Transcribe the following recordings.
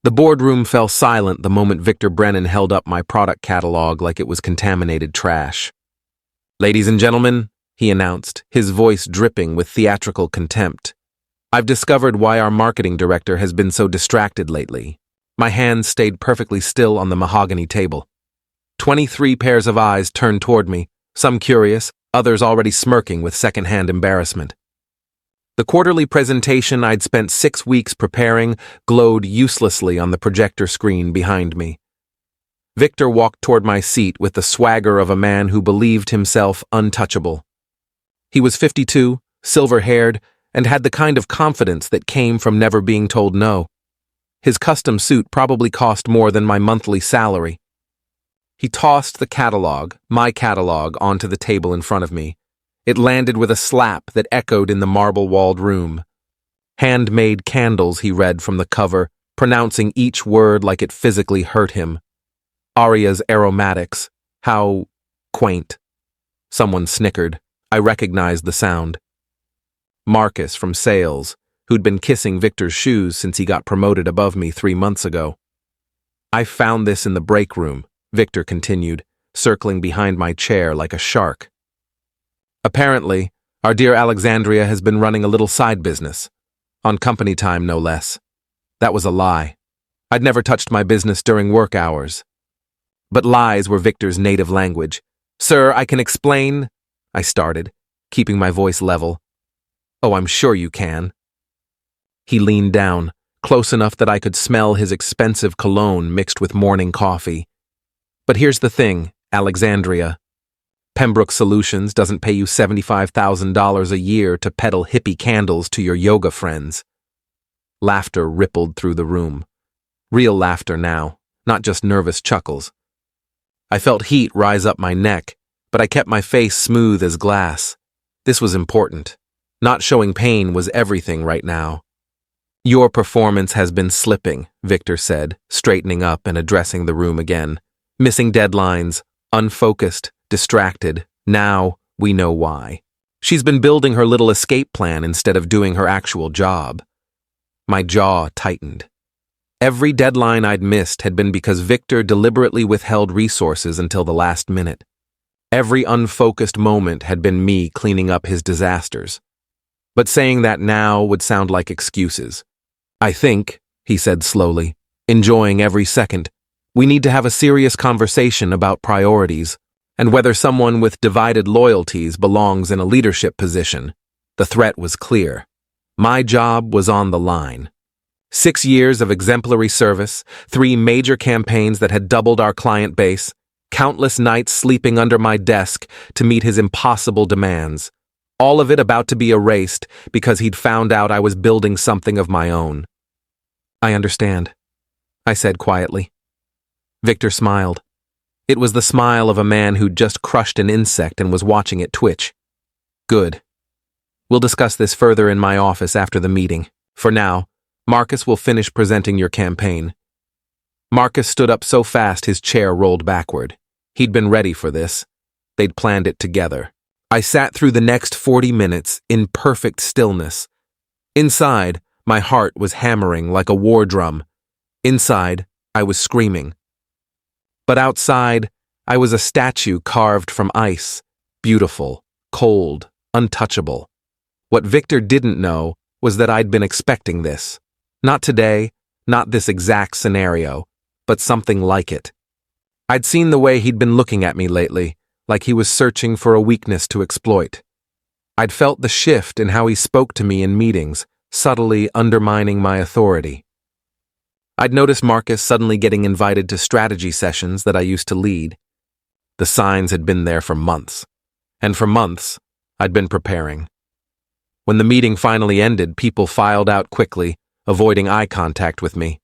The boardroom fell silent the moment Victor Brennan held up my product catalog like it was contaminated trash. "Ladies and gentlemen," he announced, his voice dripping with theatrical contempt, "I've discovered why our marketing director has been so distracted lately." My hands stayed perfectly still on the mahogany table. 23 pairs of eyes turned toward me, some curious, others already smirking with secondhand embarrassment. The quarterly presentation I'd spent 6 weeks preparing glowed uselessly on the projector screen behind me. Victor walked toward my seat with the swagger of a man who believed himself untouchable. He was 52, silver-haired, and had the kind of confidence that came from never being told no. His custom suit probably cost more than my monthly salary. He tossed the catalog, my catalog, onto the table in front of me. It landed with a slap that echoed in the marble-walled room. "Handmade candles," he read from the cover, pronouncing each word like it physically hurt him. "Aria's aromatics. How quaint." Someone snickered. I recognized the sound. Marcus from sales, who'd been kissing Victor's shoes since he got promoted above me 3 months ago. "I found this in the break room," Victor continued, circling behind my chair like a shark. "Apparently, our dear Alexandria has been running a little side business. On company time, no less. That was a lie. I'd never touched my business during work hours." But lies were Victor's native language. "Sir, I can explain," I started, keeping my voice level. "Oh, I'm sure you can." He leaned down, close enough that I could smell his expensive cologne mixed with morning coffee. "But here's the thing, Alexandria. Pembroke Solutions doesn't pay you $75,000 a year to peddle hippie candles to your yoga friends." Laughter rippled through the room. Real laughter now, not just nervous chuckles. I felt heat rise up my neck, but I kept my face smooth as glass. This was important. Not showing pain was everything right now. "Your performance has been slipping," Victor said, straightening up and addressing the room again. "Missing deadlines, unfocused, distracted. Now we know why. She's been building her little escape plan instead of doing her actual job." My jaw tightened. Every deadline I'd missed had been because Victor deliberately withheld resources until the last minute. Every unfocused moment had been me cleaning up his disasters. But saying that now would sound like excuses. "I think," he said slowly, enjoying every second, "we need to have a serious conversation about priorities and whether someone with divided loyalties belongs in a leadership position." The threat was clear. My job was on the line. 6 years of exemplary service, 3 major campaigns that had doubled our client base, countless nights sleeping under my desk to meet his impossible demands. All of it about to be erased because he'd found out I was building something of my own. "I understand," I said quietly. Victor smiled. It was the smile of a man who'd just crushed an insect and was watching it twitch. "Good. We'll discuss this further in my office after the meeting. For now, Marcus will finish presenting your campaign." Marcus stood up so fast his chair rolled backward. He'd been ready for this. They'd planned it together. I sat through the next 40 minutes in perfect stillness. Inside, my heart was hammering like a war drum. Inside, I was screaming. But outside, I was a statue carved from ice, beautiful, cold, untouchable. What Victor didn't know was that I'd been expecting this. Not today, not this exact scenario, but something like it. I'd seen the way he'd been looking at me lately, like he was searching for a weakness to exploit. I'd felt the shift in how he spoke to me in meetings, subtly undermining my authority. I'd noticed Marcus suddenly getting invited to strategy sessions that I used to lead. The signs had been there for months, and for months, I'd been preparing. When the meeting finally ended, people filed out quickly, avoiding eye contact with me.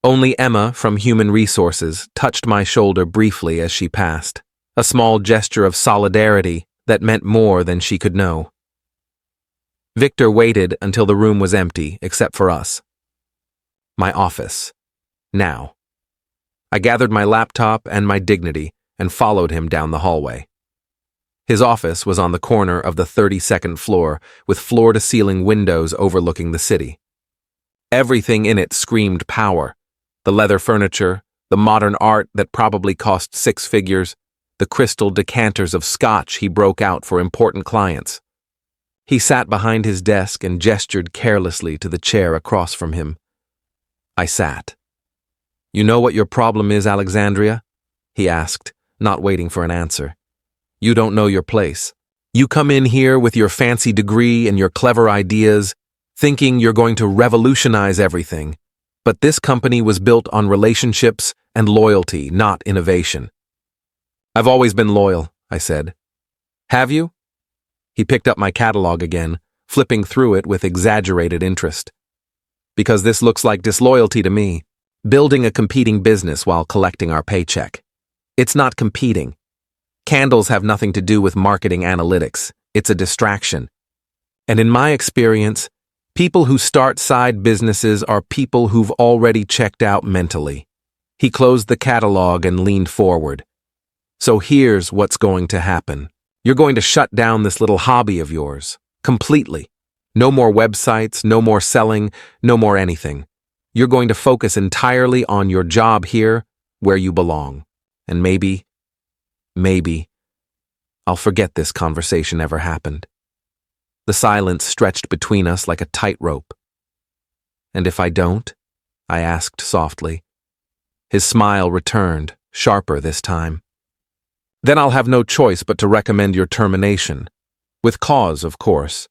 Only Emma from Human Resources touched my shoulder briefly as she passed, a small gesture of solidarity that meant more than she could know. Victor waited until the room was empty, except for us. My office. Now. I gathered my laptop and my dignity and followed him down the hallway. His office was on the corner of the 32nd floor, with floor-to-ceiling windows overlooking the city. Everything in it screamed power. The leather furniture, the modern art that probably cost six figures, the crystal decanters of scotch he broke out for important clients. He sat behind his desk and gestured carelessly to the chair across from him. I sat. "You know what your problem is, Alexandria?" he asked, not waiting for an answer. "You don't know your place. You come in here with your fancy degree and your clever ideas, thinking you're going to revolutionize everything. But this company was built on relationships and loyalty, not innovation." "I've always been loyal," I said. "Have you?" He picked up my catalog again, flipping through it with exaggerated interest. "Because this looks like disloyalty to me. Building a competing business while collecting our paycheck. It's not competing. Candles have nothing to do with marketing analytics. It's a distraction. And in my experience, people who start side businesses are people who've already checked out mentally." He closed the catalog and leaned forward. "So here's what's going to happen. You're going to shut down this little hobby of yours. Completely. No more websites, no more selling, no more anything. You're going to focus entirely on your job here, where you belong. And maybe, I'll forget this conversation ever happened." The silence stretched between us like a tightrope. "And if I don't?" I asked softly. His smile returned, sharper this time. "Then I'll have no choice but to recommend your termination. With cause, of course.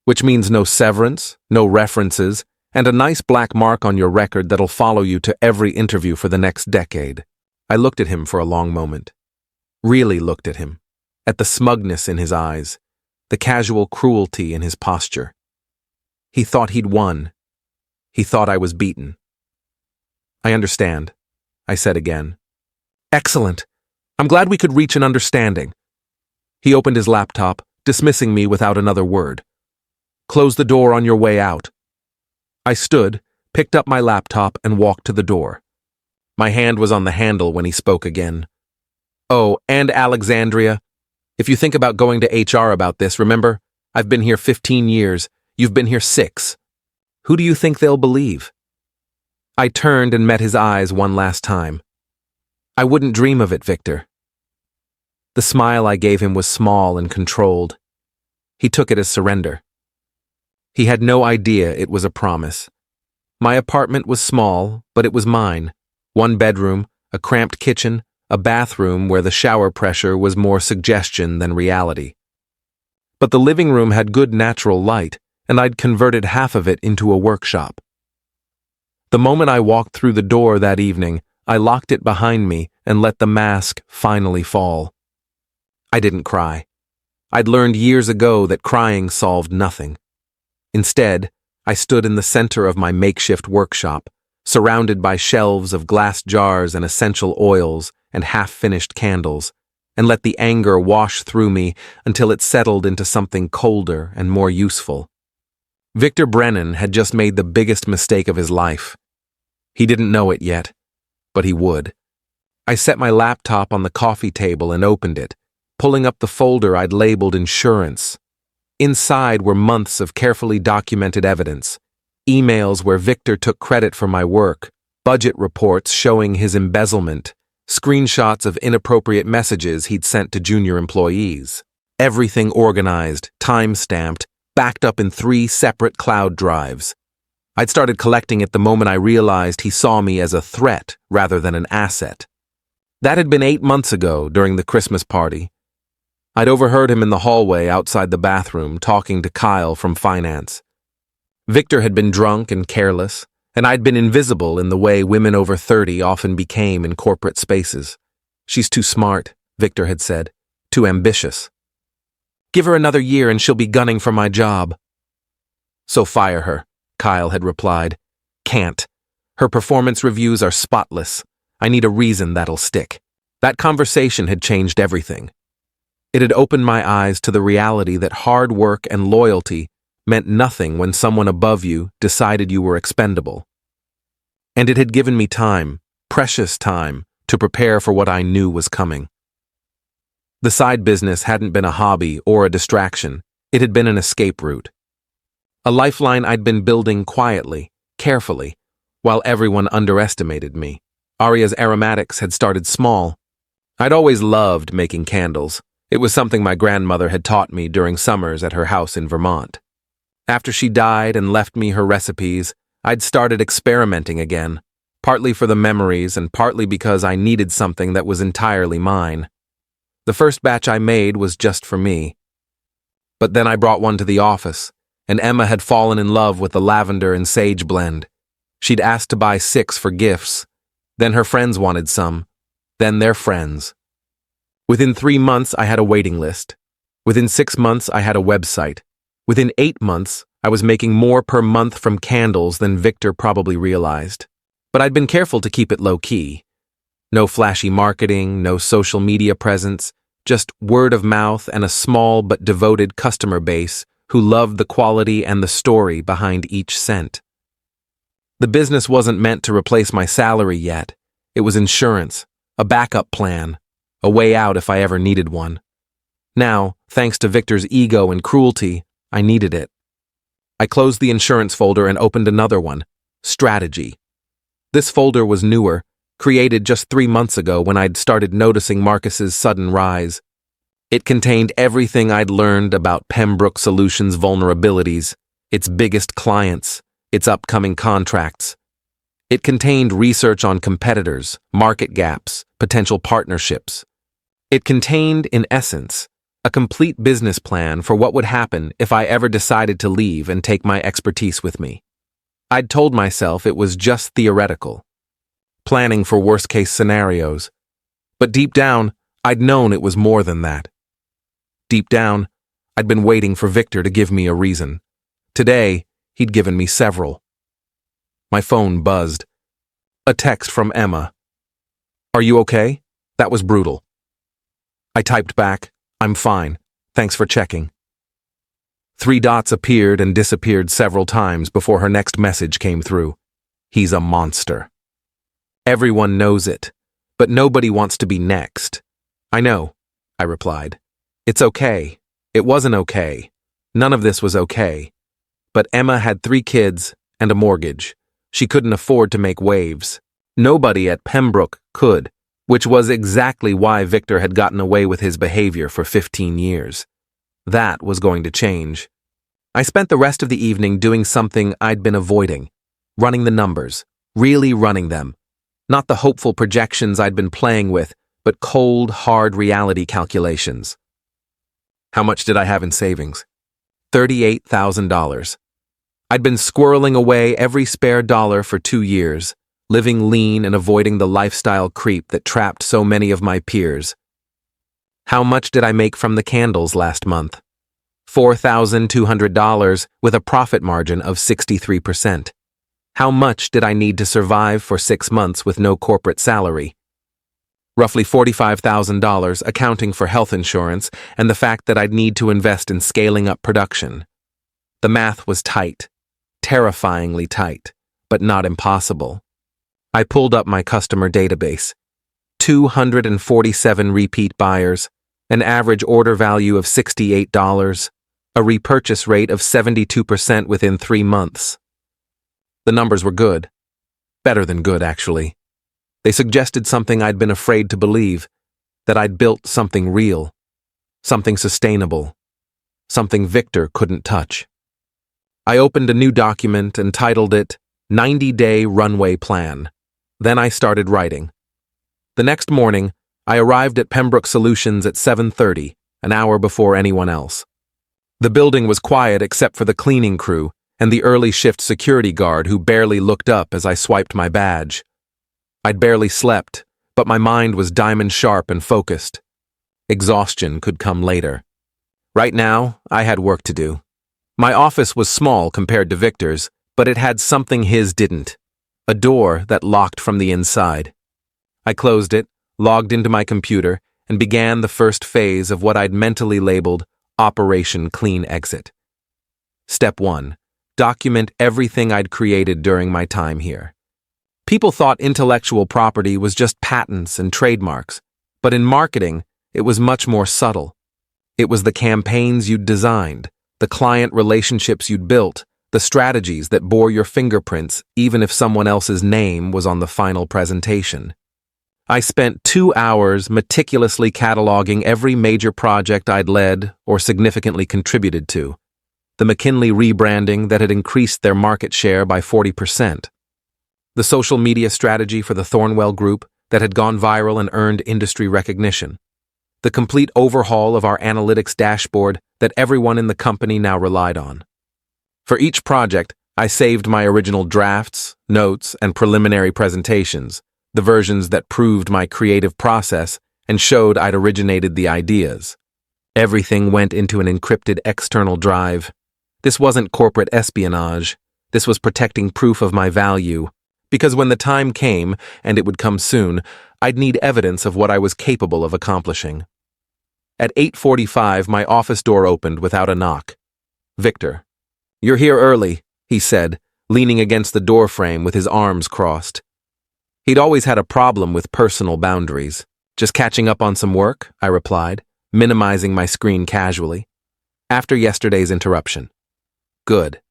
Which means no severance, no references, and a nice black mark on your record that'll follow you to every interview for the next decade." I looked at him for a long moment. Really looked at him. At the smugness in his eyes, the casual cruelty in his posture. He thought he'd won. He thought I was beaten. "I understand," I said again. "Excellent. I'm glad we could reach an understanding." He opened his laptop, dismissing me without another word. "Close the door on your way out." I stood, picked up my laptop, and walked to the door. My hand was on the handle when he spoke again. "Oh, and Alexandria, if you think about going to HR about this, remember, I've been here 15 years, you've been here 6. Who do you think they'll believe?" I turned and met his eyes one last time. "I wouldn't dream of it, Victor." The smile I gave him was small and controlled. He took it as surrender. He had no idea it was a promise. My apartment was small, but it was mine. 1 bedroom, a cramped kitchen, a bathroom where the shower pressure was more suggestion than reality. But the living room had good natural light, and I'd converted half of it into a workshop. The moment I walked through the door that evening, I locked it behind me and let the mask finally fall. I didn't cry. I'd learned years ago that crying solved nothing. Instead, I stood in the center of my makeshift workshop, surrounded by shelves of glass jars and essential oils and half-finished candles, and let the anger wash through me until it settled into something colder and more useful. Victor Brennan had just made the biggest mistake of his life. He didn't know it yet, but he would. I set my laptop on the coffee table and opened it, pulling up the folder I'd labeled insurance. Inside were months of carefully documented evidence, emails where Victor took credit for my work, budget reports showing his embezzlement, screenshots of inappropriate messages he'd sent to junior employees. Everything organized, time-stamped, backed up in 3 separate cloud drives. I'd started collecting it the moment I realized he saw me as a threat rather than an asset. That had been 8 months ago during the Christmas party. I'd overheard him in the hallway outside the bathroom talking to Kyle from finance. Victor had been drunk and careless, and I'd been invisible in the way women over 30 often became in corporate spaces. "She's too smart," Victor had said, "too ambitious. Give her another year and she'll be gunning for my job." "So fire her," Kyle had replied. "Can't. Her performance reviews are spotless. I need a reason that'll stick." That conversation had changed everything. It had opened my eyes to the reality that hard work and loyalty meant nothing when someone above you decided you were expendable. And it had given me time, precious time, to prepare for what I knew was coming. The side business hadn't been a hobby or a distraction. It had been an escape route. A lifeline I'd been building quietly, carefully, while everyone underestimated me. Aria's aromatics had started small. I'd always loved making candles. It was something my grandmother had taught me during summers at her house in Vermont. After she died and left me her recipes, I'd started experimenting again, partly for the memories and partly because I needed something that was entirely mine. The first batch I made was just for me. But then I brought one to the office, and Emma had fallen in love with the lavender and sage blend. She'd asked to buy 6 for gifts. Then her friends wanted some. Then their friends. Within 3 months, I had a waiting list. Within 6 months, I had a website. Within 8 months, I was making more per month from candles than Victor probably realized. But I'd been careful to keep it low-key. No flashy marketing, no social media presence, just word of mouth and a small but devoted customer base who loved the quality and the story behind each scent. The business wasn't meant to replace my salary yet. It was insurance, a backup plan, a way out if I ever needed one. Now, thanks to Victor's ego and cruelty, I needed it. I closed the insurance folder and opened another one, Strategy. This folder was newer, created just 3 months ago when I'd started noticing Marcus's sudden rise. It contained everything I'd learned about Pembroke Solutions' vulnerabilities, its biggest clients, its upcoming contracts. It contained research on competitors, market gaps, potential partnerships. It contained, in essence, a complete business plan for what would happen if I ever decided to leave and take my expertise with me. I'd told myself it was just theoretical, planning for worst-case scenarios. But deep down, I'd known it was more than that. Deep down, I'd been waiting for Victor to give me a reason. Today, he'd given me several. My phone buzzed. A text from Emma. "Are you okay? That was brutal." I typed back, "I'm fine. Thanks for checking." 3 dots appeared and disappeared several times before her next message came through. "He's a monster." Everyone knows it, but nobody wants to be next. "I know," I replied. "It's okay. It wasn't okay. None of this was okay." But Emma had 3 kids and a mortgage. She couldn't afford to make waves. Nobody at Pembroke could, which was exactly why Victor had gotten away with his behavior for 15 years. That was going to change. I spent the rest of the evening doing something I'd been avoiding, running the numbers, really running them. Not the hopeful projections I'd been playing with, but cold, hard reality calculations. How much did I have in savings? $38,000. I'd been squirreling away every spare dollar for 2 years, living lean and avoiding the lifestyle creep that trapped so many of my peers. How much did I make from the candles last month? $4,200 with a profit margin of 63%. How much did I need to survive for 6 months with no corporate salary? Roughly $45,000 accounting for health insurance and the fact that I'd need to invest in scaling up production. The math was tight, terrifyingly tight, but not impossible. I pulled up my customer database. 247 repeat buyers, an average order value of $68, a repurchase rate of 72% within 3 months. The numbers were good. Better than good, actually. They suggested something I'd been afraid to believe, that I'd built something real, something sustainable, something Victor couldn't touch. I opened a new document and titled it 90-Day Runway Plan. Then I started writing. The next morning, I arrived at Pembroke Solutions at 7:30, an hour before anyone else. The building was quiet except for the cleaning crew and the early shift security guard who barely looked up as I swiped my badge. I'd barely slept, but my mind was diamond sharp and focused. Exhaustion could come later. Right now, I had work to do. My office was small compared to Victor's, but it had something his didn't. A door that locked from the inside. I closed it, logged into my computer, and began the first phase of what I'd mentally labeled Operation Clean Exit. Step 1. Document everything I'd created during my time here. People thought intellectual property was just patents and trademarks, but in marketing, it was much more subtle. It was the campaigns you'd designed, the client relationships you'd built, the strategies that bore your fingerprints even if someone else's name was on the final presentation. I spent 2 hours meticulously cataloging every major project I'd led or significantly contributed to. The McKinley rebranding that had increased their market share by 40%. The social media strategy for the Thornwell Group that had gone viral and earned industry recognition. The complete overhaul of our analytics dashboard that everyone in the company now relied on. For each project, I saved my original drafts, notes, and preliminary presentations, the versions that proved my creative process and showed I'd originated the ideas. Everything went into an encrypted external drive. This wasn't corporate espionage. This was protecting proof of my value, because when the time came, and it would come soon, I'd need evidence of what I was capable of accomplishing. At 8:45, my office door opened without a knock. "Victor, you're here early," he said, leaning against the doorframe with his arms crossed. He'd always had a problem with personal boundaries. "Just catching up on some work," I replied, minimizing my screen casually. "After yesterday's interruption." "Good.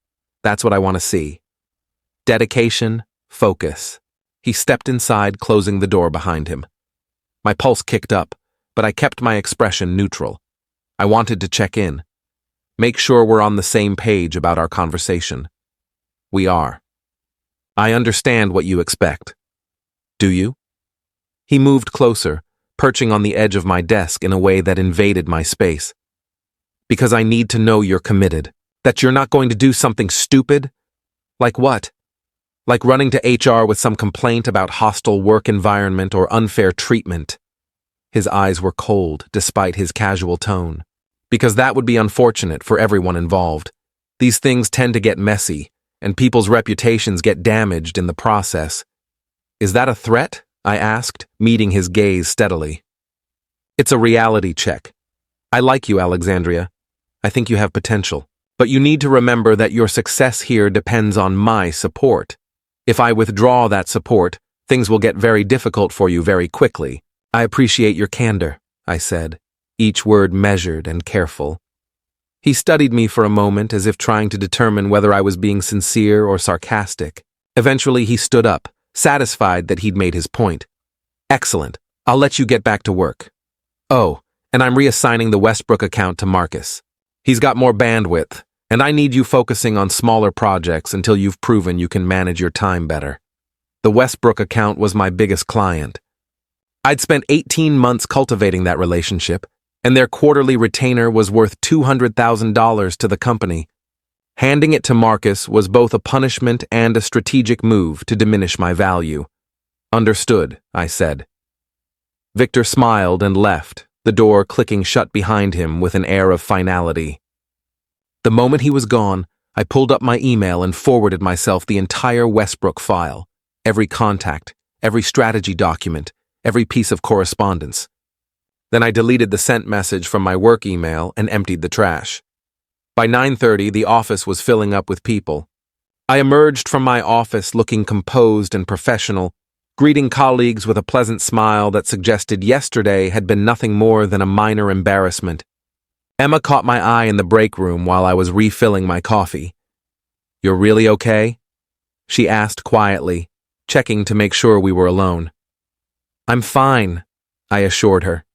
That's what I want to see." Dedication, focus. He stepped inside, closing the door behind him. My pulse kicked up, but I kept my expression neutral. I wanted to check in. Make sure we're on the same page about our conversation. We are. "I understand what you expect." "Do you?" He moved closer, perching on the edge of my desk in a way that invaded my space. "Because I need to know you're committed. That you're not going to do something stupid." "Like what?" "Like running to HR with some complaint about hostile work environment or unfair treatment." His eyes were cold, despite his casual tone. "Because that would be unfortunate for everyone involved. These things tend to get messy, and people's reputations get damaged in the process." "Is that a threat?" I asked, meeting his gaze steadily. "It's a reality check. I like you, Alexandria. I think you have potential. But you need to remember that your success here depends on my support. If I withdraw that support, things will get very difficult for you very quickly." "I appreciate your candor," I said, each word measured and careful. He studied me for a moment as if trying to determine whether I was being sincere or sarcastic. Eventually he stood up, satisfied that he'd made his point. "Excellent. I'll let you get back to work. Oh, and I'm reassigning the Westbrook account to Marcus. He's got more bandwidth, and I need you focusing on smaller projects until you've proven you can manage your time better." The Westbrook account was my biggest client. I'd spent 18 months cultivating that relationship, and their quarterly retainer was worth $200,000 to the company. Handing it to Marcus was both a punishment and a strategic move to diminish my value. "Understood," I said. Victor smiled and left, the door clicking shut behind him with an air of finality. The moment he was gone, I pulled up my email and forwarded myself the entire Westbrook file, every contact, every strategy document, every piece of correspondence. Then I deleted the sent message from my work email and emptied the trash. By 9:30, the office was filling up with people. I emerged from my office looking composed and professional, greeting colleagues with a pleasant smile that suggested yesterday had been nothing more than a minor embarrassment. Emma caught my eye in the break room while I was refilling my coffee. "You're really okay?" she asked quietly, checking to make sure we were alone. "I'm fine," I assured her.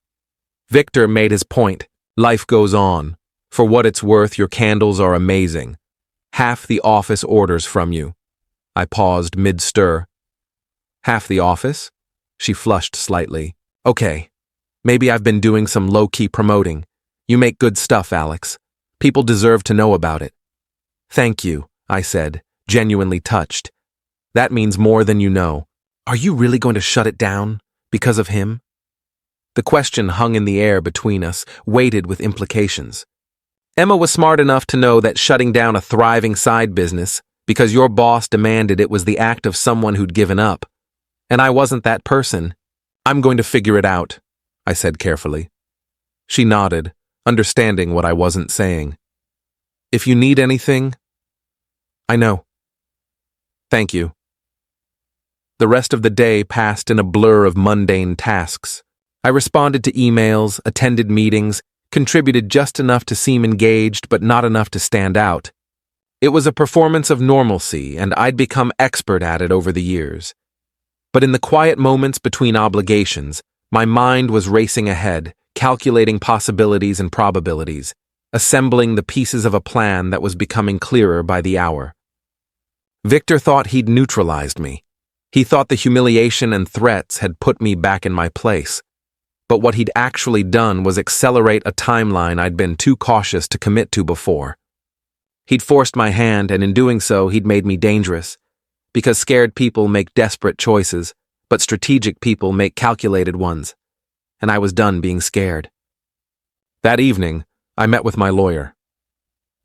Victor made his point. "Life goes on. For what it's worth, your candles are amazing. Half the office orders from you." I paused mid-stir. "Half the office?" She flushed slightly. "Okay. Maybe I've been doing some low-key promoting. You make good stuff, Alex. People deserve to know about it." "Thank you," I said, genuinely touched. "That means more than you know. Are you really going to shut it down? Because of him?" The question hung in the air between us, weighted with implications. Emma was smart enough to know that shutting down a thriving side business, because your boss demanded it, was the act of someone who'd given up. And I wasn't that person. "I'm going to figure it out," I said carefully. She nodded, understanding what I wasn't saying. "If you need anything..." "I know." "Thank you." The rest of the day passed in a blur of mundane tasks. I responded to emails, attended meetings, contributed just enough to seem engaged but not enough to stand out. It was a performance of normalcy, and I'd become expert at it over the years. But in the quiet moments between obligations, my mind was racing ahead, calculating possibilities and probabilities, assembling the pieces of a plan that was becoming clearer by the hour. Victor thought he'd neutralized me. He thought the humiliation and threats had put me back in my place. But what he'd actually done was accelerate a timeline I'd been too cautious to commit to before. He'd forced my hand, and in doing so, he'd made me dangerous. Because scared people make desperate choices, but strategic people make calculated ones. And I was done being scared. That evening, I met with my lawyer.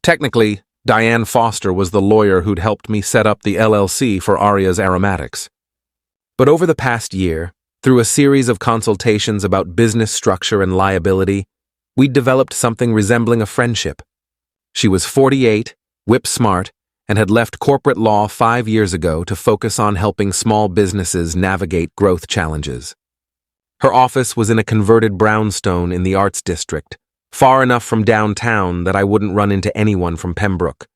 Technically, Diane Foster was the lawyer who'd helped me set up the LLC for Aria's Aromatics. But over the past year, through a series of consultations about business structure and liability, we'd developed something resembling a friendship. She was 48, whip-smart, and had left corporate law 5 years ago to focus on helping small businesses navigate growth challenges. Her office was in a converted brownstone in the Arts District, far enough from downtown that I wouldn't run into anyone from Pembroke.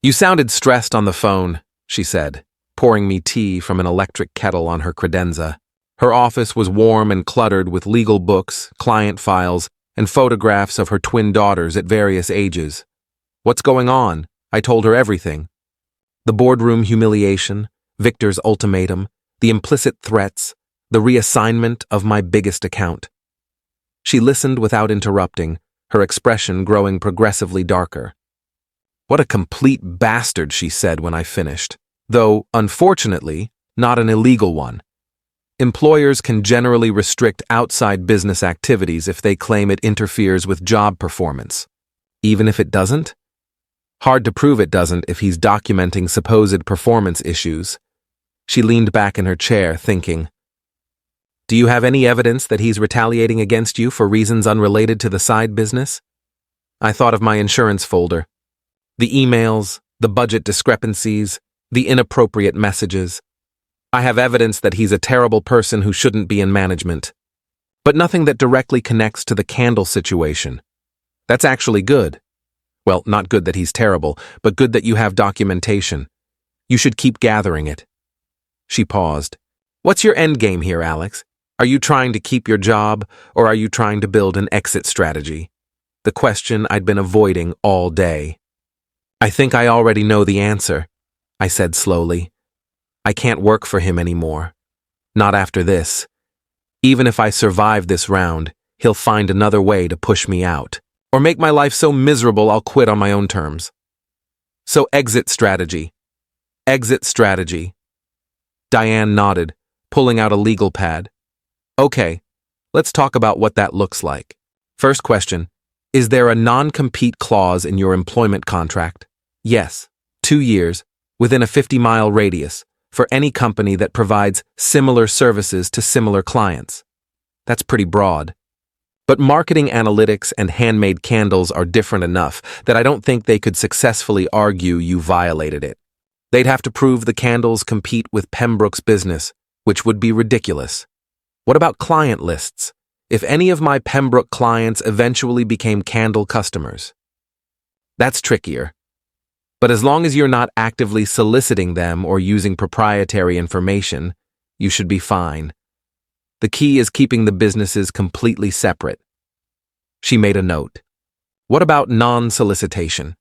"You sounded stressed on the phone," she said, pouring me tea from an electric kettle on her credenza. Her office was warm and cluttered with legal books, client files, and photographs of her twin daughters at various ages. "What's going on?" I told her everything. The boardroom humiliation, Victor's ultimatum, the implicit threats, the reassignment of my biggest account. She listened without interrupting, her expression growing progressively darker. "What a complete bastard," she said when I finished. Though, unfortunately, not an illegal one. Employers can generally restrict outside business activities if they claim it interferes with job performance. Even if it doesn't? Hard to prove it doesn't if he's documenting supposed performance issues. She leaned back in her chair, thinking. "Do you have any evidence that he's retaliating against you for reasons unrelated to the side business?" I thought of my insurance folder. The emails, the budget discrepancies, the inappropriate messages. I have evidence that he's a terrible person who shouldn't be in management. But nothing that directly connects to the candle situation. That's actually good. Well, not good that he's terrible, but good that you have documentation. You should keep gathering it. She paused. "What's your end game here, Alex? Are you trying to keep your job, or are you trying to build an exit strategy?" The question I'd been avoiding all day. "I think I already know the answer," I said slowly. "I can't work for him anymore. Not after this. Even if I survive this round, he'll find another way to push me out. Or make my life so miserable I'll quit on my own terms. So exit strategy. Exit strategy." Diane nodded, pulling out a legal pad. "Okay, let's talk about what that looks like. First question, is there a non-compete clause in your employment contract?" "Yes, 2 years, within a 50-mile radius, for any company that provides similar services to similar clients." That's pretty broad. But marketing analytics and handmade candles are different enough that I don't think they could successfully argue you violated it. They'd have to prove the candles compete with Pembroke's business, which would be ridiculous. What about client lists? If any of my Pembroke clients eventually became candle customers? That's trickier. But as long as you're not actively soliciting them or using proprietary information, you should be fine. The key is keeping the businesses completely separate. She made a note. What about non-solicitation?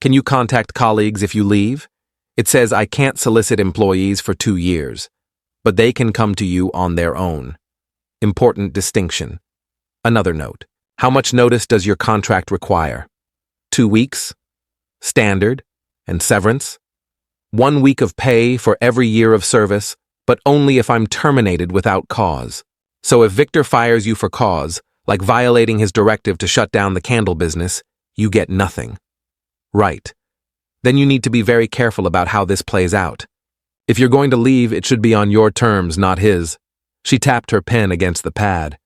Can you contact colleagues if you leave? It says I can't solicit employees for 2 years, but they can come to you on their own. Important distinction. Another note. How much notice does your contract require? 2 weeks? Standard? And severance? 1 week of pay for every year of service, but only if I'm terminated without cause. So if Victor fires you for cause, like violating his directive to shut down the candle business, you get nothing. Right. Then you need to be very careful about how this plays out. If you're going to leave, it should be on your terms, not his. She tapped her pen against the pad.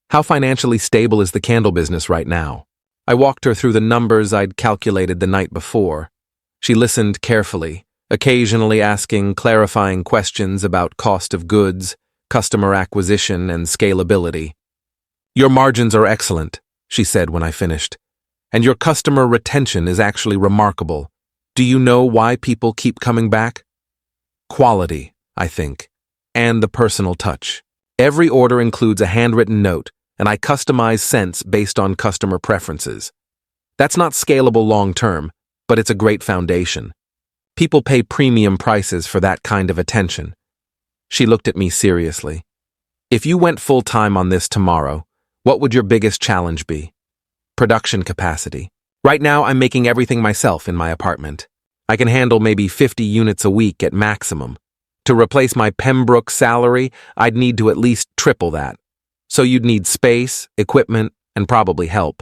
How financially stable is the candle business right now? I walked her through the numbers I'd calculated the night before. She listened carefully, occasionally asking clarifying questions about cost of goods, customer acquisition, and scalability. "Your margins are excellent," she said when I finished, "and your customer retention is actually remarkable. Do you know why people keep coming back? Quality, I think, and the personal touch. Every order includes a handwritten note, and I customize scents based on customer preferences. That's not scalable long-term, but it's a great foundation. People pay premium prices for that kind of attention. She looked at me seriously. If you went full-time on this tomorrow, what would your biggest challenge be? Production capacity. Right now, I'm making everything myself in my apartment. I can handle maybe 50 units a week at maximum. To replace my Pembroke salary, I'd need to at least triple that. So you'd need space, equipment, and probably help.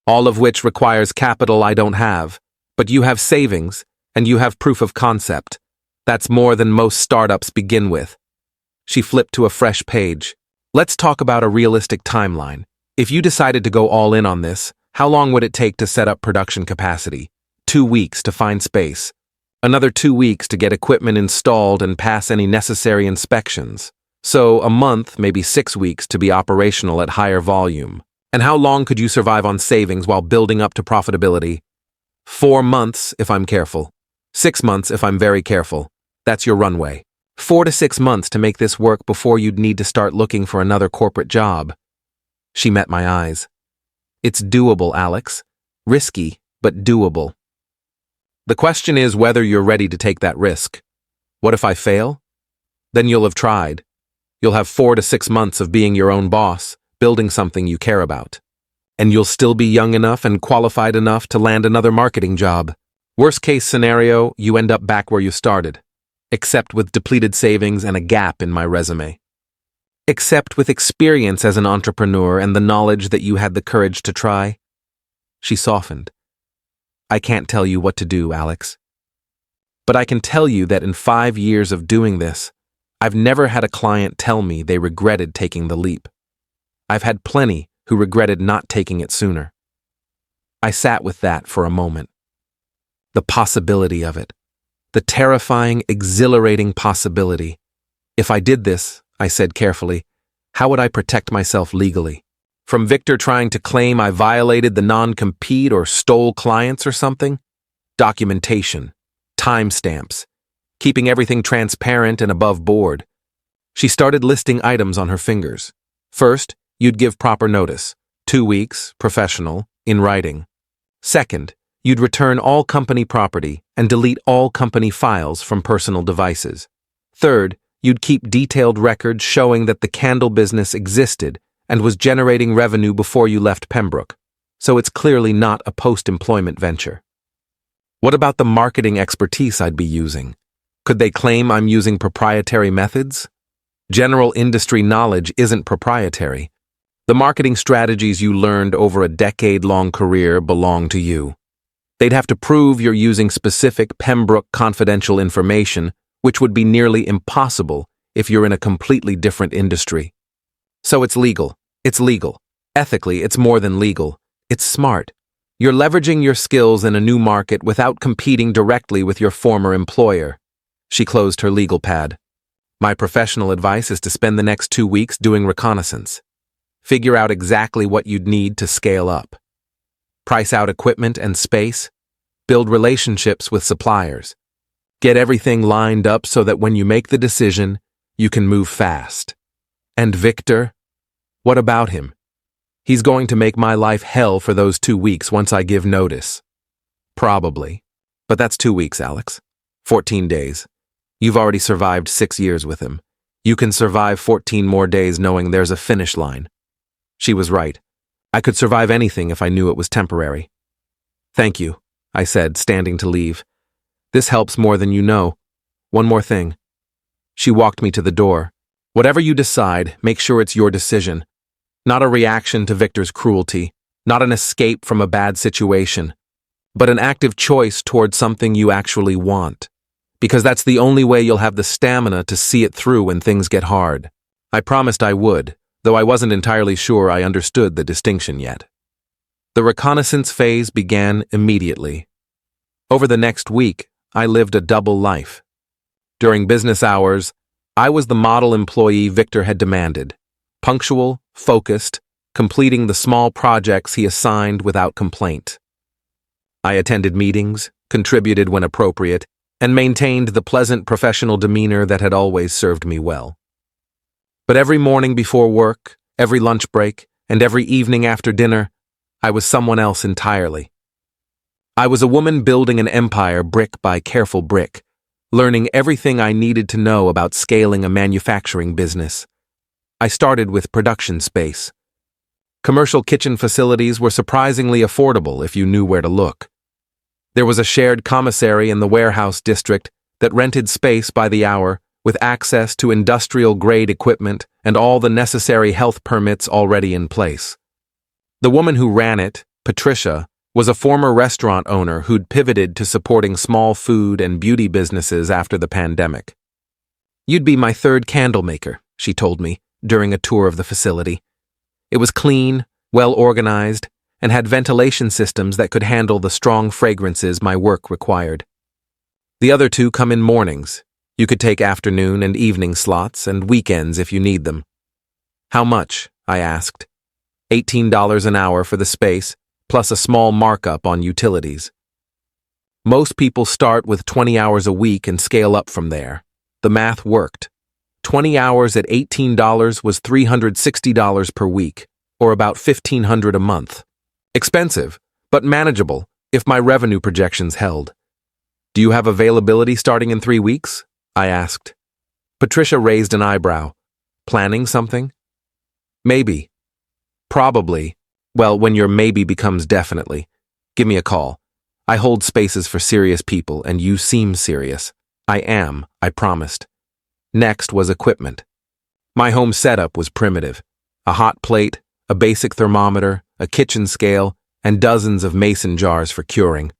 All of which requires capital I don't have. But you have savings, and you have proof of concept. That's more than most startups begin with. She flipped to a fresh page. Let's talk about a realistic timeline. If you decided to go all in on this, how long would it take to set up production capacity? 2 weeks to find space. Another 2 weeks to get equipment installed and pass any necessary inspections. So a month, maybe 6 weeks to be operational at higher volume. And how long could you survive on savings while building up to profitability? 4 months if I'm careful. 6 months if I'm very careful. That's your runway. 4 to 6 months to make this work before you'd need to start looking for another corporate job. She met my eyes. It's doable, Alex. Risky, but doable. The question is whether you're ready to take that risk. What if I fail? Then you'll have tried. You'll have 4 to 6 months of being your own boss, building something you care about. And you'll still be young enough and qualified enough to land another marketing job. Worst case scenario, you end up back where you started. Except with depleted savings and a gap in my resume. Except with experience as an entrepreneur and the knowledge that you had the courage to try. She softened. I can't tell you what to do, Alex. But I can tell you that in 5 years of doing this, I've never had a client tell me they regretted taking the leap. I've had plenty who regretted not taking it sooner. I sat with that for a moment. The possibility of it. The terrifying, exhilarating possibility. If I did this, I said carefully, how would I protect myself legally? From Victor trying to claim I violated the non-compete or stole clients or something? Documentation, timestamps, keeping everything transparent and above board. She started listing items on her fingers. First, you'd give proper notice. 2 weeks, professional, in writing. Second, you'd return all company property and delete all company files from personal devices. Third, you'd keep detailed records showing that the candle business existed and was generating revenue before you left Pembroke, so it's clearly not a post-employment venture. What about the marketing expertise I'd be using? Could they claim I'm using proprietary methods? General industry knowledge isn't proprietary. The marketing strategies you learned over a decade-long career belong to you. They'd have to prove you're using specific Pembroke confidential information, which would be nearly impossible if you're in a completely different industry. So it's legal. It's legal. Ethically, it's more than legal. It's smart. You're leveraging your skills in a new market without competing directly with your former employer. She closed her legal pad. My professional advice is to spend the next 2 weeks doing reconnaissance. Figure out exactly what you'd need to scale up. Price out equipment and space. Build relationships with suppliers. Get everything lined up so that when you make the decision, you can move fast. And Victor? What about him? He's going to make my life hell for those 2 weeks once I give notice. Probably. But that's 2 weeks, Alex. 14 days. You've already survived 6 years with him. You can survive 14 more days knowing there's a finish line. She was right. I could survive anything if I knew it was temporary. Thank you, I said, standing to leave. This helps more than you know. One more thing. She walked me to the door. Whatever you decide, make sure it's your decision. Not a reaction to Victor's cruelty, not an escape from a bad situation, but an active choice towards something you actually want. Because that's the only way you'll have the stamina to see it through when things get hard. I promised I would, though I wasn't entirely sure I understood the distinction yet. The reconnaissance phase began immediately. Over the next week, I lived a double life. During business hours, I was the model employee Victor had demanded, punctual, focused, completing the small projects he assigned without complaint. I attended meetings, contributed when appropriate, and maintained the pleasant professional demeanor that had always served me well. But every morning before work, every lunch break, and every evening after dinner, I was someone else entirely. I was a woman building an empire brick by careful brick, learning everything I needed to know about scaling a manufacturing business. I started with production space. Commercial kitchen facilities were surprisingly affordable if you knew where to look. There was a shared commissary in the warehouse district that rented space by the hour, with access to industrial-grade equipment and all the necessary health permits already in place. The woman who ran it, Patricia, was a former restaurant owner who'd pivoted to supporting small food and beauty businesses after the pandemic. "You'd be my third candle maker," she told me during a tour of the facility. It was clean, well-organized, and had ventilation systems that could handle the strong fragrances my work required. The other two come in mornings. You could take afternoon and evening slots and weekends if you need them. "How much?" I asked. $18 an hour for the space, plus a small markup on utilities. Most people start with 20 hours a week and scale up from there. The math worked. 20 hours at $18 was $360 per week, or about $1,500 a month. Expensive, but manageable if my revenue projections held. "Do you have availability starting in 3 weeks?" I asked. Patricia raised an eyebrow. "Planning something?" "Maybe. Probably. Well, when your maybe becomes definitely. Give me a call. I hold spaces for serious people, and you seem serious." "I am," I promised. Next was equipment. My home setup was primitive. A hot plate, a basic thermometer, a kitchen scale, and dozens of mason jars for curing.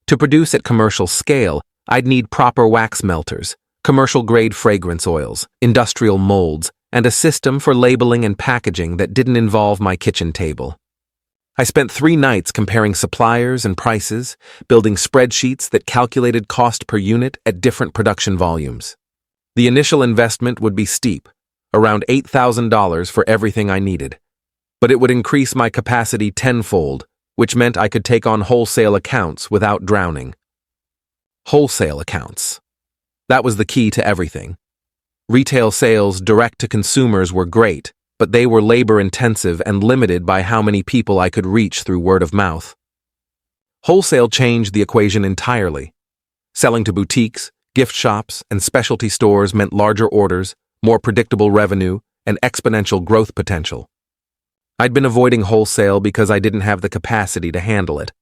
To produce at commercial scale, I'd need proper wax melters, commercial-grade fragrance oils, industrial molds, and a system for labeling and packaging that didn't involve my kitchen table. I spent 3 nights comparing suppliers and prices, building spreadsheets that calculated cost per unit at different production volumes. The initial investment would be steep, around $8,000 for everything I needed. But it would increase my capacity tenfold, which meant I could take on wholesale accounts without drowning. Wholesale accounts. That was the key to everything. Retail sales direct to consumers were great, but they were labor-intensive and limited by how many people I could reach through word of mouth. Wholesale changed the equation entirely. Selling to boutiques, gift shops, and specialty stores meant larger orders, more predictable revenue, and exponential growth potential. I'd been avoiding wholesale because I didn't have the capacity to handle it.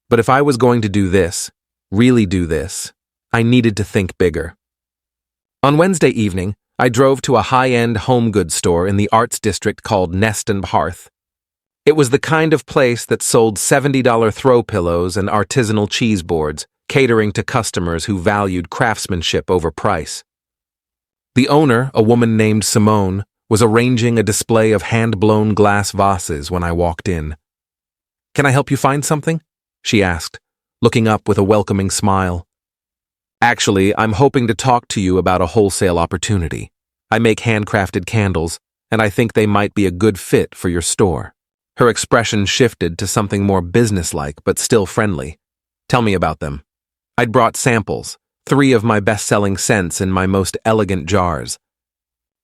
But if I was going to do this, really do this, I needed to think bigger. On Wednesday evening, I drove to a high-end home goods store in the arts district called Nest and Hearth. It was the kind of place that sold $70 throw pillows and artisanal cheese boards, catering to customers who valued craftsmanship over price. The owner, a woman named Simone, was arranging a display of hand-blown glass vases when I walked in. "Can I help you find something?" she asked, looking up with a welcoming smile. "Actually, I'm hoping to talk to you about a wholesale opportunity. I make handcrafted candles, and I think they might be a good fit for your store." Her expression shifted to something more businesslike but still friendly. "Tell me about them." I'd brought samples, 3 of my best-selling scents in my most elegant jars.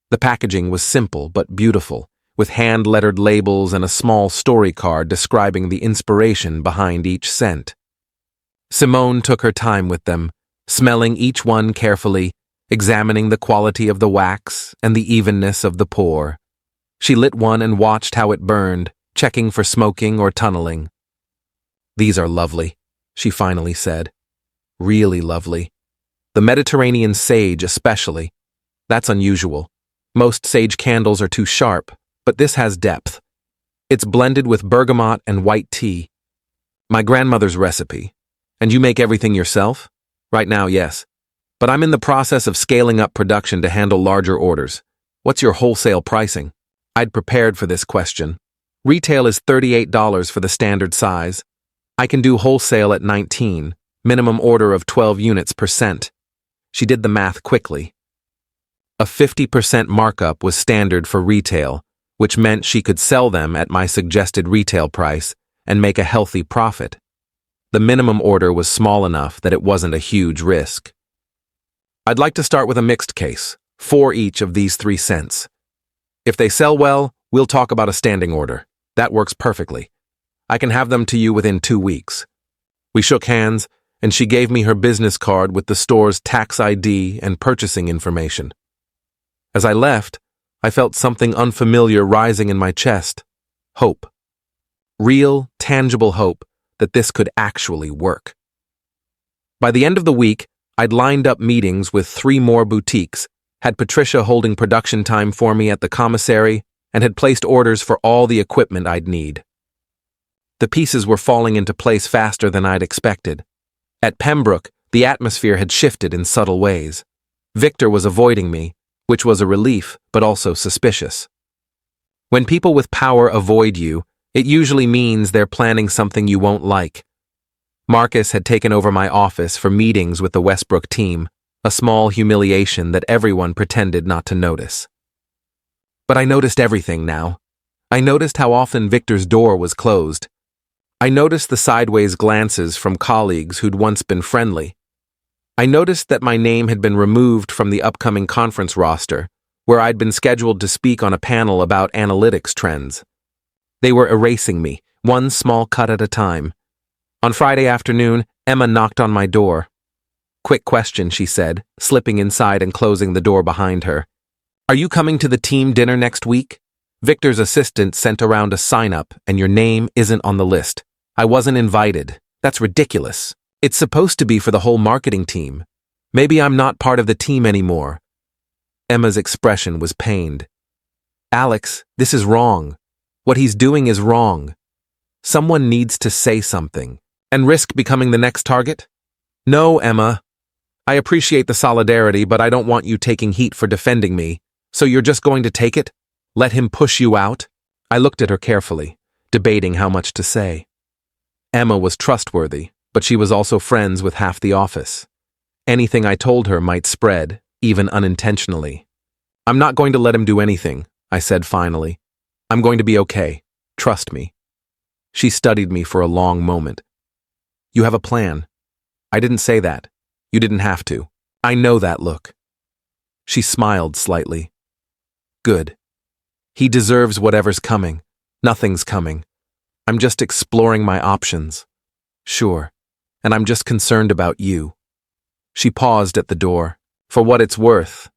The packaging was simple but beautiful, with hand-lettered labels and a small story card describing the inspiration behind each scent. Simone took her time with them, smelling each one carefully, examining the quality of the wax and the evenness of the pour. She lit one and watched how it burned, checking for smoking or tunneling. "These are lovely," she finally said. "Really lovely. The Mediterranean sage especially. That's unusual. Most sage candles are too sharp, but this has depth. It's blended with bergamot and white tea. My grandmother's recipe. And you make everything yourself?" "Right now, yes. But I'm in the process of scaling up production to handle larger orders. What's your wholesale pricing?" I'd prepared for this question. Retail is $38 for the standard size. I can do wholesale at $19, minimum order of 12 units per cent. She did the math quickly. A 50% markup was standard for retail, which meant she could sell them at my suggested retail price and make a healthy profit. The minimum order was small enough that it wasn't a huge risk. I'd like to start with a mixed case, 4 each of these 3 cents. If they sell well, we'll talk about a standing order. That works perfectly. I can have them to you within 2 weeks. We shook hands, and she gave me her business card with the store's tax ID and purchasing information. As I left, I felt something unfamiliar rising in my chest. Hope. Real, tangible hope that this could actually work. By the end of the week, I'd lined up meetings with 3 more boutiques, had Patricia holding production time for me at the commissary, and had placed orders for all the equipment I'd need. The pieces were falling into place faster than I'd expected. At Pembroke, the atmosphere had shifted in subtle ways. Victor was avoiding me, which was a relief, but also suspicious. When people with power avoid you, it usually means they're planning something you won't like. Marcus had taken over my office for meetings with the Westbrook team, a small humiliation that everyone pretended not to notice. But I noticed everything now. I noticed how often Victor's door was closed. I noticed the sideways glances from colleagues who'd once been friendly. I noticed that my name had been removed from the upcoming conference roster, where I'd been scheduled to speak on a panel about analytics trends. They were erasing me, one small cut at a time. On Friday afternoon, Emma knocked on my door. "Quick question," she said, slipping inside and closing the door behind her. "Are you coming to the team dinner next week? Victor's assistant sent around a sign-up, and your name isn't on the list. I wasn't invited. That's ridiculous. It's supposed to be for the whole marketing team. Maybe I'm not part of the team anymore." Emma's expression was pained. "Alex, this is wrong. What he's doing is wrong. Someone needs to say something. And risk becoming the next target? No, Emma. I appreciate the solidarity, but I don't want you taking heat for defending me. So you're just going to take it? Let him push you out?" I looked at her carefully, debating how much to say. Emma was trustworthy, but she was also friends with half the office. Anything I told her might spread, even unintentionally. "I'm not going to let him do anything," I said finally. "I'm going to be okay. Trust me." She studied me for a long moment. "You have a plan." "I didn't say that. You didn't have to. I know that look." She smiled slightly. "Good. He deserves whatever's coming. Nothing's coming. I'm just exploring my options." "Sure. And I'm just concerned about you." She paused at the door. "For what it's worth,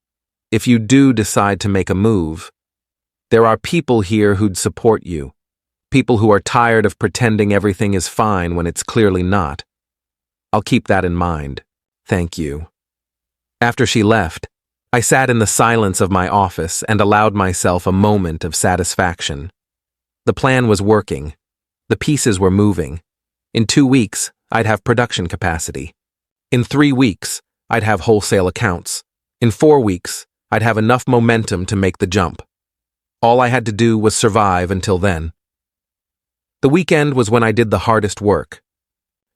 if you do decide to make a move, there are people here who'd support you. People who are tired of pretending everything is fine when it's clearly not. I'll keep that in mind. Thank you." After she left, I sat in the silence of my office and allowed myself a moment of satisfaction. The plan was working. The pieces were moving. In 2 weeks, I'd have production capacity. In 3 weeks, I'd have wholesale accounts. In 4 weeks, I'd have enough momentum to make the jump. All I had to do was survive until then. The weekend was when I did the hardest work.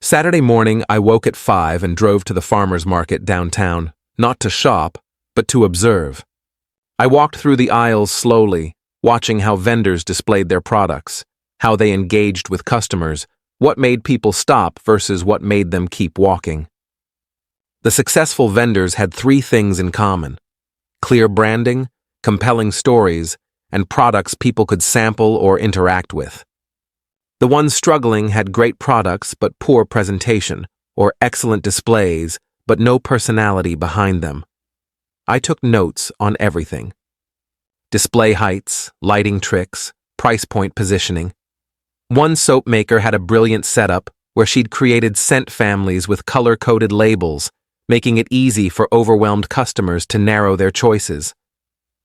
Saturday morning, I woke at 5 and drove to the farmer's market downtown, not to shop, but to observe. I walked through the aisles slowly, watching how vendors displayed their products, how they engaged with customers, what made people stop versus what made them keep walking. The successful vendors had 3 things in common: clear branding, compelling stories, and products people could sample or interact with. The ones struggling had great products but poor presentation, or excellent displays but no personality behind them. I took notes on everything: display heights, lighting tricks, price point positioning. One soap maker had a brilliant setup where she'd created scent families with color-coded labels, making it easy for overwhelmed customers to narrow their choices.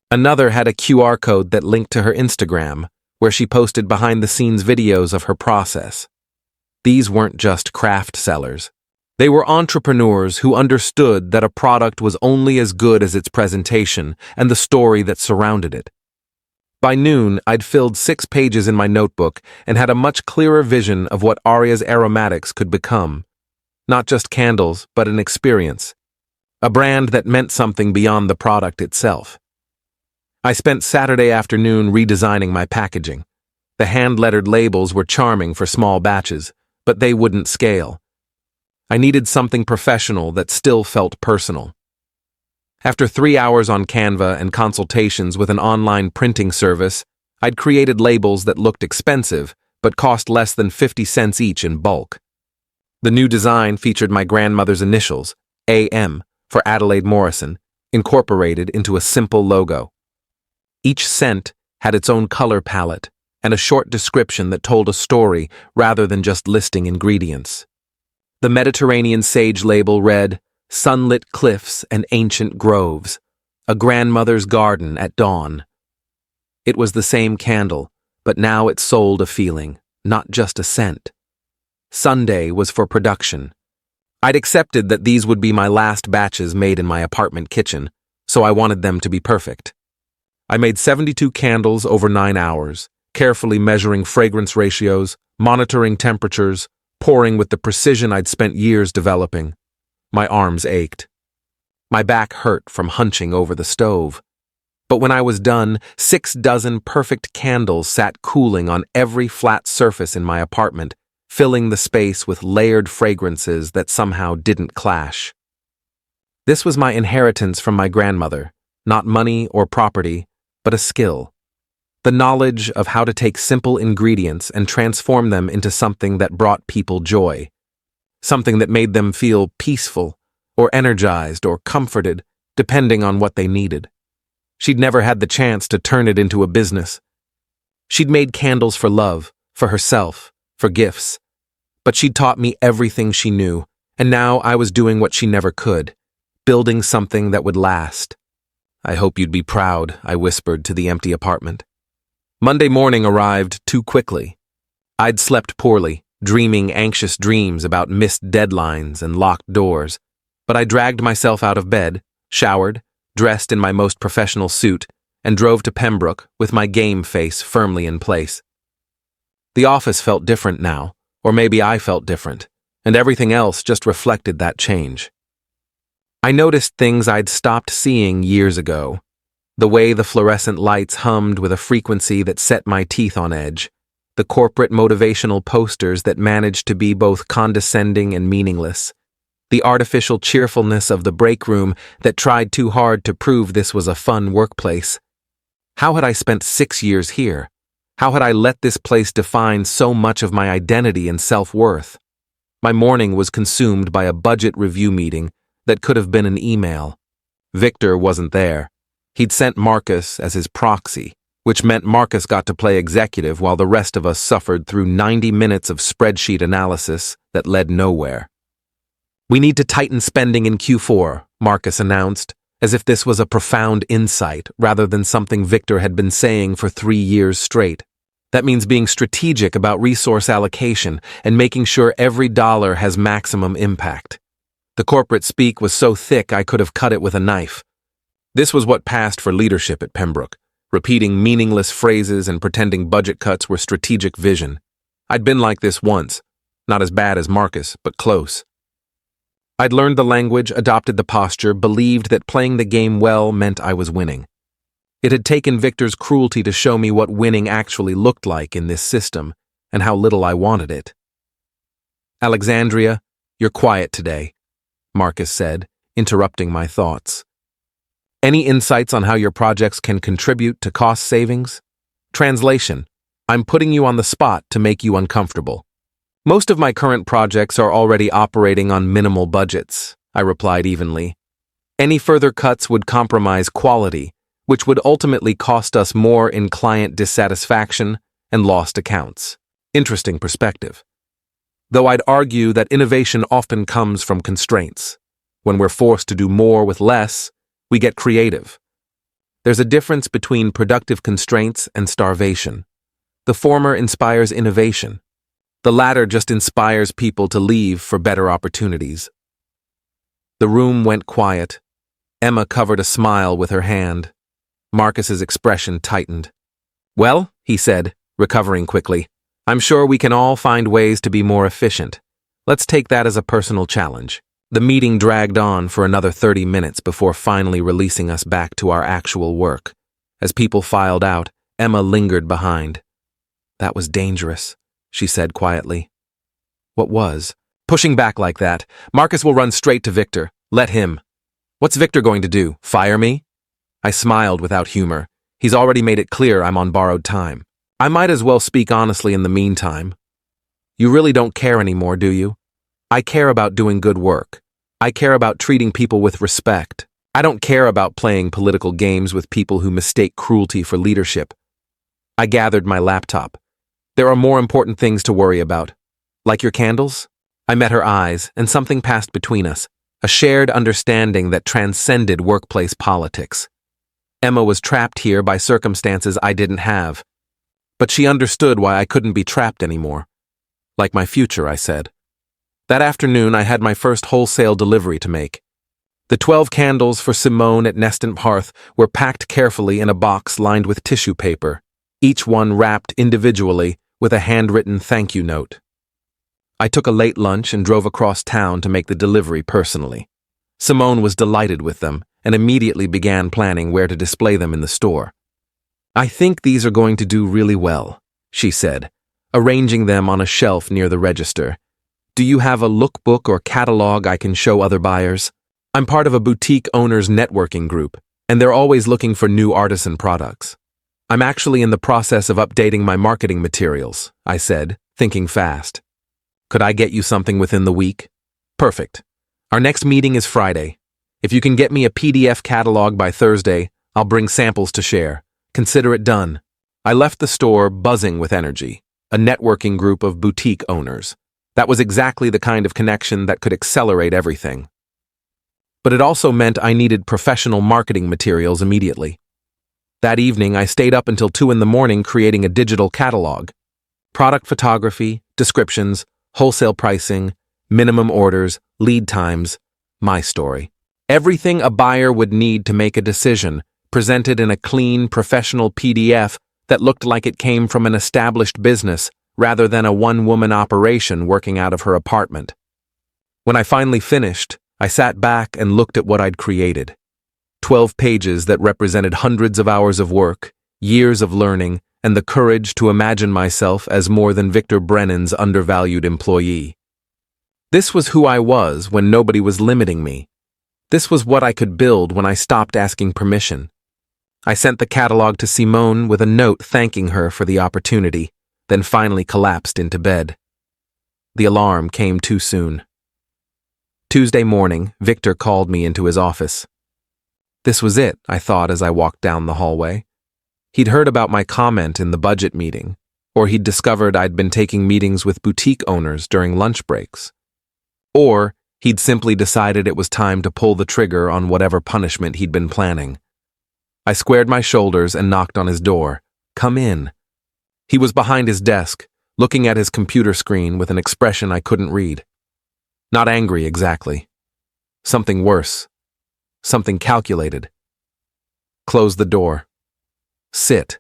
Another had a QR code that linked to her Instagram, where she posted behind-the-scenes videos of her process. These weren't just craft sellers. They were entrepreneurs who understood that a product was only as good as its presentation and the story that surrounded it. By noon, I'd filled 6 pages in my notebook and had a much clearer vision of what Aria's Aromatics could become. Not just candles, but an experience. A brand that meant something beyond the product itself. I spent Saturday afternoon redesigning my packaging. The hand-lettered labels were charming for small batches, but they wouldn't scale. I needed something professional that still felt personal. After 3 hours on Canva and consultations with an online printing service, I'd created labels that looked expensive, but cost less than 50 cents each in bulk. The new design featured my grandmother's initials, AM, for Adelaide Morrison, incorporated into a simple logo. Each scent had its own color palette and a short description that told a story rather than just listing ingredients. The Mediterranean sage label read, "Sunlit cliffs and ancient groves, a grandmother's garden at dawn." It was the same candle, but now it sold a feeling, not just a scent. Sunday was for production. I'd accepted that these would be my last batches made in my apartment kitchen, so I wanted them to be perfect. I made 72 candles over 9 hours, carefully measuring fragrance ratios, monitoring temperatures, pouring with the precision I'd spent years developing. My arms ached. My back hurt from hunching over the stove. But when I was done, 6 dozen perfect candles sat cooling on every flat surface in my apartment, filling the space with layered fragrances that somehow didn't clash. This was my inheritance from my grandmother, not money or property, but a skill. The knowledge of how to take simple ingredients and transform them into something that brought people joy. Something that made them feel peaceful, or energized, or comforted, depending on what they needed. She'd never had the chance to turn it into a business. She'd made candles for love, for herself, for gifts. But she'd taught me everything she knew, and now I was doing what she never could, building something that would last. "I hope you'd be proud," I whispered to the empty apartment. Monday morning arrived too quickly. I'd slept poorly, dreaming anxious dreams about missed deadlines and locked doors, but I dragged myself out of bed, showered, dressed in my most professional suit, and drove to Pembroke with my game face firmly in place. The office felt different now, or maybe I felt different, and everything else just reflected that change. I noticed things I'd stopped seeing years ago. The way the fluorescent lights hummed with a frequency that set my teeth on edge. The corporate motivational posters that managed to be both condescending and meaningless. The artificial cheerfulness of the break room that tried too hard to prove this was a fun workplace. How had I spent 6 years here? How had I let this place define so much of my identity and self-worth? My morning was consumed by a budget review meeting that could have been an email. Victor wasn't there. He'd sent Marcus as his proxy, which meant Marcus got to play executive while the rest of us suffered through 90 minutes of spreadsheet analysis that led nowhere. "We need to tighten spending in Q4, Marcus announced, as if this was a profound insight rather than something Victor had been saying for 3 years straight. That means being strategic about resource allocation and making sure every dollar has maximum impact. The corporate speak was so thick I could have cut it with a knife. This was what passed for leadership at Pembroke, repeating meaningless phrases and pretending budget cuts were strategic vision. I'd been like this once, not as bad as Marcus, but close. I'd learned the language, adopted the posture, believed that playing the game well meant I was winning. It had taken Victor's cruelty to show me what winning actually looked like in this system, and how little I wanted it. "Alexandria, you're quiet today," Marcus said, interrupting my thoughts. "Any insights on how your projects can contribute to cost savings?" Translation: I'm putting you on the spot to make you uncomfortable. "Most of my current projects are already operating on minimal budgets," I replied evenly. "Any further cuts would compromise quality, which would ultimately cost us more in client dissatisfaction and lost accounts." Interesting perspective. Though I'd argue that innovation often comes from constraints. When we're forced to do more with less, we get creative. There's a difference between productive constraints and starvation. The former inspires innovation. The latter just inspires people to leave for better opportunities. The room went quiet. Emma covered a smile with her hand. Marcus's expression tightened. "Well," he said, recovering quickly, "I'm sure we can all find ways to be more efficient. Let's take that as a personal challenge." The meeting dragged on for another 30 minutes before finally releasing us back to our actual work. As people filed out, Emma lingered behind. "That was dangerous," she said quietly. What was? Pushing back like that. Marcus will run straight to Victor. Let him. What's Victor going to do? Fire me? I smiled without humor. He's already made it clear I'm on borrowed time. I might as well speak honestly in the meantime. You really don't care anymore, do you? I care about doing good work. I care about treating people with respect. I don't care about playing political games with people who mistake cruelty for leadership. I gathered my laptop. There are more important things to worry about. Like your candles? I met her eyes, and something passed between us, a shared understanding that transcended workplace politics. Emma was trapped here by circumstances I didn't have. But she understood why I couldn't be trapped anymore. Like my future, I said. That afternoon, I had my first wholesale delivery to make. The 12 candles for Simone at Nestant Hearth were packed carefully in a box lined with tissue paper, each one wrapped individually with a handwritten thank you note. I took a late lunch and drove across town to make the delivery personally. Simone was delighted with them and immediately began planning where to display them in the store. I think these are going to do really well, she said, arranging them on a shelf near the register. Do you have a lookbook or catalog I can show other buyers? I'm part of a boutique owners networking group, and they're always looking for new artisan products. I'm actually in the process of updating my marketing materials, I said, thinking fast. Could I get you something within the week? Perfect. Our next meeting is Friday. If you can get me a PDF catalog by Thursday, I'll bring samples to share. Consider it done. I left the store buzzing with energy, a networking group of boutique owners. That was exactly the kind of connection that could accelerate everything. But it also meant I needed professional marketing materials immediately. That evening, I stayed up until 2 a.m. creating a digital catalog. Product photography, descriptions, wholesale pricing, minimum orders, lead times, my story. Everything a buyer would need to make a decision, presented in a clean, professional PDF that looked like it came from an established business rather than a one-woman operation working out of her apartment. When I finally finished, I sat back and looked at what I'd created. 12 pages that represented hundreds of hours of work, years of learning, and the courage to imagine myself as more than Victor Brennan's undervalued employee. This was who I was when nobody was limiting me. This was what I could build when I stopped asking permission. I sent the catalog to Simone with a note thanking her for the opportunity, then finally collapsed into bed. The alarm came too soon. Tuesday morning, Victor called me into his office. This was it, I thought as I walked down the hallway. He'd heard about my comment in the budget meeting, or he'd discovered I'd been taking meetings with boutique owners during lunch breaks. Or he'd simply decided it was time to pull the trigger on whatever punishment he'd been planning. I squared my shoulders and knocked on his door. Come in. He was behind his desk, looking at his computer screen with an expression I couldn't read. Not angry exactly. Something worse. Something calculated. Close the door. Sit.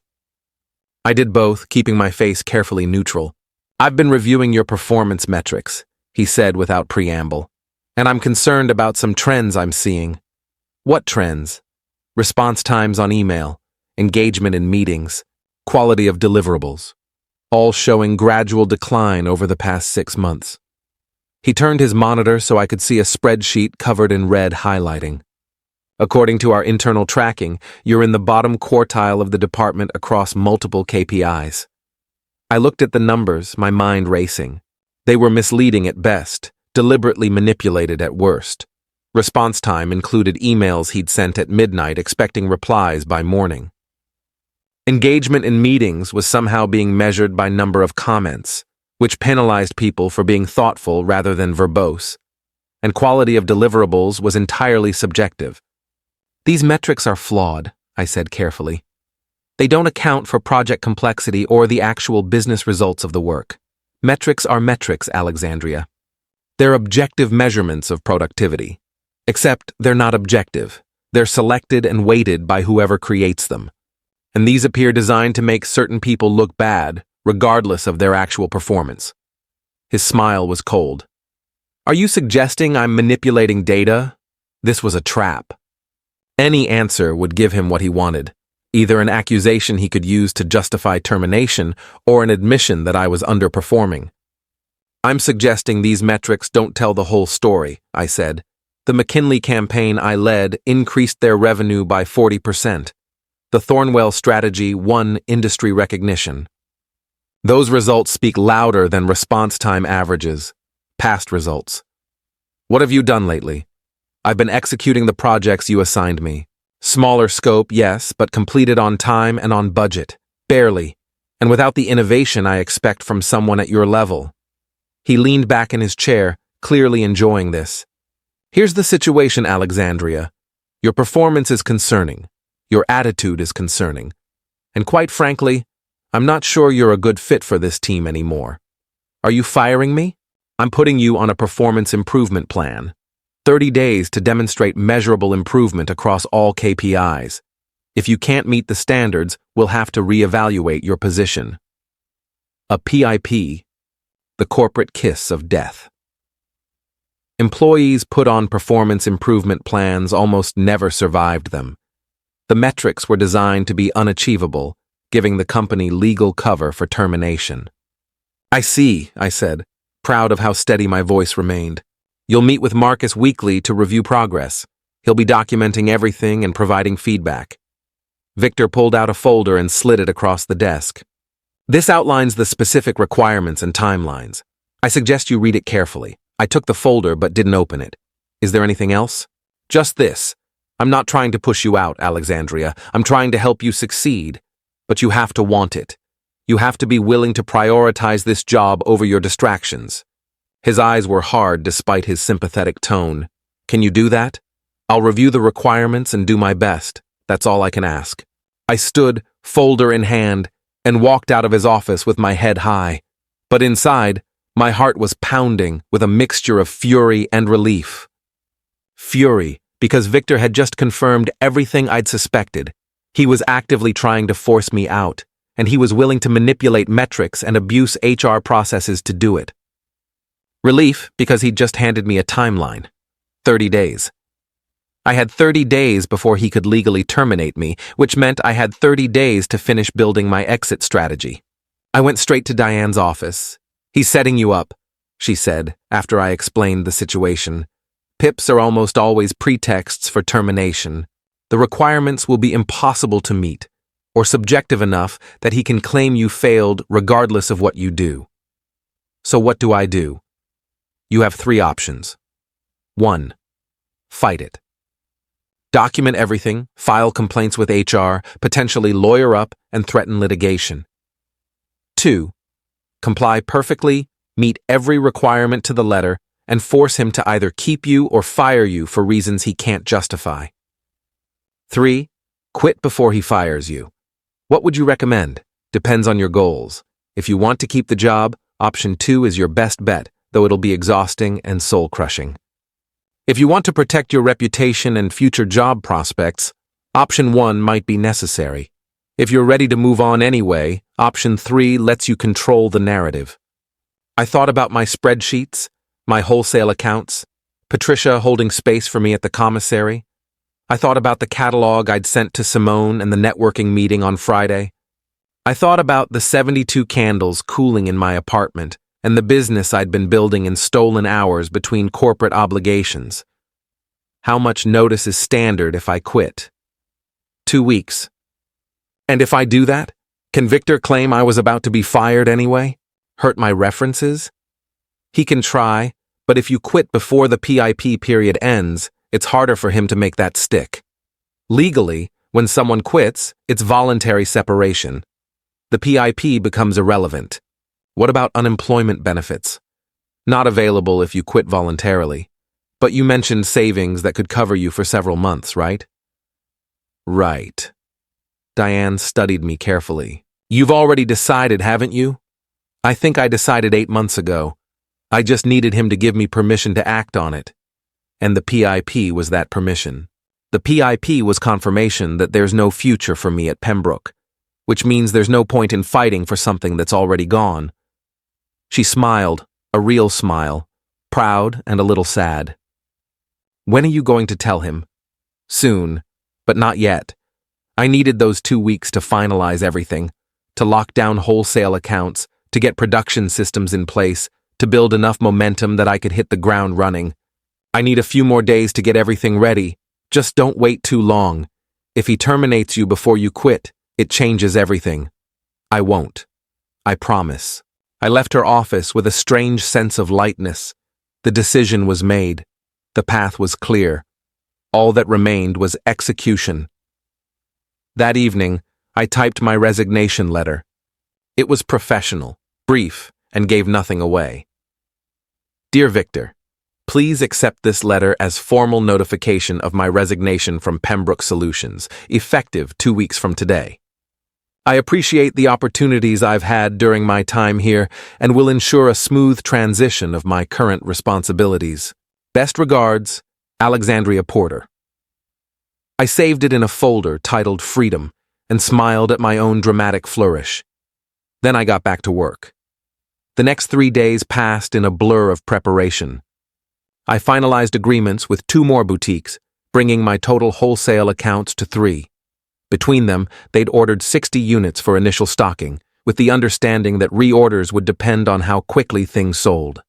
I did both, keeping my face carefully neutral. I've been reviewing your performance metrics, he said without preamble, and I'm concerned about some trends I'm seeing. What trends? Response times on email, engagement in meetings, quality of deliverables, all showing gradual decline over the past 6 months. He turned his monitor so I could see a spreadsheet covered in red highlighting. According to our internal tracking, you're in the bottom quartile of the department across multiple KPIs. I looked at the numbers, my mind racing. They were misleading at best, deliberately manipulated at worst. Response time included emails he'd sent at midnight expecting replies by morning. Engagement in meetings was somehow being measured by number of comments, which penalized people for being thoughtful rather than verbose. And quality of deliverables was entirely subjective. These metrics are flawed, I said carefully. They don't account for project complexity or the actual business results of the work. Metrics are metrics, Alexandria. They're objective measurements of productivity. Except they're not objective. They're selected and weighted by whoever creates them. And these appear designed to make certain people look bad, regardless of their actual performance. His smile was cold. Are you suggesting I'm manipulating data? This was a trap. Any answer would give him what he wanted, either an accusation he could use to justify termination or an admission that I was underperforming. I'm suggesting these metrics don't tell the whole story, I said. The McKinley campaign I led increased their revenue by 40%. The Thornwell strategy won industry recognition. Those results speak louder than response time averages, past results. What have you done lately? I've been executing the projects you assigned me. Smaller scope, yes, but completed on time and on budget. Barely. And without the innovation I expect from someone at your level. He leaned back in his chair, clearly enjoying this. Here's the situation, Alexandria. Your performance is concerning. Your attitude is concerning. And quite frankly, I'm not sure you're a good fit for this team anymore. Are you firing me? I'm putting you on a performance improvement plan. 30 days to demonstrate measurable improvement across all KPIs. If you can't meet the standards, we'll have to reevaluate your position. A PIP, the corporate kiss of death. Employees put on performance improvement plans almost never survived them. The metrics were designed to be unachievable, giving the company legal cover for termination. I see, I said, proud of how steady my voice remained. You'll meet with Marcus weekly to review progress. He'll be documenting everything and providing feedback. Victor pulled out a folder and slid it across the desk. This outlines the specific requirements and timelines. I suggest you read it carefully. I took the folder but didn't open it. Is there anything else? Just this. I'm not trying to push you out, Alexandria. I'm trying to help you succeed. But you have to want it. You have to be willing to prioritize this job over your distractions. His eyes were hard despite his sympathetic tone. Can you do that? I'll review the requirements and do my best. That's all I can ask. I stood, folder in hand, and walked out of his office with my head high. But inside, my heart was pounding with a mixture of fury and relief. Fury, because Victor had just confirmed everything I'd suspected. He was actively trying to force me out, and he was willing to manipulate metrics and abuse HR processes to do it. Relief, because he'd just handed me a timeline. 30 days. I had 30 days before he could legally terminate me, which meant I had 30 days to finish building my exit strategy. I went straight to Diane's office. He's setting you up, she said, after I explained the situation. PIPs are almost always pretexts for termination. The requirements will be impossible to meet, or subjective enough that he can claim you failed regardless of what you do. So what do I do? You have 3 options. 1. Fight it. Document everything, file complaints with HR, potentially lawyer up, and threaten litigation. 2. Comply perfectly, meet every requirement to the letter, and force him to either keep you or fire you for reasons he can't justify. 3. Quit before he fires you. What would you recommend? Depends on your goals. If you want to keep the job, option 2 is your best bet, though it'll be exhausting and soul-crushing. If you want to protect your reputation and future job prospects, option 1 might be necessary. If you're ready to move on anyway, option 3 lets you control the narrative. I thought about my spreadsheets, my wholesale accounts, Patricia holding space for me at the commissary. I thought about the catalog I'd sent to Simone and the networking meeting on Friday. I thought about the 72 candles cooling in my apartment and the business I'd been building in stolen hours between corporate obligations. How much notice is standard if I quit? 2 weeks. And if I do that, can Victor claim I was about to be fired anyway? Hurt my references? He can try, but if you quit before the PIP period ends, it's harder for him to make that stick. Legally, when someone quits, it's voluntary separation. The PIP becomes irrelevant. What about unemployment benefits? Not available if you quit voluntarily. But you mentioned savings that could cover you for several months, right? Right. Diane studied me carefully. You've already decided, haven't you? I think I decided 8 months ago. I just needed him to give me permission to act on it. And the PIP was that permission. The PIP was confirmation that there's no future for me at Pembroke, which means there's no point in fighting for something that's already gone. She smiled, a real smile, proud and a little sad. When are you going to tell him? Soon, but not yet. I needed those 2 weeks to finalize everything, to lock down wholesale accounts, to get production systems in place, to build enough momentum that I could hit the ground running. I need a few more days to get everything ready. Just don't wait too long. If he terminates you before you quit, it changes everything. I won't. I promise. I left her office with a strange sense of lightness. The decision was made. The path was clear. All that remained was execution. That evening, I typed my resignation letter. It was professional, brief, and gave nothing away. Dear Victor, please accept this letter as formal notification of my resignation from Pembroke Solutions, effective 2 weeks from today. I appreciate the opportunities I've had during my time here and will ensure a smooth transition of my current responsibilities. Best regards, Alexandria Porter. I saved it in a folder titled Freedom and smiled at my own dramatic flourish. Then I got back to work. The next 3 days passed in a blur of preparation. I finalized agreements with 2 more boutiques, bringing my total wholesale accounts to 3. Between them, they'd ordered 60 units for initial stocking, with the understanding that reorders would depend on how quickly things sold.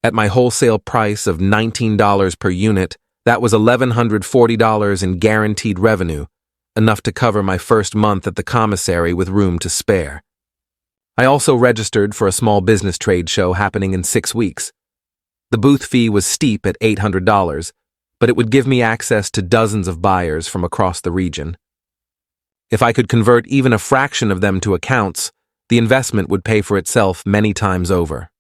At my wholesale price of $19 per unit, that was $1,140 in guaranteed revenue, enough to cover my first month at the commissary with room to spare. I also registered for a small business trade show happening in 6 weeks. The booth fee was steep at $800, but it would give me access to dozens of buyers from across the region. If I could convert even a fraction of them to accounts, the investment would pay for itself many times over.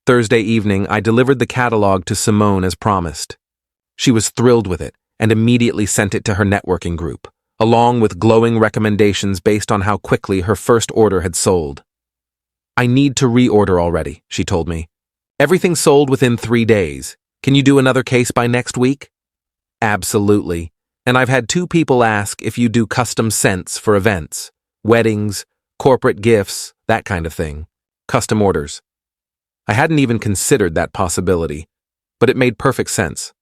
Thursday evening, I delivered the catalog to Simone as promised. She was thrilled with it and immediately sent it to her networking group, along with glowing recommendations based on how quickly her first order had sold. I need to reorder already, she told me. Everything sold within 3 days. Can you do another case by next week? Absolutely. And I've had 2 people ask if you do custom scents for events, weddings, corporate gifts, that kind of thing. Custom orders. I hadn't even considered that possibility, but it made perfect sense.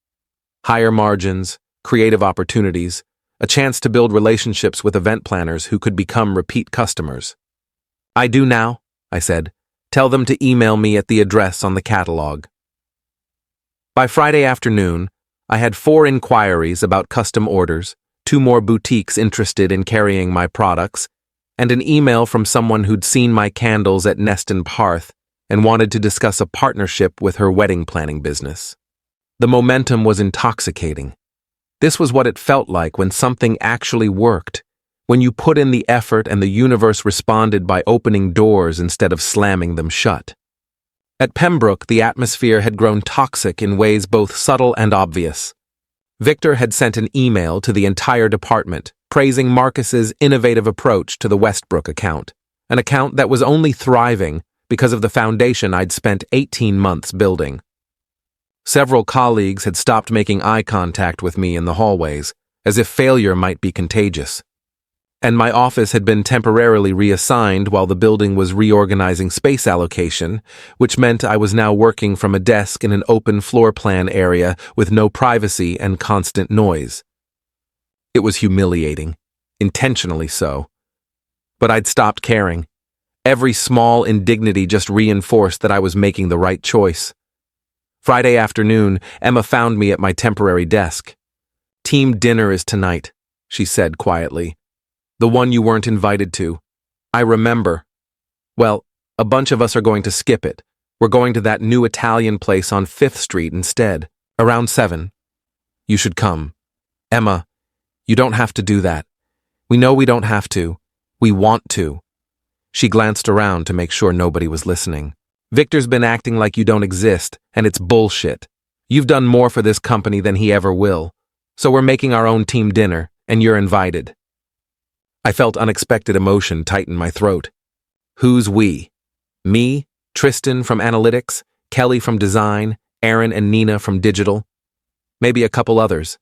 Higher margins, creative opportunities, a chance to build relationships with event planners who could become repeat customers. I do now, I said. Tell them to email me at the address on the catalog. By Friday afternoon, I had 4 inquiries about custom orders, 2 more boutiques interested in carrying my products, and an email from someone who'd seen my candles at Nest and Hearth and wanted to discuss a partnership with her wedding planning business. The momentum was intoxicating. This was what it felt like when something actually worked, when you put in the effort and the universe responded by opening doors instead of slamming them shut. At Pembroke, the atmosphere had grown toxic in ways both subtle and obvious. Victor had sent an email to the entire department, praising Marcus's innovative approach to the Westbrook account, an account that was only thriving because of the foundation I'd spent 18 months building. Several colleagues had stopped making eye contact with me in the hallways, as if failure might be contagious. And my office had been temporarily reassigned while the building was reorganizing space allocation, which meant I was now working from a desk in an open floor plan area with no privacy and constant noise. It was humiliating, intentionally so. But I'd stopped caring. Every small indignity just reinforced that I was making the right choice. Friday afternoon, Emma found me at my temporary desk. "Team dinner is tonight," she said quietly. "The one you weren't invited to. I remember. Well, a bunch of us are going to skip it. We're going to that new Italian place on 5th Street instead, around 7. You should come. Emma, you don't have to do that. We know we don't have to. We want to." She glanced around to make sure nobody was listening. "Victor's been acting like you don't exist, and it's bullshit. You've done more for this company than he ever will. So we're making our own team dinner, and you're invited." I felt unexpected emotion tighten my throat. Who's we? Me, Tristan from analytics, Kelly from design, Aaron and Nina from digital. Maybe a couple others.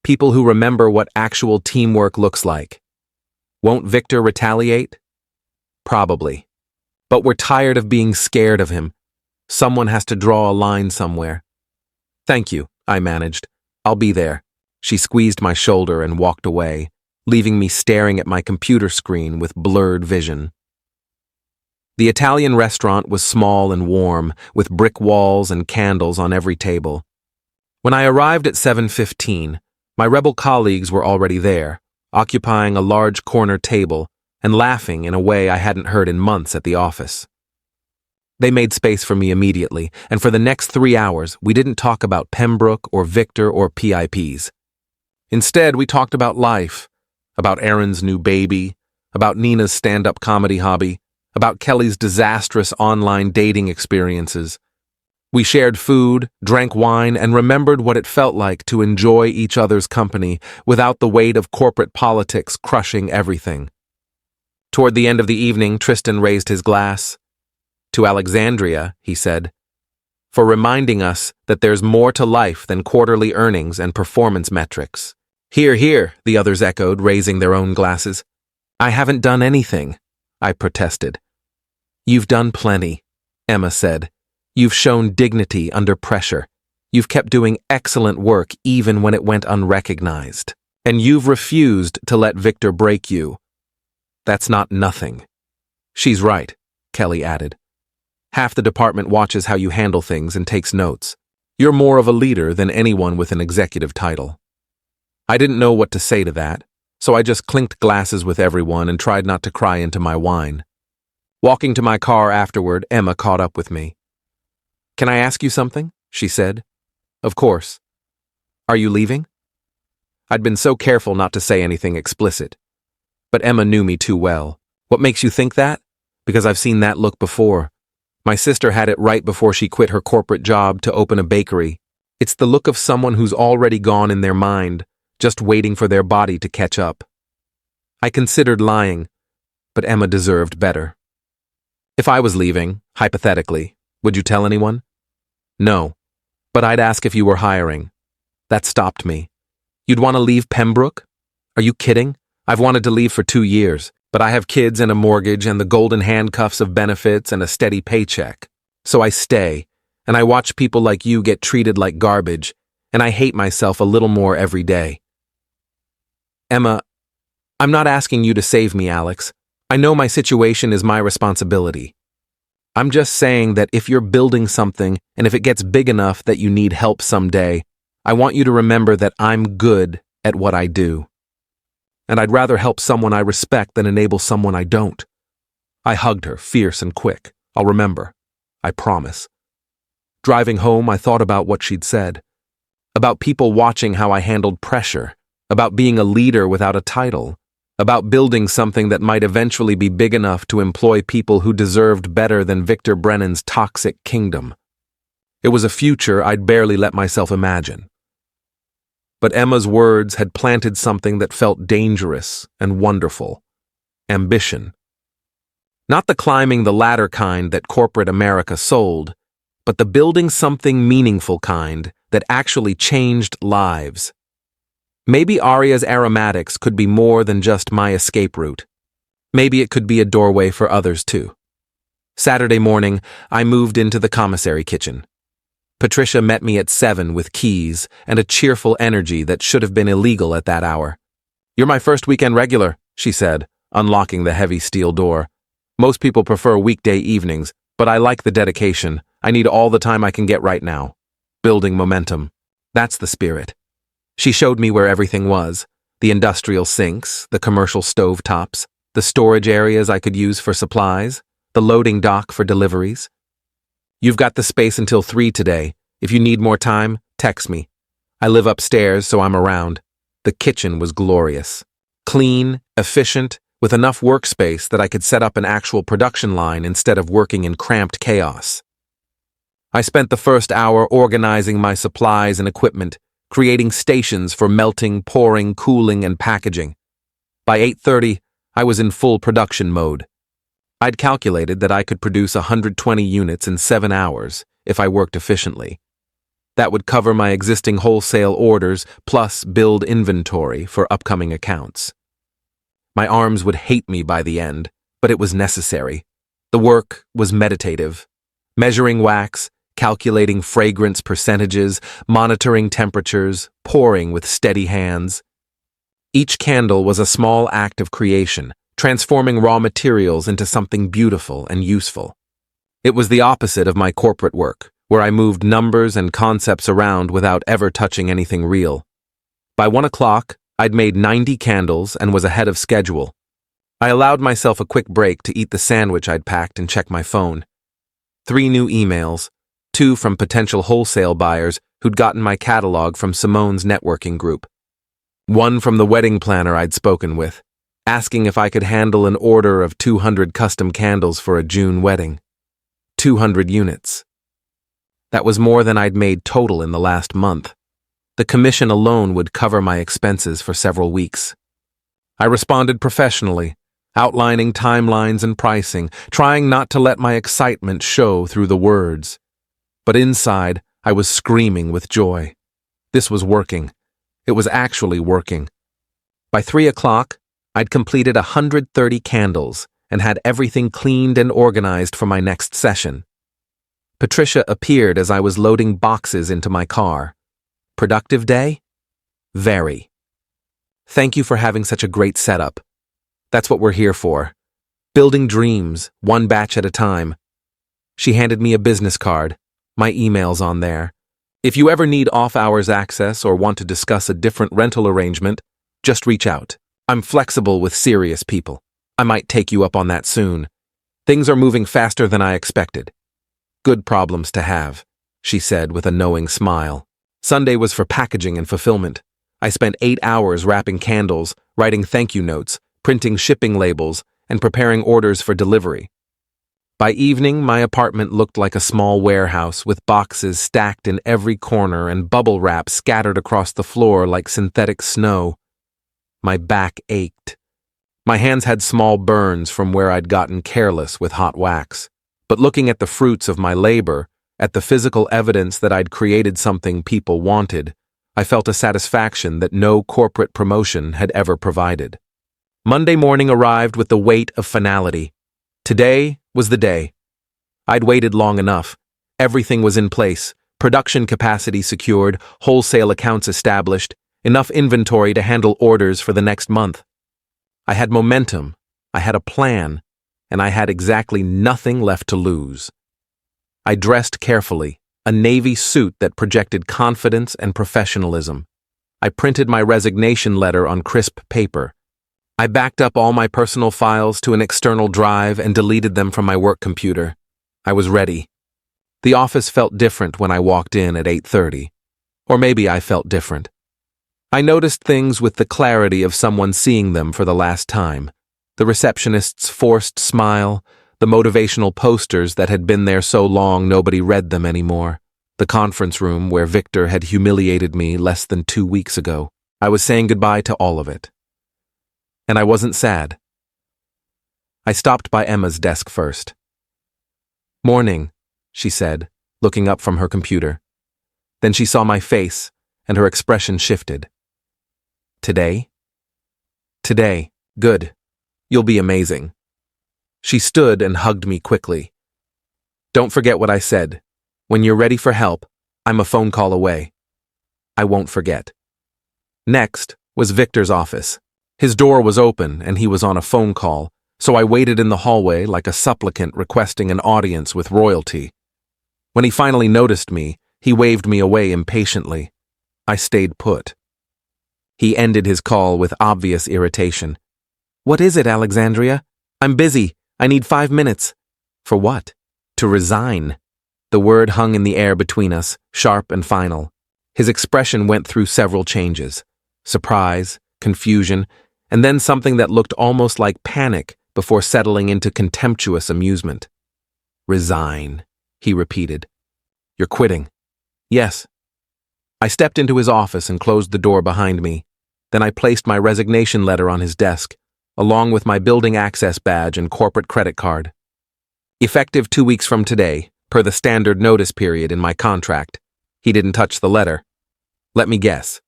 People who remember what actual teamwork looks like. Won't Victor retaliate? Probably. But we're tired of being scared of him. Someone has to draw a line somewhere. "Thank you," I managed. "I'll be there." She squeezed my shoulder and walked away, leaving me staring at my computer screen with blurred vision. The Italian restaurant was small and warm, with brick walls and candles on every table. When I arrived at 7:15, my rebel colleagues were already there, occupying a large corner table and laughing in a way I hadn't heard in months at the office. They made space for me immediately, and for the next 3 hours, we didn't talk about Pembroke or Victor or PIPs. Instead, we talked about life, about Aaron's new baby, about Nina's stand-up comedy hobby, about Kelly's disastrous online dating experiences. We shared food, drank wine, and remembered what it felt like to enjoy each other's company without the weight of corporate politics crushing everything. Toward the end of the evening, Tristan raised his glass. "To Alexandria," he said, "for reminding us that there's more to life than quarterly earnings and performance metrics." "Hear, hear," the others echoed, raising their own glasses. "I haven't done anything," I protested. "You've done plenty," Emma said. "You've shown dignity under pressure. You've kept doing excellent work even when it went unrecognized. And you've refused to let Victor break you. That's not nothing." "She's right," Kelly added. "Half the department watches how you handle things and takes notes. You're more of a leader than anyone with an executive title." I didn't know what to say to that, so I just clinked glasses with everyone and tried not to cry into my wine. Walking to my car afterward, Emma caught up with me. "Can I ask you something?" she said. "Of course." "Are you leaving?" I'd been so careful not to say anything explicit. But Emma knew me too well. "What makes you think that?" "Because I've seen that look before. My sister had it right before she quit her corporate job to open a bakery. It's the look of someone who's already gone in their mind, just waiting for their body to catch up." I considered lying, but Emma deserved better. "If I was leaving, hypothetically, would you tell anyone?" "No, but I'd ask if you were hiring." That stopped me. "You'd want to leave Pembroke? Are you kidding? I've wanted to leave for 2 years, but I have kids and a mortgage and the golden handcuffs of benefits and a steady paycheck. So I stay, and I watch people like you get treated like garbage, and I hate myself a little more every day." "Emma, I'm not asking you to save me, Alex. I know my situation is my responsibility. I'm just saying that if you're building something and if it gets big enough that you need help someday, I want you to remember that I'm good at what I do. And I'd rather help someone I respect than enable someone I don't." I hugged her, fierce and quick. "I'll remember. I promise." Driving home, I thought about what she'd said. About people watching how I handled pressure. About being a leader without a title. About building something that might eventually be big enough to employ people who deserved better than Victor Brennan's toxic kingdom. It was a future I'd barely let myself imagine. But Emma's words had planted something that felt dangerous and wonderful. Ambition. Not the climbing the ladder kind that corporate America sold, but the building something meaningful kind that actually changed lives. Maybe Aria's aromatics could be more than just my escape route. Maybe it could be a doorway for others too. Saturday morning, I moved into the commissary kitchen. Patricia met me at 7 with keys and a cheerful energy that should have been illegal at that hour. "You're my first weekend regular," she said, unlocking the heavy steel door. "Most people prefer weekday evenings, but I like the dedication. I need all the time I can get right now. Building momentum. That's the spirit." She showed me where everything was: the industrial sinks, the commercial stovetops, the storage areas I could use for supplies, the loading dock for deliveries. "You've got the space until 3 today. If you need more time, text me. I live upstairs, so I'm around." The kitchen was glorious. Clean, efficient, with enough workspace that I could set up an actual production line instead of working in cramped chaos. I spent the first hour organizing my supplies and equipment, creating stations for melting, pouring, cooling, and packaging. By 8:30, I was in full production mode. I'd calculated that I could produce 120 units in 7 hours if I worked efficiently. That would cover my existing wholesale orders plus build inventory for upcoming accounts. My arms would hate me by the end, but it was necessary. The work was meditative. Measuring wax, calculating fragrance percentages, monitoring temperatures, pouring with steady hands. Each candle was a small act of creation, transforming raw materials into something beautiful and useful. It was the opposite of my corporate work, where I moved numbers and concepts around without ever touching anything real. By 1 o'clock, I'd made 90 candles and was ahead of schedule. I allowed myself a quick break to eat the sandwich I'd packed and check my phone. 3 new emails, 2 from potential wholesale buyers who'd gotten my catalog from Simone's networking group. 1 from the wedding planner I'd spoken with, asking if I could handle an order of 200 custom candles for a June wedding. 200 units. That was more than I'd made total in the last month. The commission alone would cover my expenses for several weeks. I responded professionally, outlining timelines and pricing, trying not to let my excitement show through the words. But inside, I was screaming with joy. This was working. It was actually working. By 3 o'clock, I'd completed 130 candles and had everything cleaned and organized for my next session. Patricia appeared as I was loading boxes into my car. Productive day? Very. Thank you for having such a great setup. That's what we're here for. Building dreams, one batch at a time. She handed me a business card, my email's on there. If you ever need off-hours access or want to discuss a different rental arrangement, just reach out. I'm flexible with serious people. I might take you up on that soon. Things are moving faster than I expected. Good problems to have, she said with a knowing smile. Sunday was for packaging and fulfillment. I spent 8 hours wrapping candles, writing thank you notes, printing shipping labels, and preparing orders for delivery. By evening, my apartment looked like a small warehouse with boxes stacked in every corner and bubble wrap scattered across the floor like synthetic snow. My back ached. My hands had small burns from where I'd gotten careless with hot wax. But looking at the fruits of my labor, at the physical evidence that I'd created something people wanted, I felt a satisfaction that no corporate promotion had ever provided. Monday morning arrived with the weight of finality. Today was the day. I'd waited long enough. Everything was in place, production capacity secured, wholesale accounts established, enough inventory to handle orders for the next month. I had momentum, I had a plan, and I had exactly nothing left to lose. I dressed carefully, a navy suit that projected confidence and professionalism. I printed my resignation letter on crisp paper. I backed up all my personal files to an external drive and deleted them from my work computer. I was ready. The office felt different when I walked in at 8:30. Or maybe I felt different. I noticed things with the clarity of someone seeing them for the last time. The receptionist's forced smile, the motivational posters that had been there so long nobody read them anymore, the conference room where Victor had humiliated me less than 2 weeks ago. I was saying goodbye to all of it. And I wasn't sad. I stopped by Emma's desk first. "Morning," she said, looking up from her computer. Then she saw my face, and her expression shifted. "Today?" "Today. Good. You'll be amazing." She stood and hugged me quickly. "Don't forget what I said. When you're ready for help, I'm a phone call away." I won't forget. Next was Victor's office. His door was open and he was on a phone call, so I waited in the hallway like a supplicant requesting an audience with royalty. When he finally noticed me, he waved me away impatiently. I stayed put. He ended his call with obvious irritation. "What is it, Alexandria? I'm busy. I need 5 minutes." "For what?" "To resign." The word hung in the air between us, sharp and final. His expression went through several changes. Surprise, confusion, and then something that looked almost like panic before settling into contemptuous amusement. "Resign," he repeated. "You're quitting." "Yes." I stepped into his office and closed the door behind me. Then I placed my resignation letter on his desk, along with my building access badge and corporate credit card. Effective 2 weeks from today, per the standard notice period in my contract. He didn't touch the letter. "Let me guess.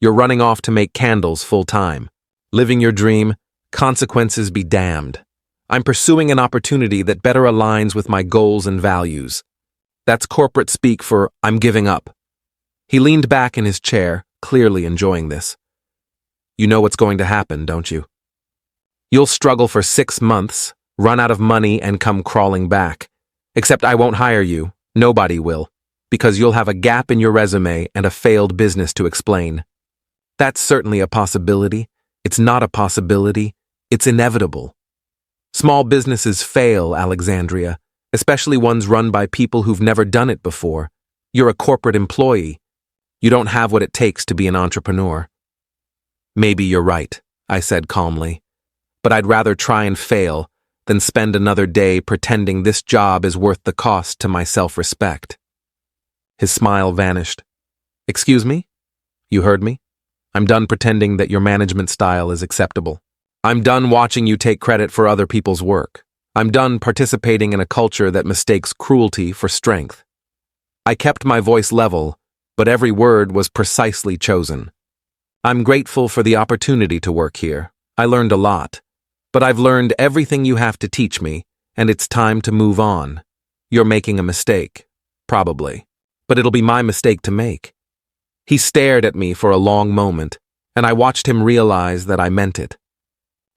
You're running off to make candles full-time. Living your dream, consequences be damned. I'm pursuing an opportunity that better aligns with my goals and values. That's corporate speak for I'm giving up." He leaned back in his chair, clearly enjoying this. "You know what's going to happen, don't you?" You'll struggle for 6 months, run out of money, and come crawling back. Except I won't hire you. Nobody will. Because you'll have a gap in your resume and a failed business to explain. That's certainly a possibility. It's not a possibility. It's inevitable. Small businesses fail, Alexandria, especially ones run by people who've never done it before. You're a corporate employee. You don't have what it takes to be an entrepreneur. Maybe you're right, I said calmly. But I'd rather try and fail than spend another day pretending this job is worth the cost to my self-respect. His smile vanished. Excuse me? You heard me? I'm done pretending that your management style is acceptable. I'm done watching you take credit for other people's work. I'm done participating in a culture that mistakes cruelty for strength. I kept my voice level, but every word was precisely chosen. I'm grateful for the opportunity to work here. I learned a lot. But I've learned everything you have to teach me, and it's time to move on. You're making a mistake. Probably. But it'll be my mistake to make. He stared at me for a long moment, and I watched him realize that I meant it.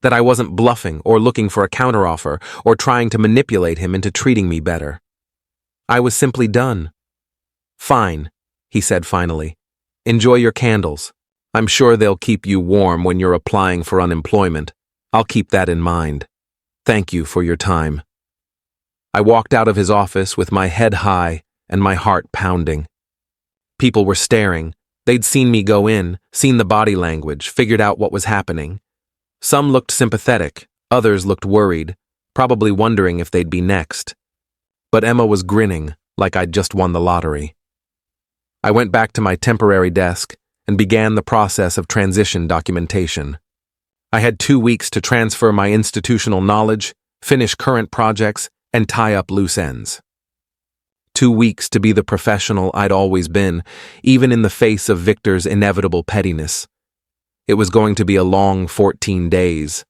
That I wasn't bluffing or looking for a counteroffer or trying to manipulate him into treating me better. I was simply done. Fine, he said finally. Enjoy your candles. I'm sure they'll keep you warm when you're applying for unemployment. I'll keep that in mind. Thank you for your time. I walked out of his office with my head high and my heart pounding. People were staring. They'd seen me go in, seen the body language, figured out what was happening. Some looked sympathetic, others looked worried, probably wondering if they'd be next. But Emma was grinning like I'd just won the lottery. I went back to my temporary desk and began the process of transition documentation. I had 2 weeks to transfer my institutional knowledge, finish current projects, and tie up loose ends. 2 weeks to be the professional I'd always been, even in the face of Victor's inevitable pettiness. It was going to be a long 14 days,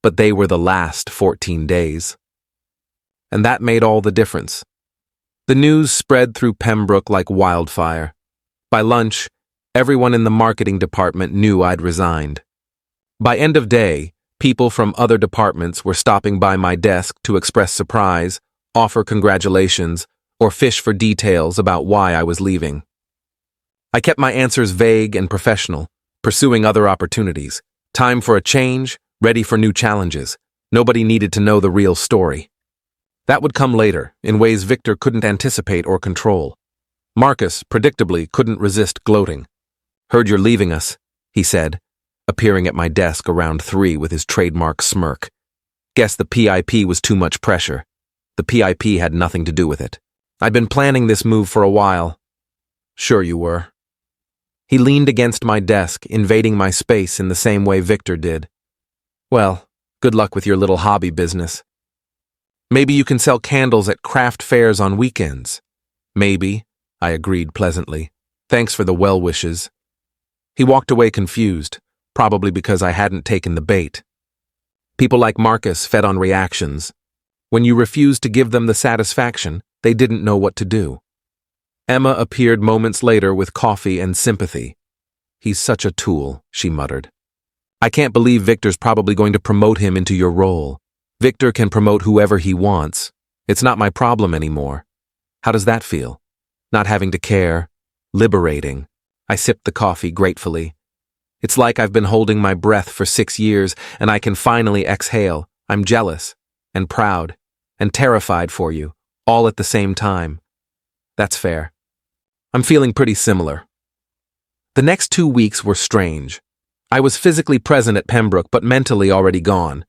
but they were the last 14 days. And that made all the difference. The news spread through Pembroke like wildfire. By lunch, everyone in the marketing department knew I'd resigned. By end of day, people from other departments were stopping by my desk to express surprise, offer congratulations, or fish for details about why I was leaving. I kept my answers vague and professional, pursuing other opportunities. Time for a change, ready for new challenges. Nobody needed to know the real story. That would come later, in ways Victor couldn't anticipate or control. Marcus, predictably, couldn't resist gloating. Heard you're leaving us, he said, appearing at my desk around 3 with his trademark smirk. Guess the PIP was too much pressure. The PIP had nothing to do with it. I'd been planning this move for a while. Sure you were. He leaned against my desk, invading my space in the same way Victor did. Well, good luck with your little hobby business. Maybe you can sell candles at craft fairs on weekends. Maybe, I agreed pleasantly. Thanks for the well wishes. He walked away confused, probably because I hadn't taken the bait. People like Marcus fed on reactions. When you refused to give them the satisfaction, they didn't know what to do. Emma appeared moments later with coffee and sympathy. He's such a tool, she muttered. I can't believe Victor's probably going to promote him into your role. Victor can promote whoever he wants. It's not my problem anymore. How does that feel? Not having to care. Liberating. I sipped the coffee gratefully. It's like I've been holding my breath for 6 years and I can finally exhale. I'm jealous and proud and terrified for you, all at the same time. That's fair. I'm feeling pretty similar. The next 2 weeks were strange. I was physically present at Pembroke but mentally already gone.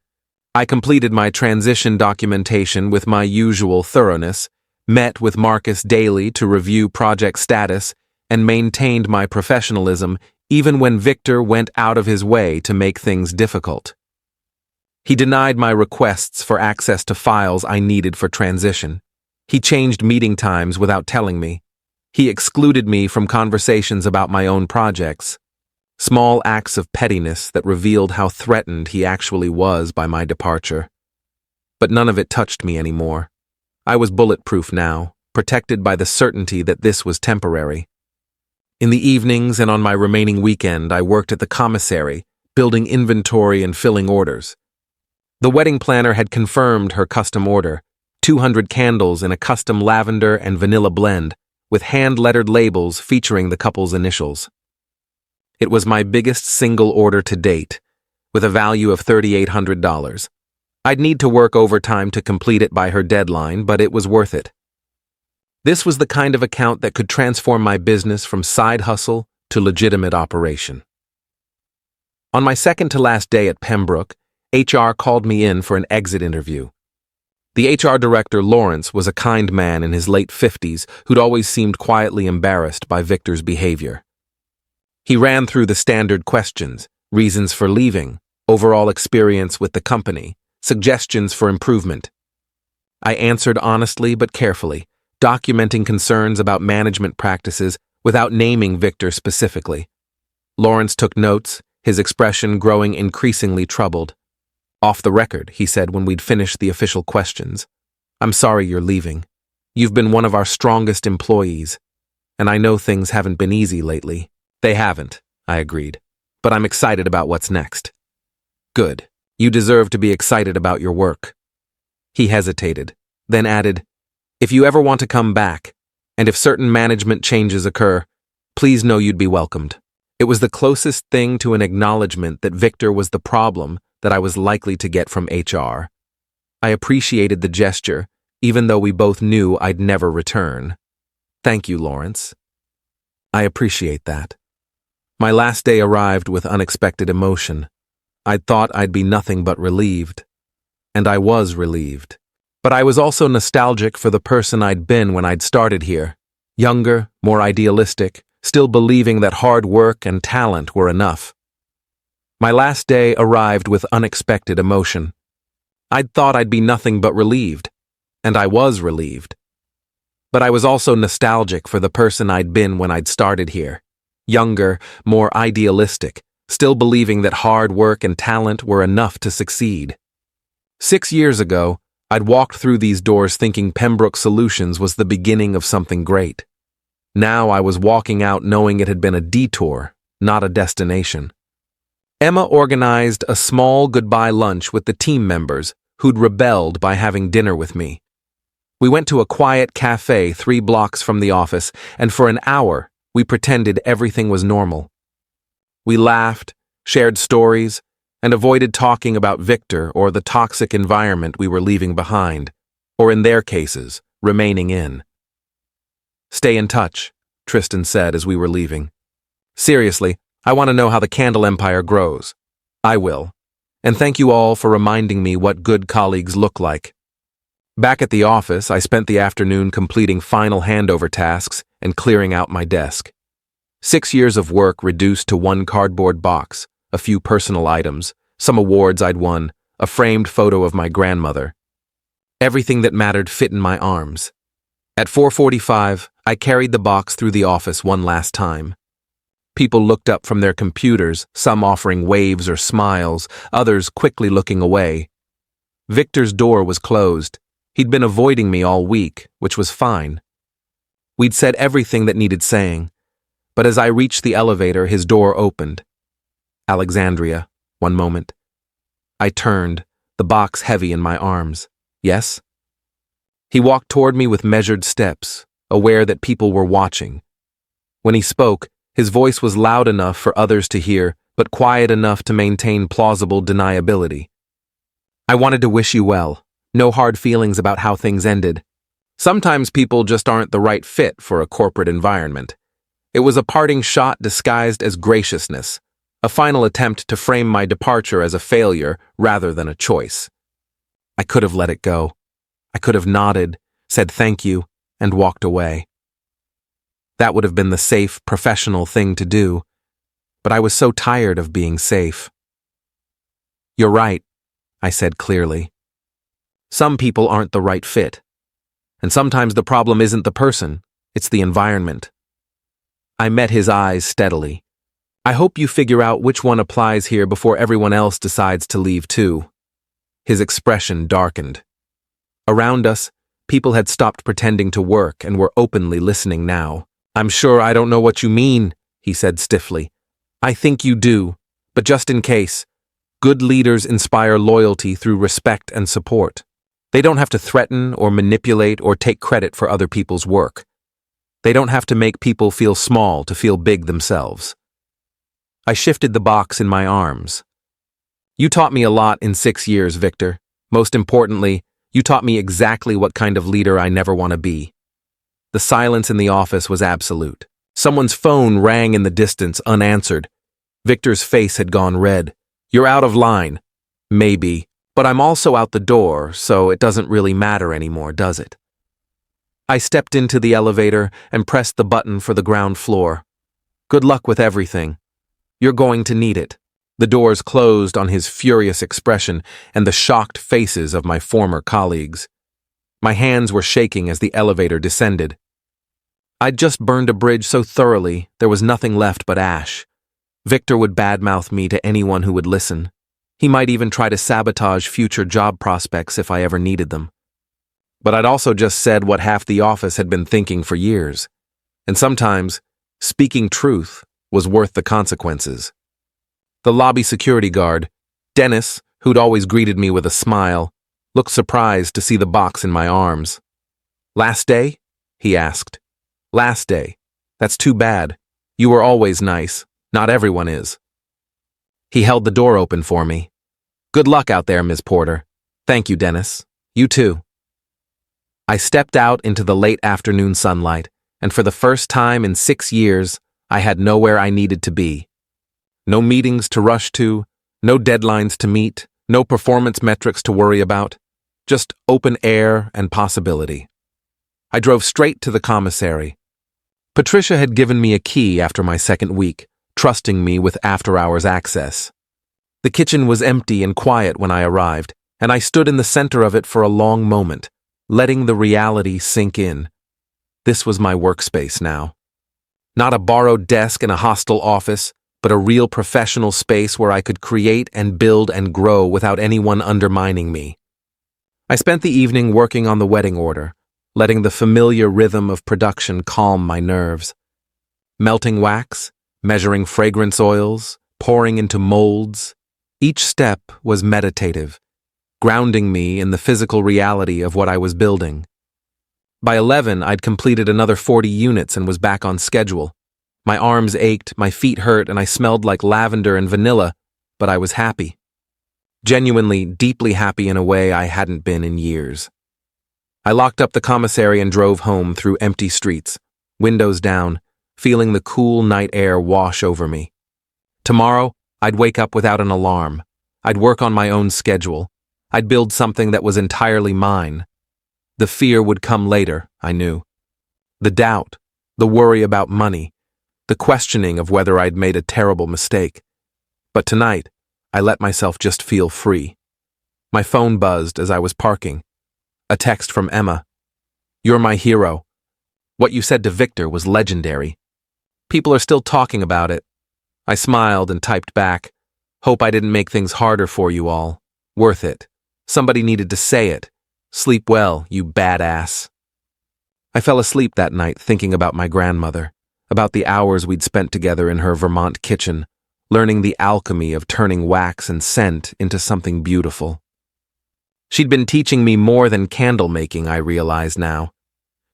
I completed my transition documentation with my usual thoroughness, met with Marcus daily to review project status, and maintained my professionalism even when Victor went out of his way to make things difficult. He denied my requests for access to files I needed for transition. He changed meeting times without telling me. He excluded me from conversations about my own projects. Small acts of pettiness that revealed how threatened he actually was by my departure. But none of it touched me anymore. I was bulletproof now, protected by the certainty that this was temporary. In the evenings and on my remaining weekend, I worked at the commissary, building inventory and filling orders. The wedding planner had confirmed her custom order, 200 candles in a custom lavender and vanilla blend, with hand-lettered labels featuring the couple's initials. It was my biggest single order to date, with a value of $3,800. I'd need to work overtime to complete it by her deadline, but it was worth it. This was the kind of account that could transform my business from side hustle to legitimate operation. On my second-to-last day at Pembroke, HR called me in for an exit interview. The HR director, Lawrence, was a kind man in his late 50s who'd always seemed quietly embarrassed by Victor's behavior. He ran through the standard questions: reasons for leaving, overall experience with the company, suggestions for improvement. I answered honestly but carefully, documenting concerns about management practices without naming Victor specifically. Lawrence took notes, his expression growing increasingly troubled. "Off the record," he said when we'd finished the official questions, "I'm sorry you're leaving. You've been one of our strongest employees, and I know things haven't been easy lately." "They haven't," I agreed, "but I'm excited about what's next." "Good. You deserve to be excited about your work." He hesitated, then added, "If you ever want to come back, and if certain management changes occur, please know you'd be welcomed." It was the closest thing to an acknowledgement that Victor was the problem that I was likely to get from HR. I appreciated the gesture, even though we both knew I'd never return. "Thank you, Lawrence." "I appreciate that." My last day arrived with unexpected emotion. I'd thought I'd be nothing but relieved. And I was relieved. But I was also nostalgic for the person I'd been when I'd started here. Younger, more idealistic, still believing that hard work and talent were enough. My last day arrived with unexpected emotion. I'd thought I'd be nothing but relieved. And I was relieved. But I was also nostalgic for the person I'd been when I'd started here. Younger, more idealistic, still believing that hard work and talent were enough to succeed. 6 years ago, I'd walked through these doors thinking Pembroke Solutions was the beginning of something great. Now I was walking out knowing it had been a detour, not a destination. Emma organized a small goodbye lunch with the team members who'd rebelled by having dinner with me. We went to a quiet cafe 3 blocks from the office, and for an hour, we pretended everything was normal. We laughed, shared stories, and avoided talking about Victor or the toxic environment we were leaving behind, or in their cases, remaining in. "Stay in touch," Tristan said as we were leaving. "Seriously, I want to know how the candle empire grows." "I will. And thank you all for reminding me what good colleagues look like." Back at the office, I spent the afternoon completing final handover tasks and clearing out my desk. 6 years of work reduced to one cardboard box, a few personal items, some awards I'd won, a framed photo of my grandmother. Everything that mattered fit in my arms. At 4:45, I carried the box through the office one last time. People looked up from their computers, some offering waves or smiles, others quickly looking away. Victor's door was closed. He'd been avoiding me all week, which was fine. We'd said everything that needed saying, but as I reached the elevator, his door opened. "Alexandria, one moment." I turned, the box heavy in my arms. "Yes?" He walked toward me with measured steps, aware that people were watching. When he spoke, his voice was loud enough for others to hear, but quiet enough to maintain plausible deniability. "I wanted to wish you well. No hard feelings about how things ended. Sometimes people just aren't the right fit for a corporate environment." It was a parting shot disguised as graciousness, a final attempt to frame my departure as a failure rather than a choice. I could have let it go. I could have nodded, said thank you, and walked away. That would have been the safe, professional thing to do, but I was so tired of being safe. "You're right," I said clearly. "Some people aren't the right fit. And sometimes the problem isn't the person, it's the environment." I met his eyes steadily. "I hope you figure out which one applies here before everyone else decides to leave too." His expression darkened. Around us, people had stopped pretending to work and were openly listening now. "I'm sure I don't know what you mean," he said stiffly. "I think you do, but just in case, Good leaders inspire loyalty through respect and support. They don't have to threaten or manipulate or take credit for other people's work. They don't have to make people feel small to feel big themselves. I shifted the box in my arms. You taught me a lot in 6 years, Victor. Most importantly, you taught me exactly what kind of leader I never want to be. The silence in the office was absolute. Someone's phone rang in the distance, unanswered. Victor's face had gone red. You're out of line. Maybe, but I'm also out the door, so it doesn't really matter anymore, does it? I stepped into the elevator and pressed the button for the ground floor. Good luck with everything. You're going to need it. The doors closed on his furious expression and the shocked faces of my former colleagues. My hands were shaking as the elevator descended. I'd just burned a bridge so thoroughly there was nothing left but ash. Victor would badmouth me to anyone who would listen. He might even try to sabotage future job prospects if I ever needed them. But I'd also just said what half the office had been thinking for years. And sometimes, speaking truth was worth the consequences. The lobby security guard, Dennis, who'd always greeted me with a smile, looked surprised to see the box in my arms. "Last day?" he asked. "Last day. That's too bad. You were always nice. Not everyone is." He held the door open for me. "Good luck out there, Ms. Porter." "Thank you, Dennis. You too." I stepped out into the late afternoon sunlight, and for the first time in 6 years, I had nowhere I needed to be. No meetings to rush to, no deadlines to meet, no performance metrics to worry about, just open air and possibility. I drove straight to the commissary. Patricia had given me a key after my second week, trusting me with after-hours access. The kitchen was empty and quiet when I arrived, and I stood in the center of it for a long moment, letting the reality sink in. This was my workspace now. Not a borrowed desk in a hostile office, but a real professional space where I could create and build and grow without anyone undermining me. I spent the evening working on the wedding order, letting the familiar rhythm of production calm my nerves. Melting wax, measuring fragrance oils, pouring into molds. Each step was meditative, grounding me in the physical reality of what I was building. By 11, I'd completed another 40 units and was back on schedule. My arms ached, my feet hurt, and I smelled like lavender and vanilla, but I was happy. Genuinely, deeply happy in a way I hadn't been in years. I locked up the commissary and drove home through empty streets, windows down, feeling the cool night air wash over me. Tomorrow, I'd wake up without an alarm. I'd work on my own schedule. I'd build something that was entirely mine. The fear would come later, I knew. The doubt, the worry about money, the questioning of whether I'd made a terrible mistake. But tonight, I let myself just feel free. My phone buzzed as I was parking. A text from Emma. "You're my hero. What you said to Victor was legendary. People are still talking about it." I smiled and typed back. "Hope I didn't make things harder for you all. Worth it. Somebody needed to say it. Sleep well, you badass." I fell asleep that night thinking about my grandmother, about the hours we'd spent together in her Vermont kitchen, learning the alchemy of turning wax and scent into something beautiful. She'd been teaching me more than candle making, I realize now.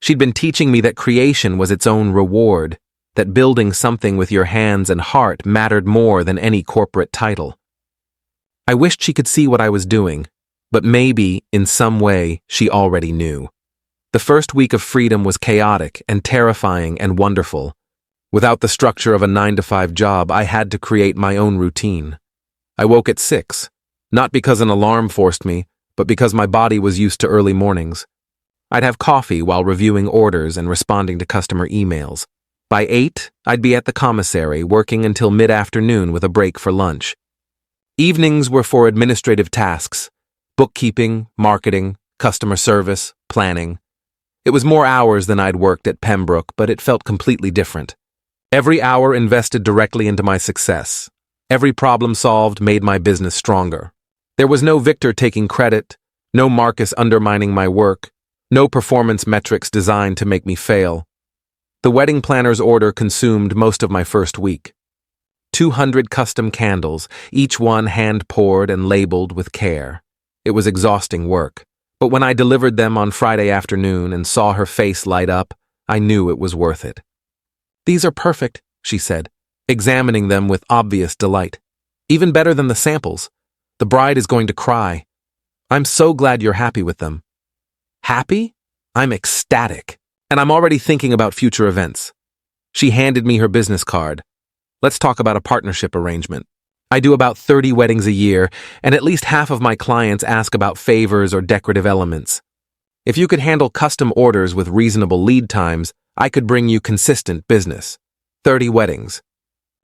She'd been teaching me that creation was its own reward, that building something with your hands and heart mattered more than any corporate title. I wished she could see what I was doing, but maybe, in some way, she already knew. The first week of freedom was chaotic and terrifying and wonderful. Without the structure of a 9-to-5 job, I had to create my own routine. I woke at 6, not because an alarm forced me, but because my body was used to early mornings. I'd have coffee while reviewing orders and responding to customer emails. By 8, I'd be at the commissary, working until mid-afternoon with a break for lunch. Evenings were for administrative tasks, bookkeeping, marketing, customer service, planning. It was more hours than I'd worked at Pembroke, but it felt completely different. Every hour invested directly into my success. Every problem solved made my business stronger. There was no Victor taking credit, no Marcus undermining my work, no performance metrics designed to make me fail. The wedding planner's order consumed most of my first week. 200 custom candles, each one hand-poured and labeled with care. It was exhausting work, but when I delivered them on Friday afternoon and saw her face light up, I knew it was worth it. "These are perfect," she said, examining them with obvious delight. "Even better than the samples. The bride is going to cry. I'm so glad you're happy with them." Happy? I'm ecstatic, and I'm already thinking about future events. She handed me her business card. "Let's talk about a partnership arrangement. I do about 30 weddings a year, and at least half of my clients ask about favors or decorative elements. If you could handle custom orders with reasonable lead times, I could bring you consistent business. 30 weddings.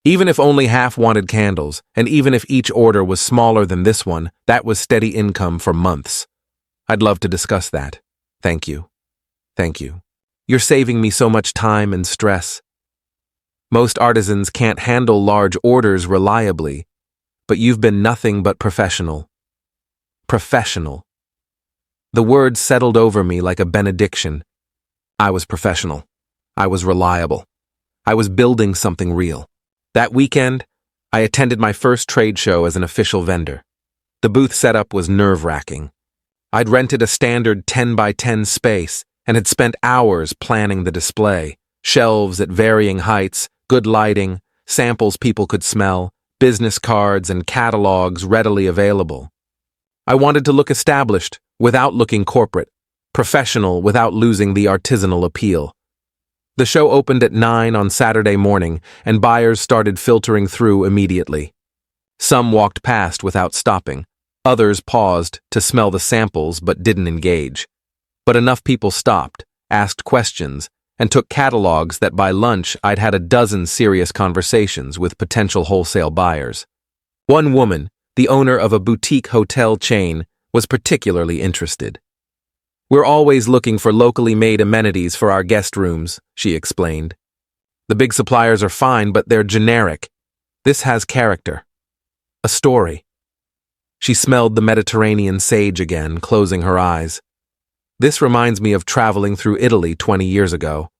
Even if only half wanted candles, and even if each order was smaller than this one, that was steady income for months. I'd love to discuss that. Thank you. Thank you. You're saving me so much time and stress. Most artisans can't handle large orders reliably, but you've been nothing but professional." Professional. The word settled over me like a benediction. I was professional. I was reliable. I was building something real. That weekend, I attended my first trade show as an official vendor. The booth setup was nerve-wracking. I'd rented a standard 10 by 10 space and had spent hours planning the display, shelves at varying heights, good lighting, samples people could smell, business cards and catalogs readily available. I wanted to look established without looking corporate, professional without losing the artisanal appeal. The show opened at 9 on Saturday morning, and buyers started filtering through immediately. Some walked past without stopping. Others paused to smell the samples but didn't engage. But enough people stopped, asked questions, and took catalogs that by lunch I'd had a dozen serious conversations with potential wholesale buyers. One woman, the owner of a boutique hotel chain, was particularly interested. "We're always looking for locally made amenities for our guest rooms," she explained. "The big suppliers are fine, but they're generic. This has character. A story." She smelled the Mediterranean sage again, closing her eyes. "This reminds me of traveling through Italy 20 years ago.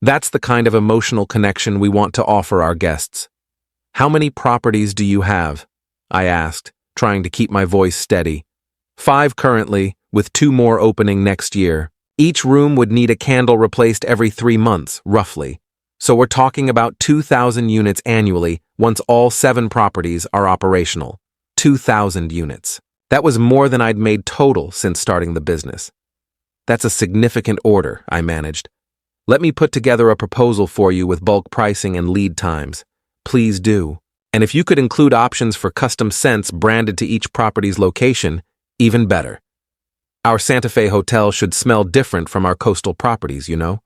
That's the kind of emotional connection we want to offer our guests." "How many properties do you have?" I asked, trying to keep my voice steady. 5 currently, with 2 more opening next year. Each room would need a candle replaced every 3 months, roughly. So we're talking about 2,000 units annually once all 7 properties are operational. 2,000 units. That was more than I'd made total since starting the business. "That's a significant order," I managed. "Let me put together a proposal for you with bulk pricing and lead times. Please do. And if you could include options for custom scents branded to each property's location, even better. Our Santa Fe hotel should smell different from our coastal properties, you know?"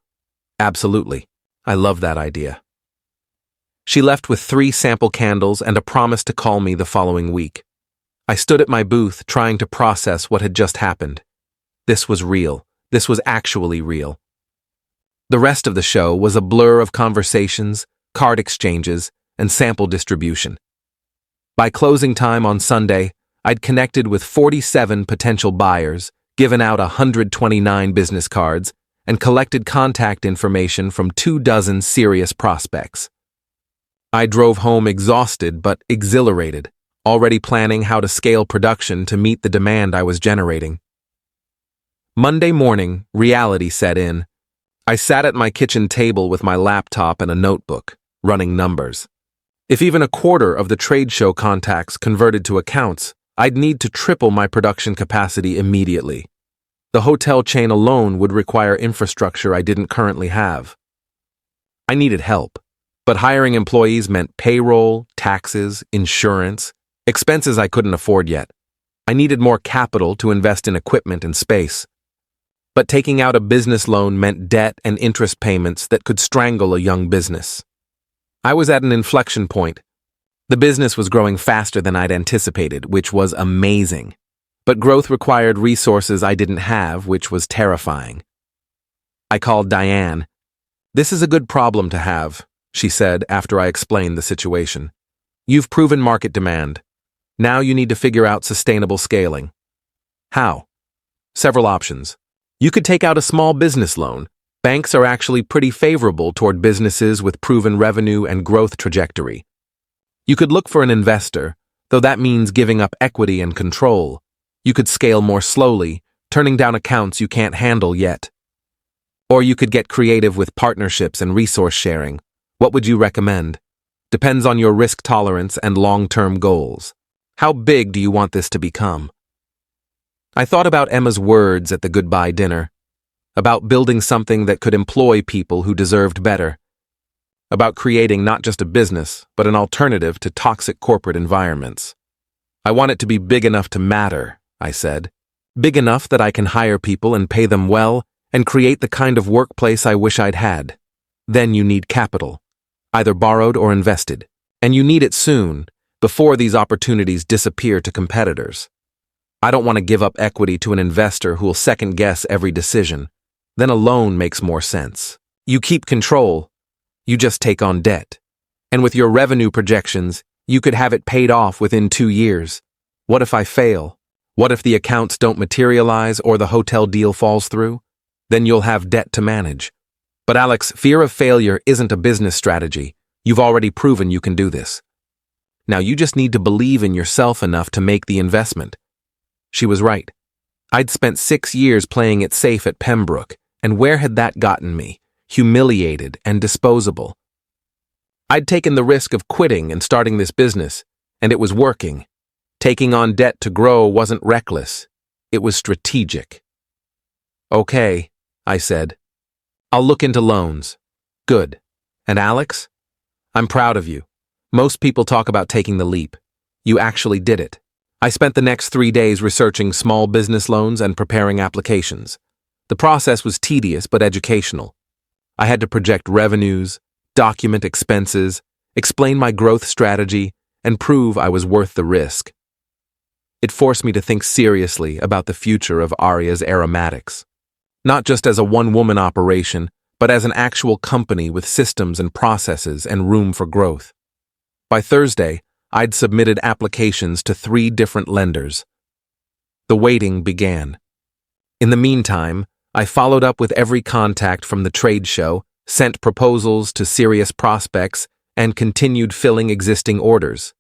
"Absolutely. I love that idea." She left with 3 sample candles and a promise to call me the following week. I stood at my booth trying to process what had just happened. This was real. This was actually real. The rest of the show was a blur of conversations, card exchanges, and sample distribution. By closing time on Sunday, I'd connected with 47 potential buyers, given out 129 business cards, and collected contact information from 24 serious prospects. I drove home exhausted but exhilarated, already planning how to scale production to meet the demand I was generating. Monday morning, reality set in. I sat at my kitchen table with my laptop and a notebook, running numbers. If even a quarter of the trade show contacts converted to accounts, I'd need to triple my production capacity immediately. The hotel chain alone would require infrastructure I didn't currently have. I needed help, but hiring employees meant payroll, taxes, insurance, expenses I couldn't afford yet. I needed more capital to invest in equipment and space. But taking out a business loan meant debt and interest payments that could strangle a young business. I was at an inflection point. The business was growing faster than I'd anticipated, which was amazing. But growth required resources I didn't have, which was terrifying. I called Diane. "This is a good problem to have," she said after I explained the situation. "You've proven market demand. Now you need to figure out sustainable scaling." "How?" "Several options. You could take out a small business loan. Banks are actually pretty favorable toward businesses with proven revenue and growth trajectory. You could look for an investor, though that means giving up equity and control. You could scale more slowly, turning down accounts you can't handle yet. Or you could get creative with partnerships and resource sharing. What would you recommend? Depends on your risk tolerance and long-term goals. How big do you want this to become? I thought about Emma's words at the goodbye dinner, about building something that could employ people who deserved better, about creating not just a business, but an alternative to toxic corporate environments. I want it to be big enough to matter, I said. Big enough that I can hire people and pay them well and create the kind of workplace I wish I'd had. Then you need capital, either borrowed or invested, and you need it soon, before these opportunities disappear to competitors. I don't want to give up equity to an investor who'll second-guess every decision. Then a loan makes more sense. You keep control. You just take on debt. And with your revenue projections, you could have it paid off within 2 years. What if I fail? What if the accounts don't materialize or the hotel deal falls through? Then you'll have debt to manage. But Alex, fear of failure isn't a business strategy. You've already proven you can do this. Now you just need to believe in yourself enough to make the investment. She was right. I'd spent 6 years playing it safe at Pembroke, and where had that gotten me? Humiliated and disposable. I'd taken the risk of quitting and starting this business, and it was working. Taking on debt to grow wasn't reckless. It was strategic. Okay, I said. I'll look into loans. Good. And Alex? I'm proud of you. Most people talk about taking the leap. You actually did it. I spent the next 3 days researching small business loans and preparing applications. The process was tedious but educational. I had to project revenues, document expenses, explain my growth strategy, and prove I was worth the risk. It forced me to think seriously about the future of Aria's Aromatics. Not just as a one-woman operation, but as an actual company with systems and processes and room for growth. By Thursday, I'd submitted applications to 3 different lenders. The waiting began. In the meantime, I followed up with every contact from the trade show, sent proposals to serious prospects, and continued filling existing orders.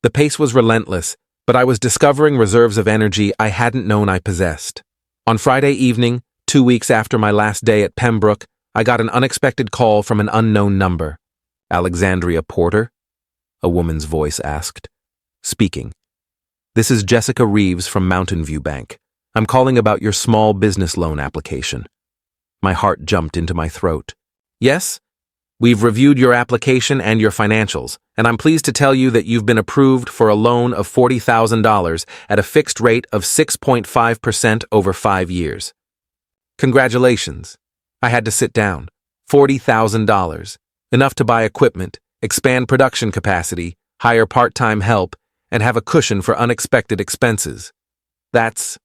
The pace was relentless, but I was discovering reserves of energy I hadn't known I possessed. On Friday evening, 2 weeks after my last day at Pembroke, I got an unexpected call from an unknown number. Alexandria Porter? A woman's voice asked. Speaking. This is Jessica Reeves from Mountain View Bank. I'm calling about your small business loan application. My heart jumped into my throat. Yes? We've reviewed your application and your financials, and I'm pleased to tell you that you've been approved for a loan of $40,000 at a fixed rate of 6.5% over 5 years. Congratulations. I had to sit down. $40,000. Enough to buy equipment, expand production capacity, hire part-time help, and have a cushion for unexpected expenses. That's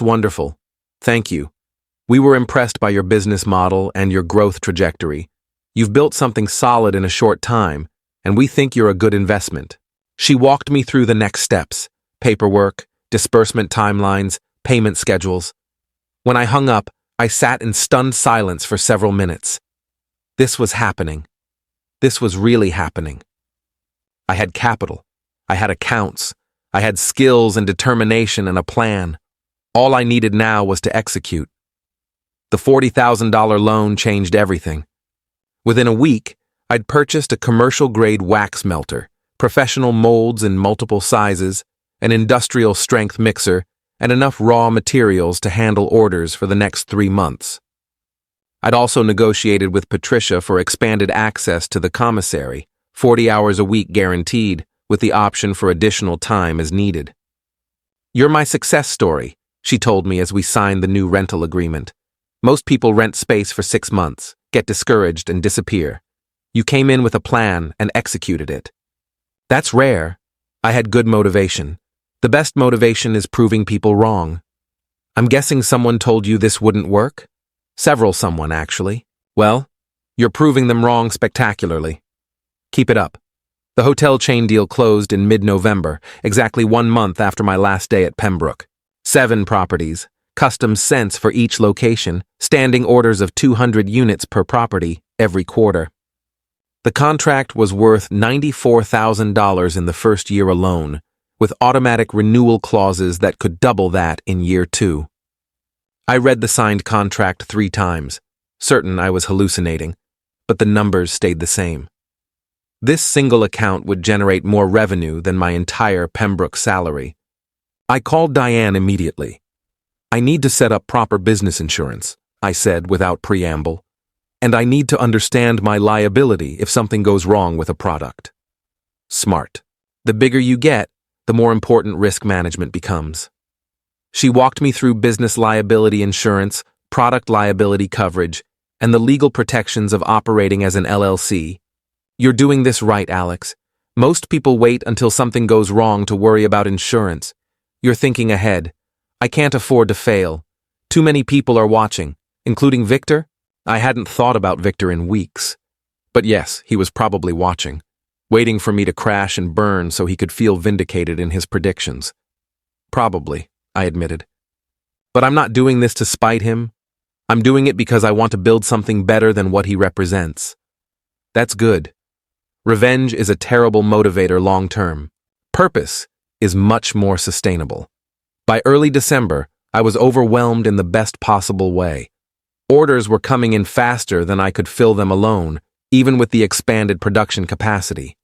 wonderful. Thank you. We were impressed by your business model and your growth trajectory. You've built something solid in a short time, and we think you're a good investment. She walked me through the next steps: paperwork, disbursement timelines, payment schedules. When I hung up, I sat in stunned silence for several minutes. This was happening. This was really happening. I had capital. I had accounts. I had skills and determination and a plan. All I needed now was to execute. The $40,000 loan changed everything. Within a week, I'd purchased a commercial-grade wax melter, professional molds in multiple sizes, an industrial-strength mixer, and enough raw materials to handle orders for the next 3 months. I'd also negotiated with Patricia for expanded access to the commissary, 40 hours a week guaranteed, with the option for additional time as needed. You're my success story, she told me as we signed the new rental agreement. Most people rent space for 6 months, get discouraged, and disappear. You came in with a plan and executed it. That's rare. I had good motivation. The best motivation is proving people wrong. I'm guessing someone told you this wouldn't work? Someone, actually. Well, you're proving them wrong spectacularly. Keep it up. The hotel chain deal closed in mid-November, exactly 1 month after my last day at Pembroke. 7 properties, custom scents for each location, standing orders of 200 units per property every quarter. The contract was worth $94,000 in the first year alone, with automatic renewal clauses that could double that in year 2. I read the signed contract 3 times, certain I was hallucinating, but the numbers stayed the same. This single account would generate more revenue than my entire Pembroke salary. I called Diane immediately. "I need to set up proper business insurance," I said without preamble, "and I need to understand my liability if something goes wrong with a product." Smart. The bigger you get, the more important risk management becomes. She walked me through business liability insurance, product liability coverage, and the legal protections of operating as an LLC. "You're doing this right, Alex. Most people wait until something goes wrong to worry about insurance. You're thinking ahead. I can't afford to fail. Too many people are watching, including Victor." I hadn't thought about Victor in weeks. But yes, he was probably watching, waiting for me to crash and burn so he could feel vindicated in his predictions. Probably, I admitted. But I'm not doing this to spite him. I'm doing it because I want to build something better than what he represents. That's good. Revenge is a terrible motivator long term. Purpose is much more sustainable. By early December, I was overwhelmed in the best possible way. Orders were coming in faster than I could fill them alone, even with the expanded production capacity.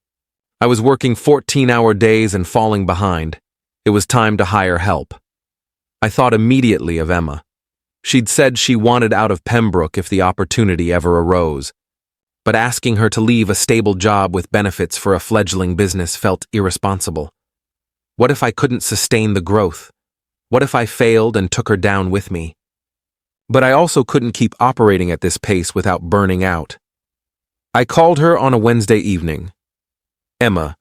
I was working 14-hour days and falling behind. It was time to hire help. I thought immediately of Emma. She'd said she wanted out of Pembroke if the opportunity ever arose. But asking her to leave a stable job with benefits for a fledgling business felt irresponsible. What if I couldn't sustain the growth? What if I failed and took her down with me? But I also couldn't keep operating at this pace without burning out. I called her on a Wednesday evening. "Emma,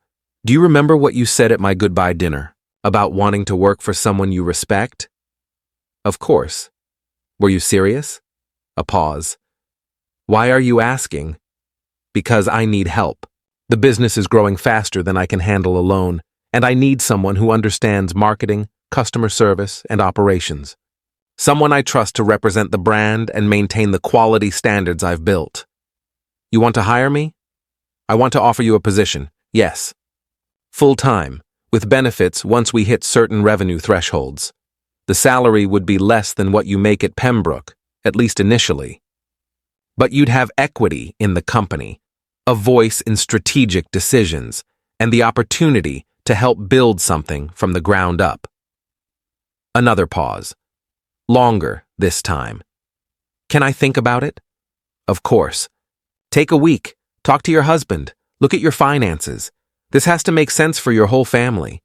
do you remember what you said at my goodbye dinner about wanting to work for someone you respect?" "Of course. Were you serious?" A pause. "Why are you asking?" "Because I need help. The business is growing faster than I can handle alone, and I need someone who understands marketing, customer service, and operations. Someone I trust to represent the brand and maintain the quality standards I've built." "You want to hire me?" "I want to offer you a position, yes. Full-time, with benefits once we hit certain revenue thresholds. The salary would be less than what you make at Pembroke, at least initially. But you'd have equity in the company, a voice in strategic decisions, and the opportunity to help build something from the ground up." Another pause. Longer this time. "Can I think about it?" "Of course. Take a week. Talk to your husband. Look at your finances. This has to make sense for your whole family."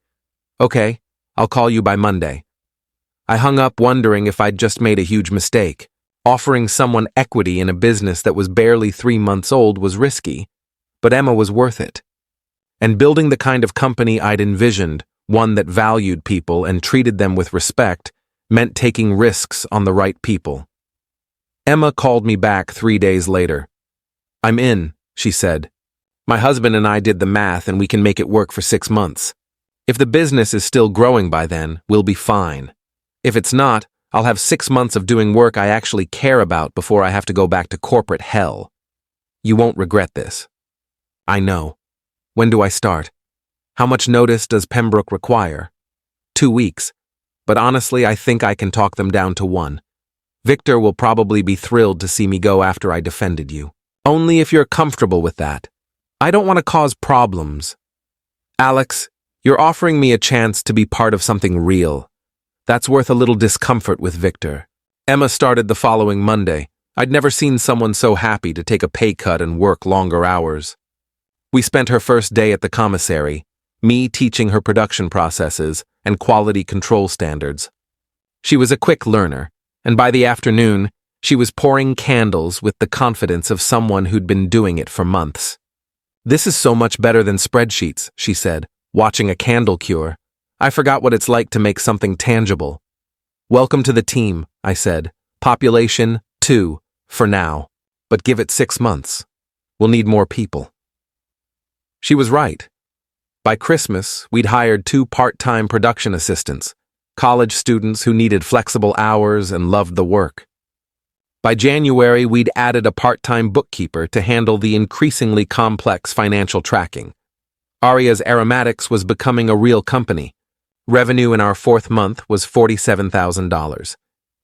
"Okay, I'll call you by Monday." I hung up wondering if I'd just made a huge mistake. Offering someone equity in a business that was barely 3 months old was risky, but Emma was worth it. And building the kind of company I'd envisioned, one that valued people and treated them with respect, meant taking risks on the right people. Emma called me back 3 days later. "I'm in," she said. "My husband and I did the math and we can make it work for 6 months. If the business is still growing by then, we'll be fine. If it's not, I'll have 6 months of doing work I actually care about before I have to go back to corporate hell. You won't regret this." "I know. When do I start? How much notice does Pembroke require?" 2 weeks. But honestly, I think I can talk them down to 1. Victor will probably be thrilled to see me go after I defended you. Only if you're comfortable with that. I don't want to cause problems. "Alex, you're offering me a chance to be part of something real. That's worth a little discomfort with Victor." Emma started the following Monday. I'd never seen someone so happy to take a pay cut and work longer hours. We spent her first day at the commissary, me teaching her production processes and quality control standards. She was a quick learner, and by the afternoon, she was pouring candles with the confidence of someone who'd been doing it for months. "This is so much better than spreadsheets," she said, watching a candle cure. "I forgot what it's like to make something tangible." "Welcome to the team," I said. "Population 2, for now, but give it 6 months. We'll need more people." She was right. By Christmas, we'd hired 2 part-time production assistants, college students who needed flexible hours and loved the work. By January, we'd added a part-time bookkeeper to handle the increasingly complex financial tracking. Aria's Aromatics was becoming a real company. Revenue in our fourth month was $47,000.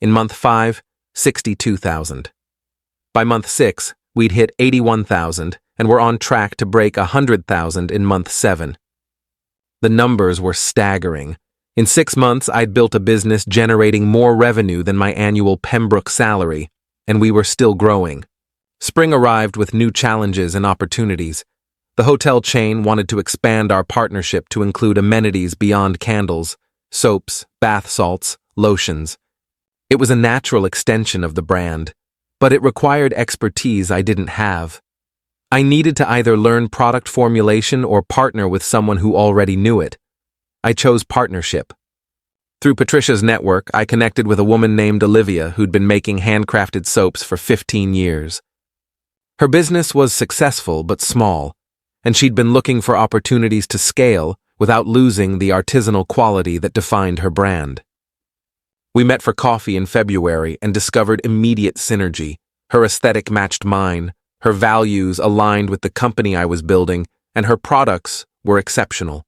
In month 5, $62,000. By month 6, we'd hit $81,000 and were on track to break $100,000 in month 7. The numbers were staggering. In 6 months, I'd built a business generating more revenue than my annual Pembroke salary, and we were still growing. Spring arrived with new challenges and opportunities. The hotel chain wanted to expand our partnership to include amenities beyond candles, soaps, bath salts, lotions. It was a natural extension of the brand, but it required expertise I didn't have. I needed to either learn product formulation or partner with someone who already knew it. I chose partnership. Through Patricia's network, I connected with a woman named Olivia who'd been making handcrafted soaps for 15 years. Her business was successful but small, and she'd been looking for opportunities to scale without losing the artisanal quality that defined her brand. We met for coffee in February and discovered immediate synergy. Her aesthetic matched mine, her values aligned with the company I was building, and her products were exceptional.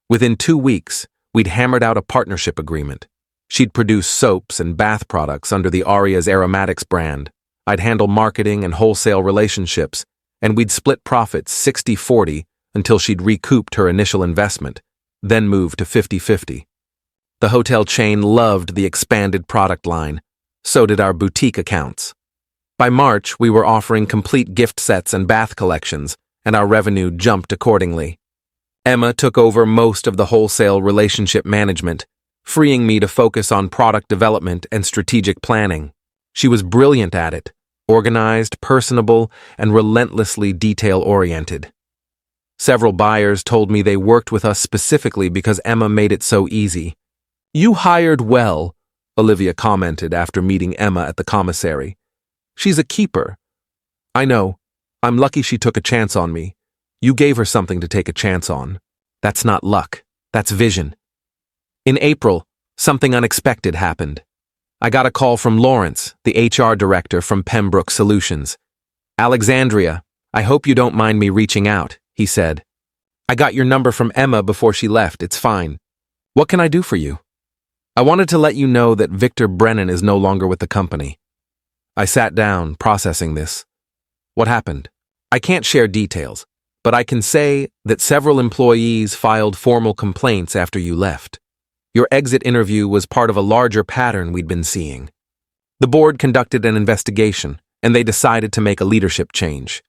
Within 2 weeks, we'd hammered out a partnership agreement. She'd produce soaps and bath products under the Aria's Aromatics brand. I'd handle marketing and wholesale relationships, and we'd split profits 60-40 until she'd recouped her initial investment, then moved to 50-50. The hotel chain loved the expanded product line. So did our boutique accounts. By March, we were offering complete gift sets and bath collections, and our revenue jumped accordingly. Emma took over most of the wholesale relationship management, freeing me to focus on product development and strategic planning. She was brilliant at it, organized, personable, and relentlessly detail-oriented. Several buyers told me they worked with us specifically because Emma made it so easy. "You hired well," Olivia commented after meeting Emma at the commissary. "She's a keeper." "I know. I'm lucky she took a chance on me." "You gave her something to take a chance on. That's not luck. That's vision." In April, something unexpected happened. I got a call from Lawrence, the HR director from Pembroke Solutions. "Alexandria, I hope you don't mind me reaching out," he said. "I got your number from Emma before she left. It's fine. What can I do for you?" "I wanted to let you know that Victor Brennan is no longer with the company." I sat down, processing this. "What happened?" "I can't share details, but I can say that several employees filed formal complaints after you left. Your exit interview was part of a larger pattern we'd been seeing. The board conducted an investigation, and they decided to make a leadership change."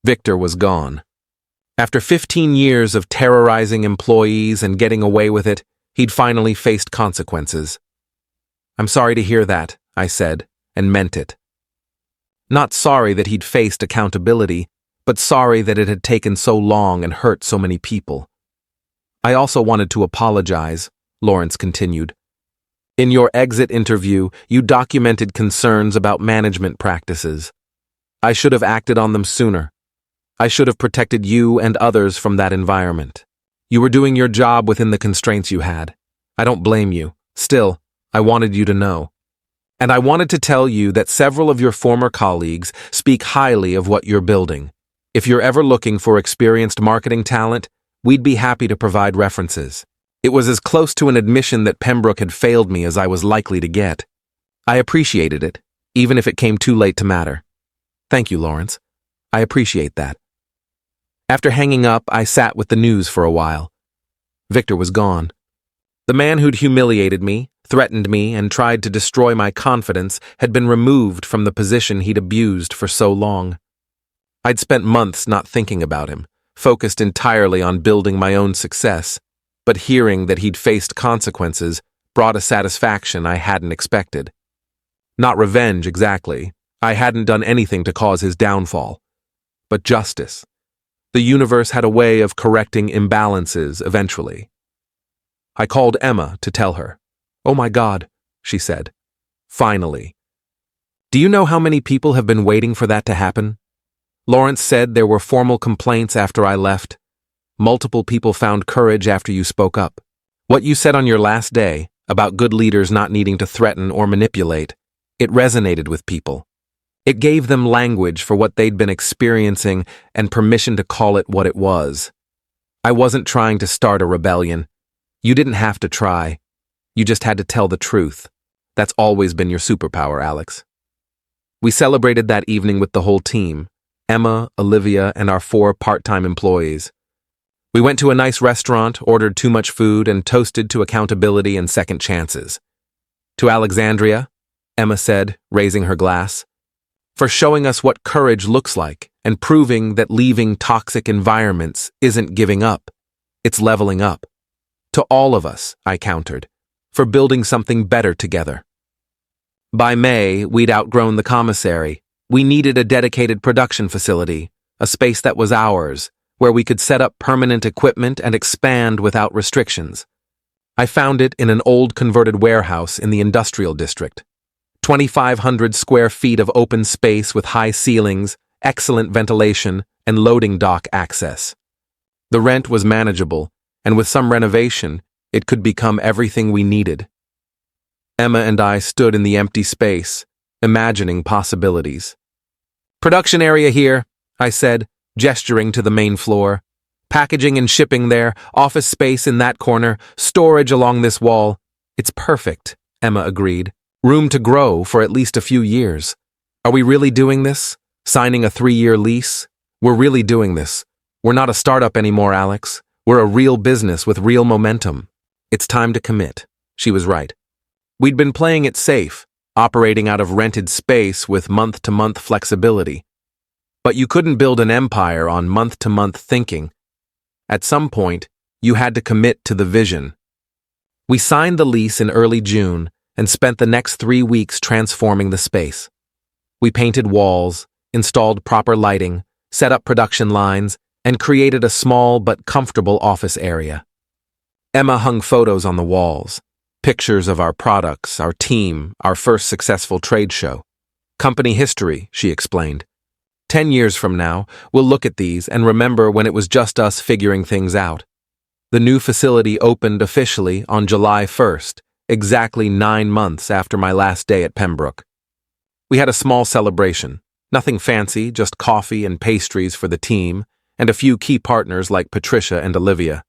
Victor was gone. After 15 years of terrorizing employees and getting away with it, he'd finally faced consequences. "I'm sorry to hear that," I said, and meant it. Not sorry that he'd faced accountability, but sorry that it had taken so long and hurt so many people. "I also wanted to apologize," Lawrence continued. "In your exit interview, you documented concerns about management practices. I should have acted on them sooner. I should have protected you and others from that environment. You were doing your job within the constraints you had. I don't blame you. Still, I wanted you to know. And I wanted to tell you that several of your former colleagues speak highly of what you're building. If you're ever looking for experienced marketing talent, we'd be happy to provide references." It was as close to an admission that Pembroke had failed me as I was likely to get. I appreciated it, even if it came too late to matter. "Thank you, Lawrence. I appreciate that." After hanging up, I sat with the news for a while. Victor was gone. The man who'd humiliated me, threatened me, and tried to destroy my confidence had been removed from the position he'd abused for so long. I'd spent months not thinking about him, focused entirely on building my own success, but hearing that he'd faced consequences brought a satisfaction I hadn't expected. Not revenge, exactly. I hadn't done anything to cause his downfall. But justice. The universe had a way of correcting imbalances eventually. I called Emma to tell her. "Oh my God," she said. "Finally." "Do you know how many people have been waiting for that to happen? Lawrence said there were formal complaints after I left. Multiple people found courage after you spoke up. What you said on your last day, about good leaders not needing to threaten or manipulate, It resonated with people. It gave them language for what they'd been experiencing and permission to call it what it was. I wasn't trying to start a rebellion. You didn't have to try. You just had to tell the truth. That's always been your superpower, Alex. We celebrated that evening with the whole team, Emma, Olivia, and our 4 part-time employees. We went to a nice restaurant, ordered too much food, and toasted to accountability and second chances. To Alexandria, Emma said, raising her glass, for showing us what courage looks like and proving that leaving toxic environments isn't giving up, it's leveling up. To all of us, I countered, for building something better together. By May, we'd outgrown the commissary. We needed a dedicated production facility, a space that was ours, where we could set up permanent equipment and expand without restrictions. I found it in an old converted warehouse in the industrial district. 2,500 square feet of open space with high ceilings, excellent ventilation, and loading dock access. The rent was manageable, and with some renovation, it could become everything we needed. Emma and I stood in the empty space, imagining possibilities. Production area here, I said, gesturing to the main floor. Packaging and shipping there, office space in that corner, storage along this wall. It's perfect, Emma agreed. Room to grow for at least a few years. Are we really doing this? Signing a 3-year lease? We're really doing this. We're not a startup anymore, Alex. We're a real business with real momentum. It's time to commit. She was right. We'd been playing it safe, operating out of rented space with month-to-month flexibility. But you couldn't build an empire on month-to-month thinking. At some point, you had to commit to the vision. We signed the lease in early June and spent the next 3 weeks transforming the space. We painted walls, installed proper lighting, set up production lines, and created a small but comfortable office area. Emma hung photos on the walls, pictures of our products, our team, our first successful trade show. Company history, she explained. 10 years from now, we'll look at these and remember when it was just us figuring things out. The new facility opened officially on July 1st, exactly 9 months after my last day at Pembroke. We had a small celebration. Nothing fancy, just coffee and pastries for the team, and a few key partners like Patricia and Olivia.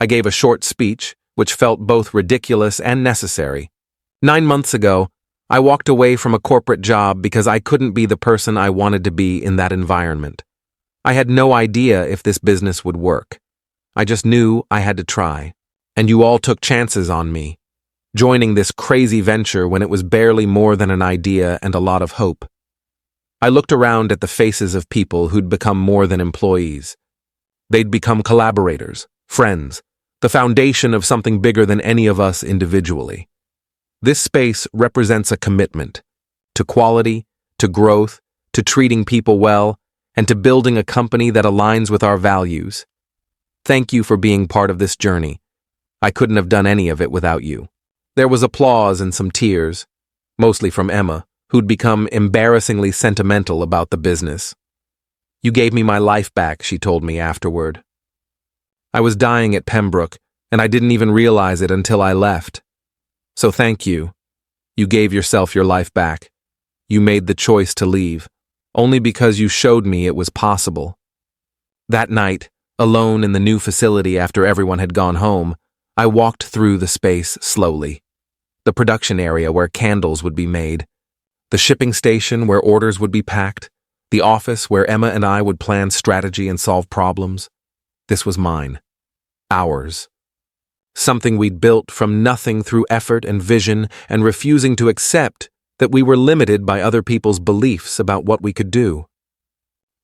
I gave a short speech, which felt both ridiculous and necessary. 9 months ago, I walked away from a corporate job because I couldn't be the person I wanted to be in that environment. I had no idea if this business would work. I just knew I had to try, and you all took chances on me, joining this crazy venture when it was barely more than an idea and a lot of hope. I looked around at the faces of people who'd become more than employees. They'd become collaborators, friends, the foundation of something bigger than any of us individually. This space represents a commitment to quality, to growth, to treating people well, and to building a company that aligns with our values. Thank you for being part of this journey. I couldn't have done any of it without you. There was applause and some tears, mostly from Emma, who'd become embarrassingly sentimental about the business. You gave me my life back, she told me afterward. I was dying at Pembroke, and I didn't even realize it until I left. So thank you. You gave yourself your life back. You made the choice to leave, only because you showed me it was possible. That night, alone in the new facility after everyone had gone home, I walked through the space slowly. The production area where candles would be made, the shipping station where orders would be packed, the office where Emma and I would plan strategy and solve problems. This was mine. Ours. Something we'd built from nothing through effort and vision and refusing to accept that we were limited by other people's beliefs about what we could do.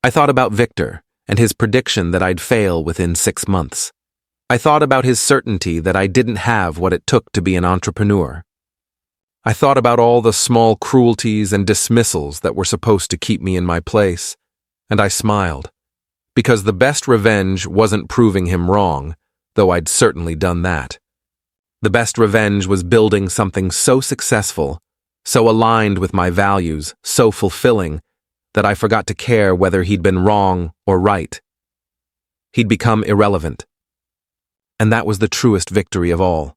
I thought about Victor and his prediction that I'd fail within 6 months. I thought about his certainty that I didn't have what it took to be an entrepreneur. I thought about all the small cruelties and dismissals that were supposed to keep me in my place, and I smiled, because the best revenge wasn't proving him wrong, though I'd certainly done that. The best revenge was building something so successful, so aligned with my values, so fulfilling, that I forgot to care whether he'd been wrong or right. He'd become irrelevant. And that was the truest victory of all.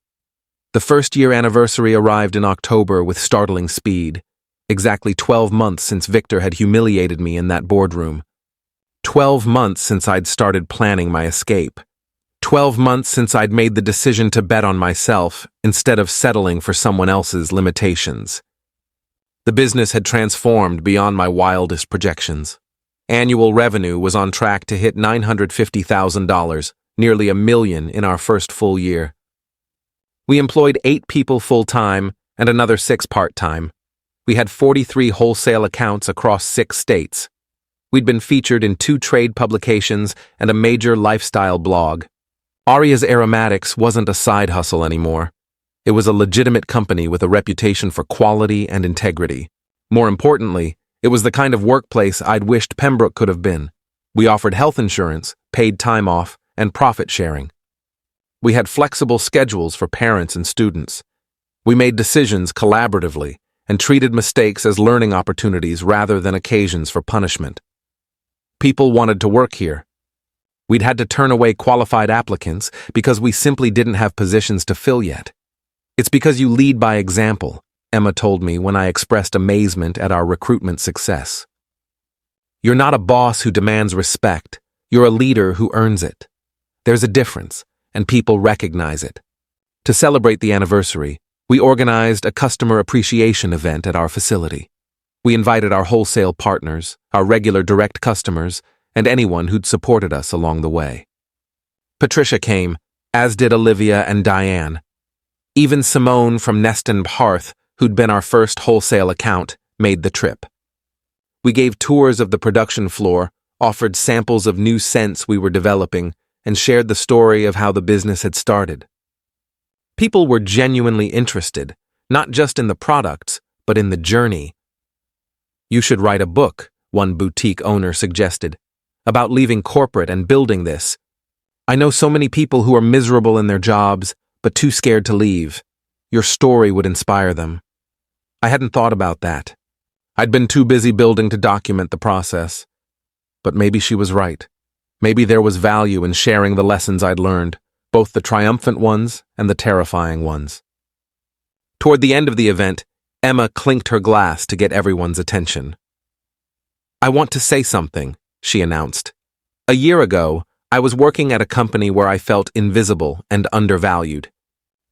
The first-year anniversary arrived in October with startling speed. exactly 12 months since Victor had humiliated me in that boardroom. 12 months since I'd started planning my escape. 12 months since I'd made the decision to bet on myself instead of settling for someone else's limitations. The business had transformed beyond my wildest projections. Annual revenue was on track to hit $950,000, nearly $1 million in our first full year. We employed 8 people full-time and another 6 part-time. We had 43 wholesale accounts across 6 states. We'd been featured in 2 trade publications and a major lifestyle blog. Aria's Aromatics wasn't a side hustle anymore. It was a legitimate company with a reputation for quality and integrity. More importantly, it was the kind of workplace I'd wished Pembroke could have been. We offered health insurance, paid time off, and profit sharing. We had flexible schedules for parents and students. We made decisions collaboratively and treated mistakes as learning opportunities rather than occasions for punishment. People wanted to work here. We'd had to turn away qualified applicants because we simply didn't have positions to fill yet. "It's because you lead by example," Emma told me when I expressed amazement at our recruitment success. "You're not a boss who demands respect. You're a leader who earns it. There's a difference, and people recognize it." To celebrate the anniversary, we organized a customer appreciation event at our facility. We invited our wholesale partners, our regular direct customers, and anyone who'd supported us along the way. Patricia came, as did Olivia and Diane. Even Simone from Nest and Hearth, who'd been our first wholesale account, made the trip. We gave tours of the production floor, offered samples of new scents we were developing, and shared the story of how the business had started. People were genuinely interested, not just in the products, but in the journey. "You should write a book," one boutique owner suggested, "about leaving corporate and building this. I know so many people who are miserable in their jobs, but too scared to leave. Your story would inspire them." I hadn't thought about that. I'd been too busy building to document the process. But maybe she was right. Maybe there was value in sharing the lessons I'd learned, both the triumphant ones and the terrifying ones. Toward the end of the event, Emma clinked her glass to get everyone's attention. "I want to say something," she announced. "A year ago, I was working at a company where I felt invisible and undervalued,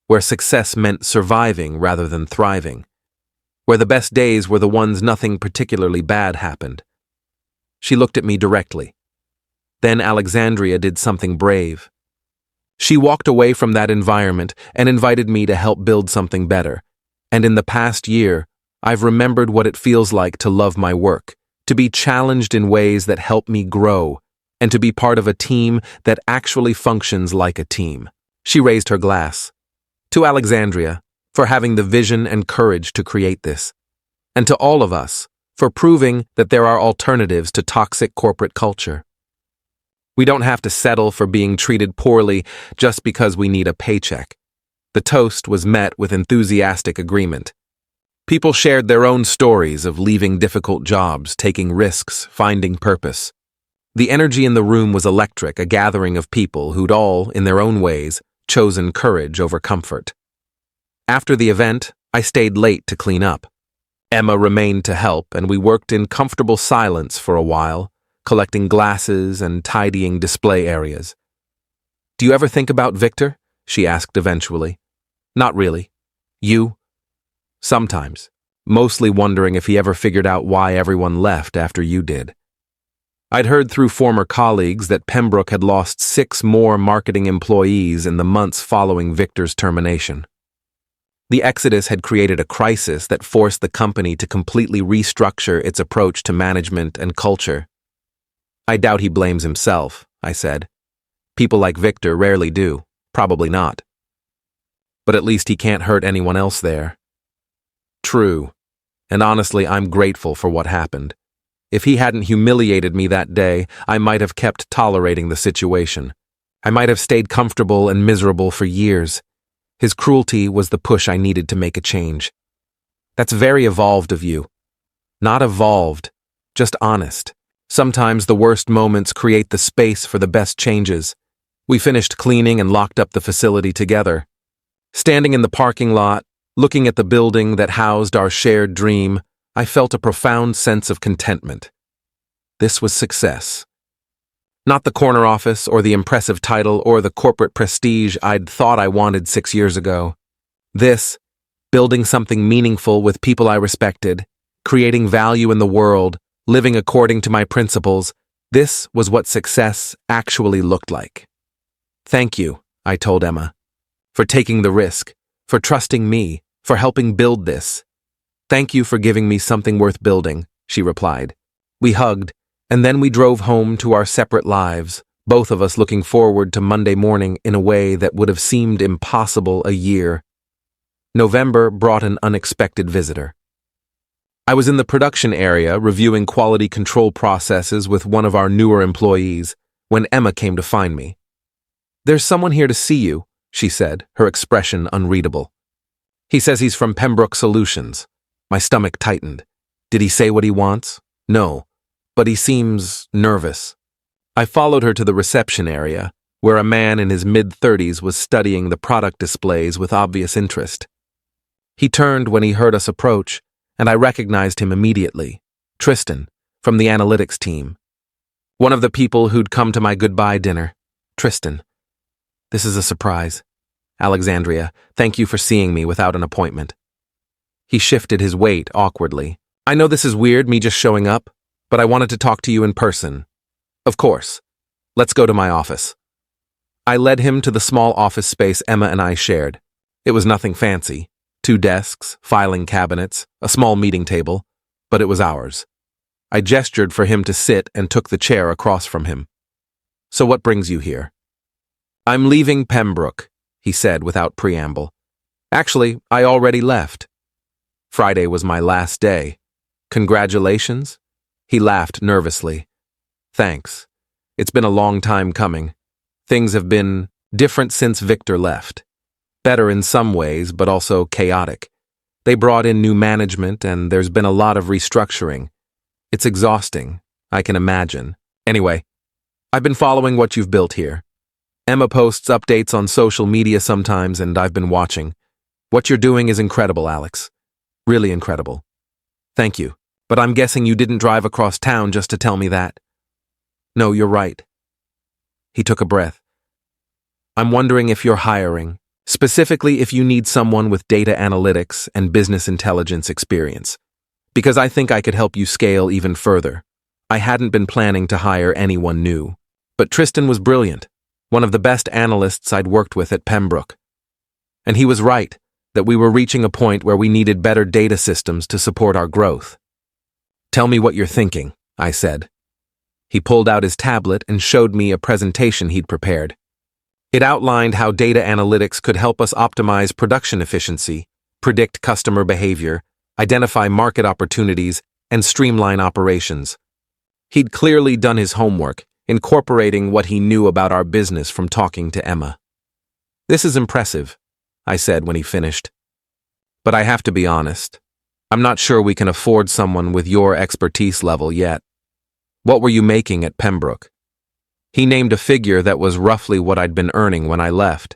where success meant surviving rather than thriving, where the best days were the ones nothing particularly bad happened." She looked at me directly. Then Alexandria did something brave. She walked away from that environment and invited me to help build something better. And in the past year, I've remembered what it feels like to love my work, to be challenged in ways that help me grow, and to be part of a team that actually functions like a team. She raised her glass. "To Alexandria, for having the vision and courage to create this. And to all of us, for proving that there are alternatives to toxic corporate culture. We don't have to settle for being treated poorly just because we need a paycheck." The toast was met with enthusiastic agreement. People shared their own stories of leaving difficult jobs, taking risks, finding purpose. The energy in the room was electric, a gathering of people who'd all, in their own ways, chosen courage over comfort. After the event, I stayed late to clean up. Emma remained to help, and we worked in comfortable silence for a while, collecting glasses and tidying display areas. "Do you ever think about Victor?" she asked eventually. "Not really. You?" "Sometimes, mostly wondering if he ever figured out why everyone left after you did." I'd heard through former colleagues that Pembroke had lost 6 more marketing employees in the months following Victor's termination. The exodus had created a crisis that forced the company to completely restructure its approach to management and culture. "I doubt he blames himself," I said. "People like Victor rarely do. Probably not. But at least he can't hurt anyone else there." True. And honestly, I'm grateful for what happened. If he hadn't humiliated me that day, I might have kept tolerating the situation. I might have stayed comfortable and miserable for years. His cruelty was the push I needed to make a change. That's very evolved of you. Not evolved, just honest. Sometimes the worst moments create the space for the best changes. We finished cleaning and locked up the facility together. Standing in the parking lot, looking at the building that housed our shared dream, I felt a profound sense of contentment. This was success. Not the corner office or the impressive title or the corporate prestige I'd thought I wanted 6 years ago. This, building something meaningful with people I respected, creating value in the world, living according to my principles, this was what success actually looked like. Thank you, I told Emma, for taking the risk, for trusting me, for helping build this. Thank you for giving me something worth building, she replied. We hugged, and then we drove home to our separate lives, both of us looking forward to Monday morning in a way that would have seemed impossible a year. November brought an unexpected visitor. I was in the production area reviewing quality control processes with one of our newer employees when Emma came to find me. There's someone here to see you, she said, her expression unreadable. He says he's from Pembroke Solutions. My stomach tightened. Did he say what he wants? No, but he seems nervous. I followed her to the reception area, where a man in his mid-30s was studying the product displays with obvious interest. He turned when he heard us approach, and I recognized him immediately. Tristan, from the analytics team. One of the people who'd come to my goodbye dinner. Tristan. This is a surprise. Alexandria, thank you for seeing me without an appointment. He shifted his weight awkwardly. I know this is weird, me just showing up, but I wanted to talk to you in person. Of course. Let's go to my office. I led him to the small office space Emma and I shared. It was nothing fancy. 2 desks, filing cabinets, a small meeting table, but it was ours. I gestured for him to sit and took the chair across from him. So what brings you here? I'm leaving Pembroke, he said without preamble. Actually, I already left. Friday was my last day. Congratulations? He laughed nervously. Thanks. It's been a long time coming. Things have been different since Victor left. Better in some ways, but also chaotic. They brought in new management, and there's been a lot of restructuring. It's exhausting, I can imagine. Anyway, I've been following what you've built here. Emma posts updates on social media sometimes, and I've been watching. What you're doing is incredible, Alex. Really incredible. Thank you, but I'm guessing you didn't drive across town just to tell me that. No, you're right. He took a breath. I'm wondering if you're hiring. Specifically if you need someone with data analytics and business intelligence experience, because I think I could help you scale even further. I hadn't been planning to hire anyone new, but Tristan was brilliant, one of the best analysts I'd worked with at Pembroke. And he was right, that we were reaching a point where we needed better data systems to support our growth. Tell me what you're thinking, I said. He pulled out his tablet and showed me a presentation he'd prepared. It outlined how data analytics could help us optimize production efficiency, predict customer behavior, identify market opportunities, and streamline operations. He'd clearly done his homework, incorporating what he knew about our business from talking to Emma. This is impressive, I said when he finished. But I have to be honest. I'm not sure we can afford someone with your expertise level yet. What were you making at Pembroke? He named a figure that was roughly what I'd been earning when I left.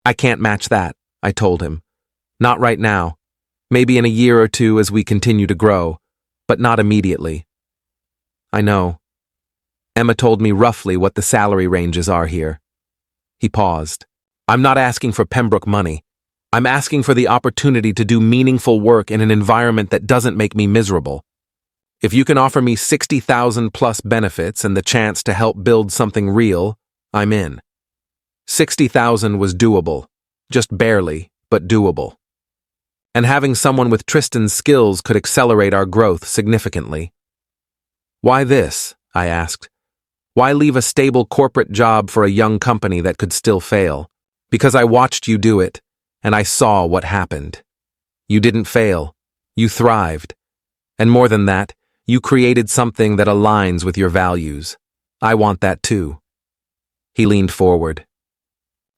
I can't match that, I told him. Not right now. Maybe in a year or two as we continue to grow, but not immediately. I know. Emma told me roughly what the salary ranges are here. He paused. I'm not asking for Pembroke money. I'm asking for the opportunity to do meaningful work in an environment that doesn't make me miserable. If you can offer me 60,000 plus benefits and the chance to help build something real, I'm in. 60,000 was doable. Just barely, but doable. And having someone with Tristan's skills could accelerate our growth significantly. Why this? I asked. Why leave a stable corporate job for a young company that could still fail? Because I watched you do it, and I saw what happened. You didn't fail. You thrived. And more than that, you created something that aligns with your values. I want that too. He leaned forward.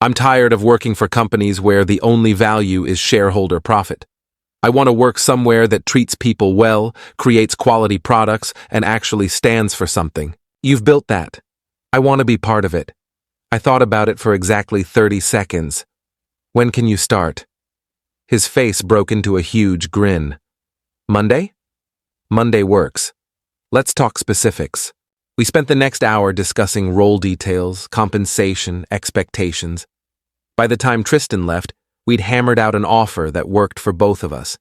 I'm tired of working for companies where the only value is shareholder profit. I want to work somewhere that treats people well, creates quality products, and actually stands for something. You've built that. I want to be part of it. I thought about it for exactly 30 seconds. When can you start? His face broke into a huge grin. Monday? Monday works. Let's talk specifics. We spent the next hour discussing role details, compensation, expectations. By the time Tristan left, we'd hammered out an offer that worked for both of us.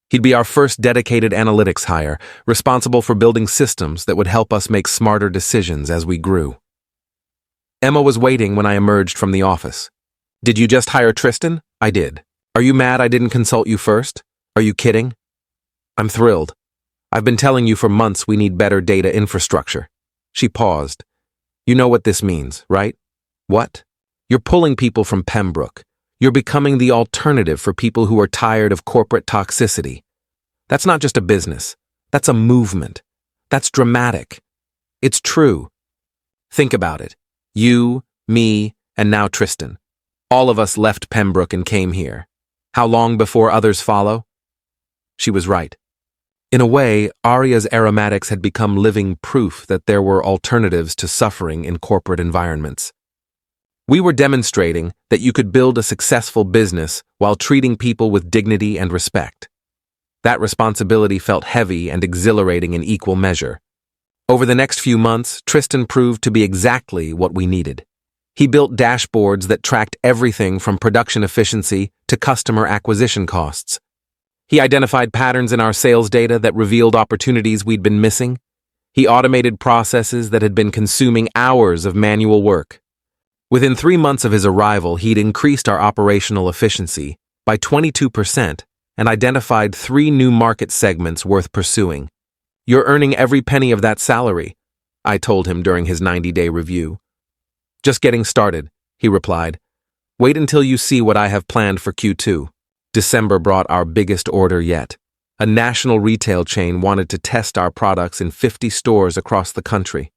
He'd be our first dedicated analytics hire, responsible for building systems that would help us make smarter decisions as we grew. Emma was waiting when I emerged from the office. Did you just hire Tristan? I did. Are you mad I didn't consult you first? Are you kidding? I'm thrilled. I've been telling you for months we need better data infrastructure. She paused. You know what this means, right? What? You're pulling people from Pembroke. You're becoming the alternative for people who are tired of corporate toxicity. That's not just a business. That's a movement. That's dramatic. It's true. Think about it. You, me, and now Tristan. All of us left Pembroke and came here. How long before others follow? She was right. In a way, Aria's aromatics had become living proof that there were alternatives to suffering in corporate environments. We were demonstrating that you could build a successful business while treating people with dignity and respect. That responsibility felt heavy and exhilarating in equal measure. Over the next few months, Tristan proved to be exactly what we needed. He built dashboards that tracked everything from production efficiency to customer acquisition costs. He identified patterns in our sales data that revealed opportunities we'd been missing. He automated processes that had been consuming hours of manual work. Within 3 months of his arrival, he'd increased our operational efficiency by 22% and identified 3 new market segments worth pursuing. You're earning every penny of that salary, I told him during his 90-day review. Just getting started, he replied. Wait until you see what I have planned for Q2. December brought our biggest order yet. A national retail chain wanted to test our products in 50 stores across the country.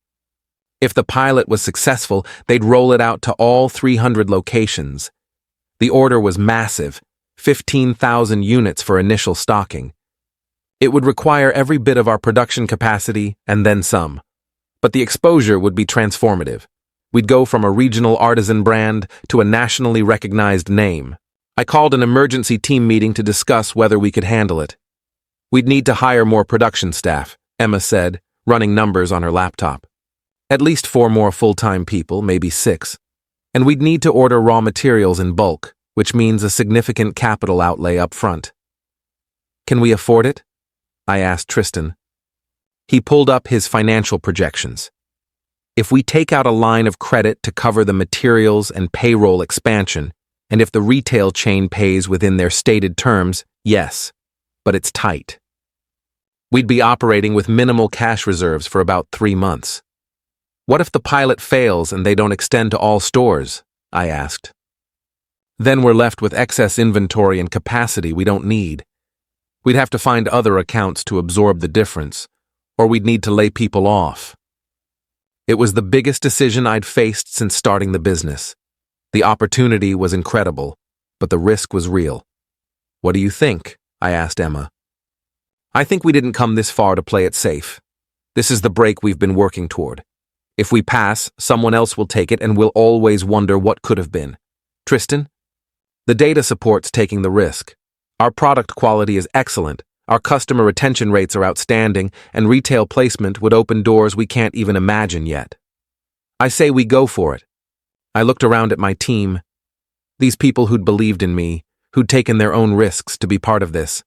If the pilot was successful, they'd roll it out to all 300 locations. The order was massive, 15,000 units for initial stocking. It would require every bit of our production capacity and then some. But the exposure would be transformative. We'd go from a regional artisan brand to a nationally recognized name. I called an emergency team meeting to discuss whether we could handle it. We'd need to hire more production staff, Emma said, running numbers on her laptop. At least 4 more full-time people, maybe 6. And we'd need to order raw materials in bulk, which means a significant capital outlay up front. Can we afford it? I asked Tristan. He pulled up his financial projections. If we take out a line of credit to cover the materials and payroll expansion, and if the retail chain pays within their stated terms, yes, but it's tight. We'd be operating with minimal cash reserves for about 3 months. What if the pilot fails and they don't extend to all stores? I asked. Then we're left with excess inventory and capacity we don't need. We'd have to find other accounts to absorb the difference, or we'd need to lay people off. It was the biggest decision I'd faced since starting the business. The opportunity was incredible, but the risk was real. What do you think? I asked Emma. I think we didn't come this far to play it safe. This is the break we've been working toward. If we pass, someone else will take it and we'll always wonder what could have been. Tristan? The data supports taking the risk. Our product quality is excellent, our customer retention rates are outstanding, and retail placement would open doors we can't even imagine yet. I say we go for it. I looked around at my team. These people who'd believed in me, who'd taken their own risks to be part of this.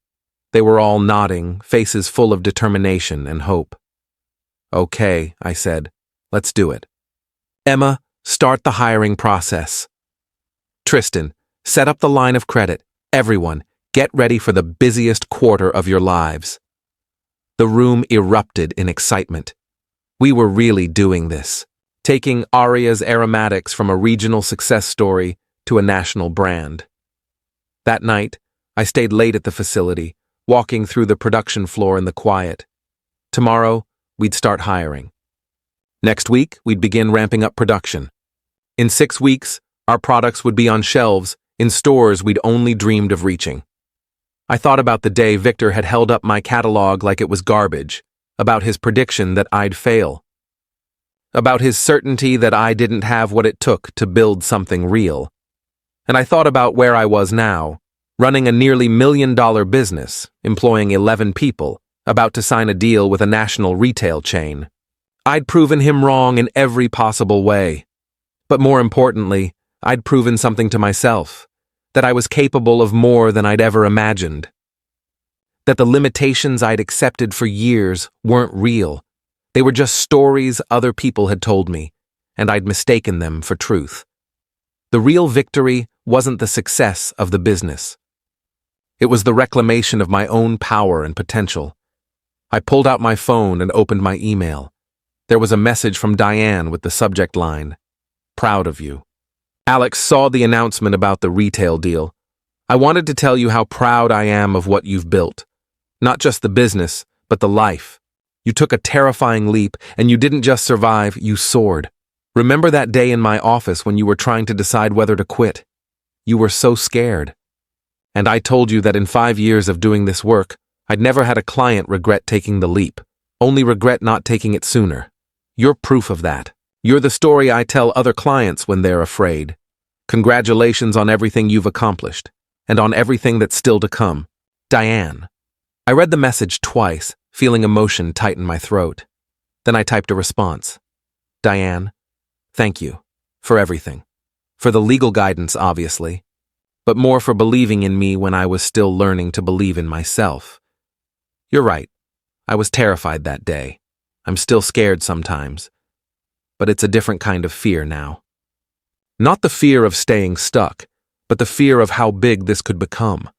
They were all nodding, faces full of determination and hope. Okay, I said. Let's do it. Emma, start the hiring process. Tristan, set up the line of credit. Everyone, get ready for the busiest quarter of your lives. The room erupted in excitement. We were really doing this, taking Aria's aromatics from a regional success story to a national brand. That night, I stayed late at the facility, walking through the production floor in the quiet. Tomorrow, we'd start hiring. Next week, we'd begin ramping up production. In 6 weeks, our products would be on shelves in stores we'd only dreamed of reaching. I thought about the day Victor had held up my catalog like it was garbage, about his prediction that I'd fail, about his certainty that I didn't have what it took to build something real. And I thought about where I was now, running a nearly $1 million business, employing 11 people, about to sign a deal with a national retail chain. I'd proven him wrong in every possible way. But more importantly, I'd proven something to myself, that I was capable of more than I'd ever imagined. That the limitations I'd accepted for years weren't real. They were just stories other people had told me, and I'd mistaken them for truth. The real victory wasn't the success of the business. It was the reclamation of my own power and potential. I pulled out my phone and opened my email. There was a message from Diane with the subject line, "Proud of you." Alex saw the announcement about the retail deal. "I wanted to tell you how proud I am of what you've built. Not just the business, but the life. You took a terrifying leap, and you didn't just survive, you soared. Remember that day in my office when you were trying to decide whether to quit? You were so scared. And I told you that in 5 years of doing this work, I'd never had a client regret taking the leap, only regret not taking it sooner. You're proof of that. You're the story I tell other clients when they're afraid. Congratulations on everything you've accomplished, and on everything that's still to come. Diane." I read the message twice, feeling emotion tighten my throat. Then I typed a response. "Diane, thank you for everything. For the legal guidance, obviously, but more for believing in me when I was still learning to believe in myself. You're right. I was terrified that day. I'm still scared sometimes. But it's a different kind of fear now. Not the fear of staying stuck, but the fear of how big this could become.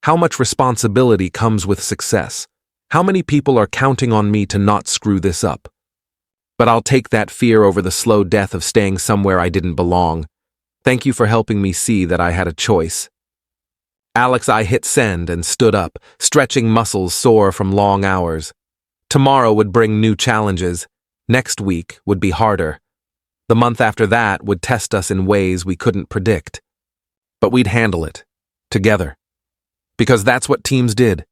How much responsibility comes with success? How many people are counting on me to not screw this up? But I'll take that fear over the slow death of staying somewhere I didn't belong. Thank you for helping me see that I had a choice." Alex, I hit send and stood up, stretching muscles sore from long hours. Tomorrow would bring new challenges. Next week would be harder. The month after that would test us in ways we couldn't predict. But we'd handle it, together. Because that's what teams did.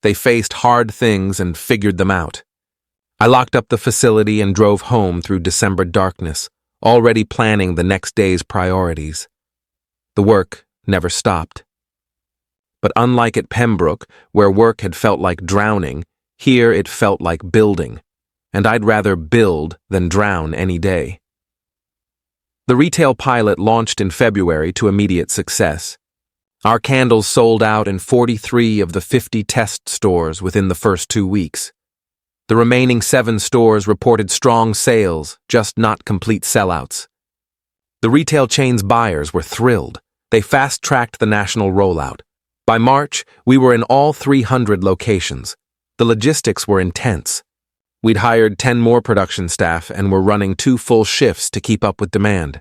They faced hard things and figured them out. I locked up the facility and drove home through December darkness, already planning the next day's priorities. The work never stopped. But unlike at Pembroke, where work had felt like drowning, here it felt like building, and I'd rather build than drown any day. The retail pilot launched in February to immediate success. Our candles sold out in 43 of the 50 test stores within the first 2 weeks. The remaining 7 stores reported strong sales, just not complete sellouts. The retail chain's buyers were thrilled. They fast-tracked the national rollout. By March, we were in all 300 locations. The logistics were intense. We'd hired 10 more production staff and were running 2 full shifts to keep up with demand.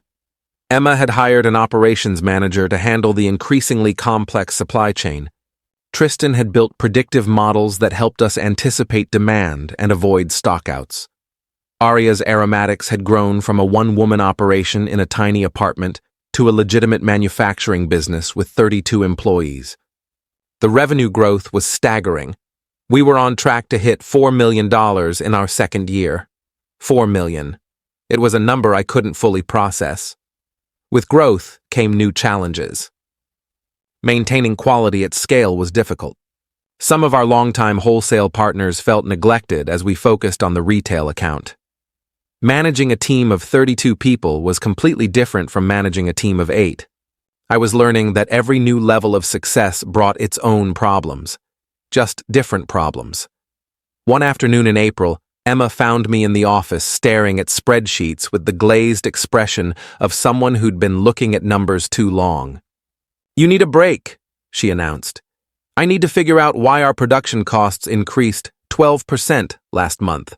Emma had hired an operations manager to handle the increasingly complex supply chain. Tristan had built predictive models that helped us anticipate demand and avoid stockouts. Aria's aromatics had grown from a one-woman operation in a tiny apartment to a legitimate manufacturing business with 32 employees. The revenue growth was staggering. We were on track to hit $4 million in our second year. $4 million. It was a number I couldn't fully process. With growth came new challenges. Maintaining quality at scale was difficult. Some of our longtime wholesale partners felt neglected as we focused on the retail account. Managing a team of 32 people was completely different from managing a team of 8. I was learning that every new level of success brought its own problems, just different problems. One afternoon in April, Emma found me in the office staring at spreadsheets with the glazed expression of someone who'd been looking at numbers too long. "You need a break," she announced. "I need to figure out why our production costs increased 12% last month.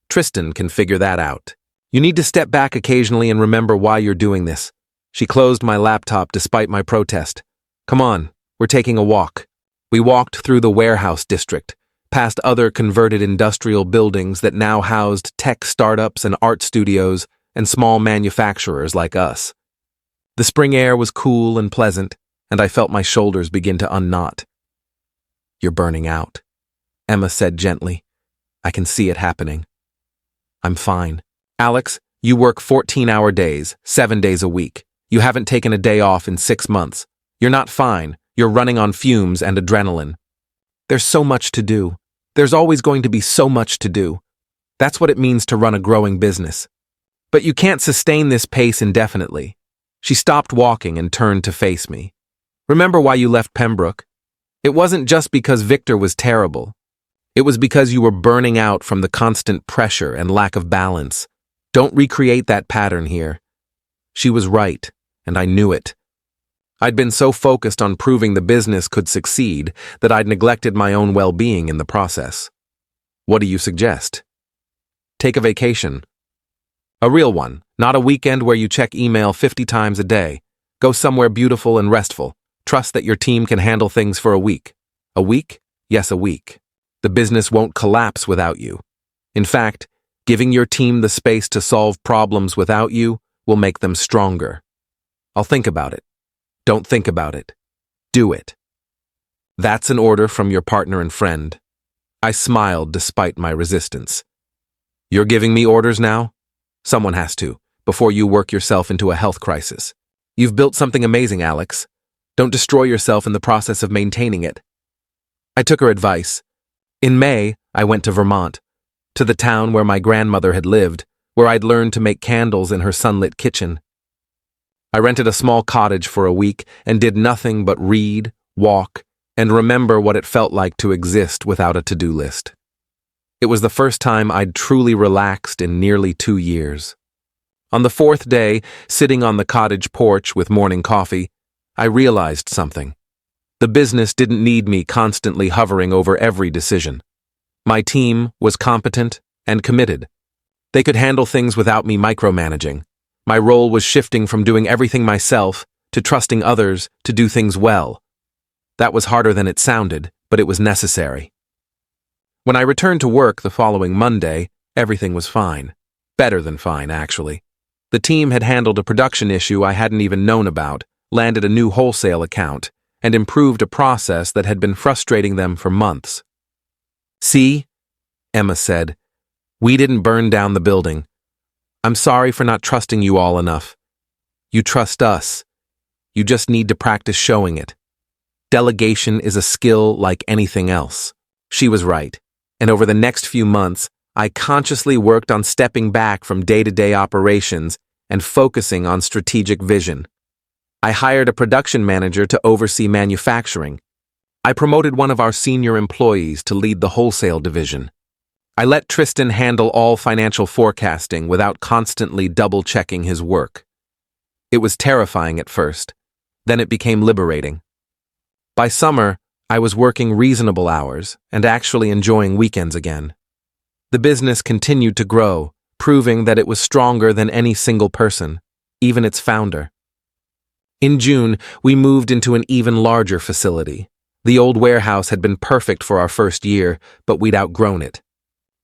Tristan can figure that out. You need to step back occasionally and remember why you're doing this." She closed my laptop despite my protest. "Come on, we're taking a walk." We walked through the warehouse district, past other converted industrial buildings that now housed tech startups and art studios and small manufacturers like us. The spring air was cool and pleasant, and I felt my shoulders begin to unknot. "You're burning out," Emma said gently. "I can see it happening." "I'm fine." "Alex, you work 14-hour days, 7 days a week. You haven't taken a day off in 6 months. You're not fine. You're running on fumes and adrenaline. There's so much to do. There's always going to be so much to do. That's what it means to run a growing business. But you can't sustain this pace indefinitely. She stopped walking and turned to face me. Remember why you left Pembroke? It wasn't just because Victor was terrible. It was because you were burning out from the constant pressure and lack of balance. Don't recreate that pattern here. She was right, and I knew it. I'd been so focused on proving the business could succeed that I'd neglected my own well-being in the process. What do you suggest? Take a vacation. A real one, not a weekend where you check email 50 times a day. Go somewhere beautiful and restful. Trust that your team can handle things for a week. A week? Yes, a week. The business won't collapse without you. In fact, giving your team the space to solve problems without you will make them stronger. I'll think about it. Don't think about it. Do it. That's an order from your partner and friend. I smiled despite my resistance. You're giving me orders now? Someone has to, before you work yourself into a health crisis. You've built something amazing, Alex. Don't destroy yourself in the process of maintaining it. I took her advice. In May, I went to Vermont, to the town where my grandmother had lived, where I'd learned to make candles in her sunlit kitchen. I rented a small cottage for a week and did nothing but read, walk, and remember what it felt like to exist without a to-do list. It was the first time I'd truly relaxed in nearly 2 years. On the 4th day, sitting on the cottage porch with morning coffee, I realized something. The business didn't need me constantly hovering over every decision. My team was competent and committed. They could handle things without me micromanaging. My role was shifting from doing everything myself to trusting others to do things well. That was harder than it sounded, but it was necessary. When I returned to work the following Monday, everything was fine. Better than fine, actually. The team had handled a production issue I hadn't even known about, landed a new wholesale account, and improved a process that had been frustrating them for months. See, Emma said, we didn't burn down the building. I'm sorry for not trusting you all enough. You trust us. You just need to practice showing it. Delegation is a skill like anything else. She was right, and over the next few months, I consciously worked on stepping back from day-to-day operations and focusing on strategic vision. I hired a production manager to oversee manufacturing. I promoted one of our senior employees to lead the wholesale division. I let Tristan handle all financial forecasting without constantly double-checking his work. It was terrifying at first. Then it became liberating. By summer, I was working reasonable hours and actually enjoying weekends again. The business continued to grow, proving that it was stronger than any single person, even its founder. In June, we moved into an even larger facility. The old warehouse had been perfect for our first year, but we'd outgrown it.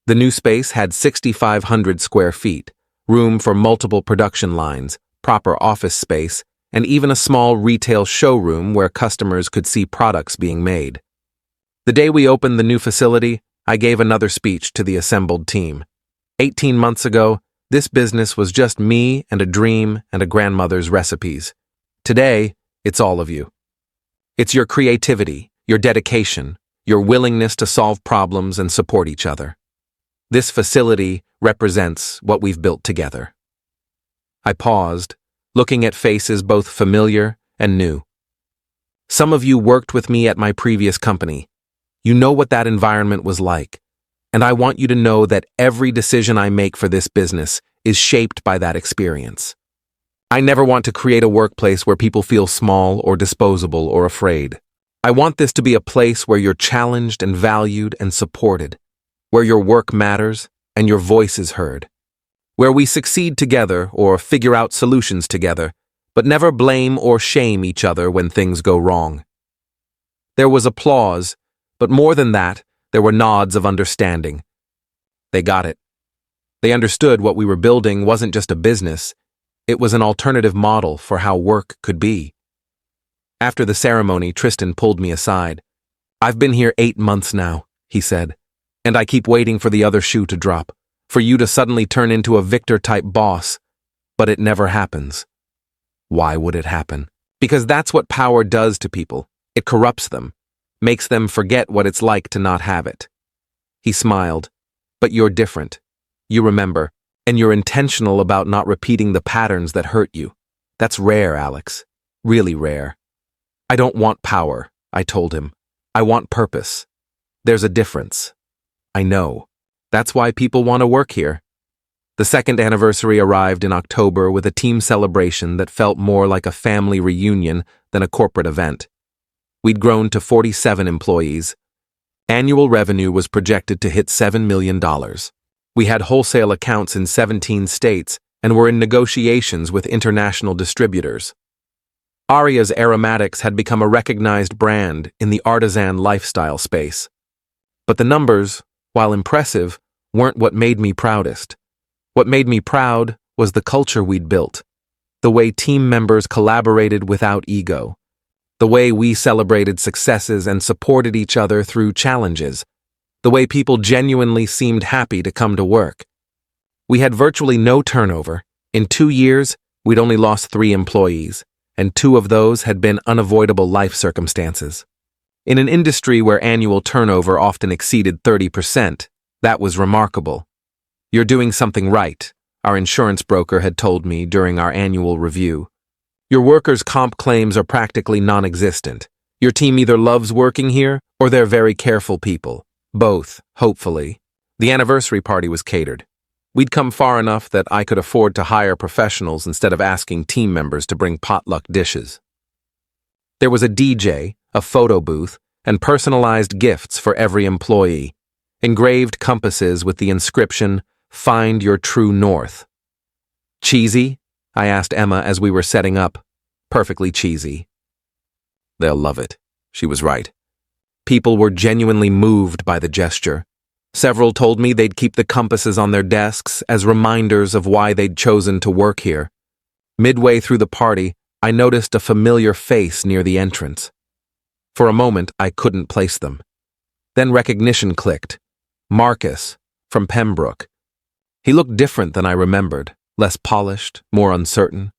The new space had 6,500 square feet, room for multiple production lines, proper office space, and even a small retail showroom where customers could see products being made. The day we opened the new facility, I gave another speech to the assembled team. 18 months ago, this business was just me and a dream and a grandmother's recipes. Today, it's all of you. It's your creativity, your dedication, your willingness to solve problems and support each other. This facility represents what we've built together. I paused, looking at faces both familiar and new. Some of you worked with me at my previous company. You know what that environment was like, and I want you to know that every decision I make for this business is shaped by that experience. I never want to create a workplace where people feel small or disposable or afraid. I want this to be a place where you're challenged and valued and supported, where your work matters and your voice is heard, where we succeed together or figure out solutions together, but never blame or shame each other when things go wrong. There was applause, but more than that, there were nods of understanding. They got it. They understood what we were building wasn't just a business, it was an alternative model for how work could be. After the ceremony, Tristan pulled me aside. "I've been here 8 months now," he said, "and I keep waiting for the other shoe to drop, for you to suddenly turn into a Victor-type boss, but it never happens." Why would it happen? Because that's what power does to people. It corrupts them, makes them forget what it's like to not have it. He smiled. But you're different. You remember, and you're intentional about not repeating the patterns that hurt you. That's rare, Alex. Really rare. I don't want power, I told him. I want purpose. There's a difference. I know. That's why people want to work here. The second anniversary arrived in October with a team celebration that felt more like a family reunion than a corporate event. We'd grown to 47 employees. Annual revenue was projected to hit $7 million. We had wholesale accounts in 17 states and were in negotiations with international distributors. Aria's Aromatics had become a recognized brand in the artisan lifestyle space. But the numbers, while impressive, weren't what made me proudest. What made me proud was the culture we'd built, the way team members collaborated without ego, the way we celebrated successes and supported each other through challenges, the way people genuinely seemed happy to come to work. We had virtually no turnover. In 2 years, we'd only lost 3 employees, and 2 of those had been unavoidable life circumstances. In an industry where annual turnover often exceeded 30%, that was remarkable. You're doing something right, our insurance broker had told me during our annual review. Your workers' comp claims are practically non-existent. Your team either loves working here or they're very careful people. Both, hopefully. The anniversary party was catered. We'd come far enough that I could afford to hire professionals instead of asking team members to bring potluck dishes. There was a DJ, a photo booth, and personalized gifts for every employee. Engraved compasses with the inscription, "Find your true north." Cheesy? I asked Emma as we were setting up. Perfectly cheesy. They'll love it. She was right. People were genuinely moved by the gesture. Several told me they'd keep the compasses on their desks as reminders of why they'd chosen to work here. Midway through the party, I noticed a familiar face near the entrance. For a moment, I couldn't place them. Then recognition clicked. Marcus, from Pembroke. He looked different than I remembered, less polished, more uncertain.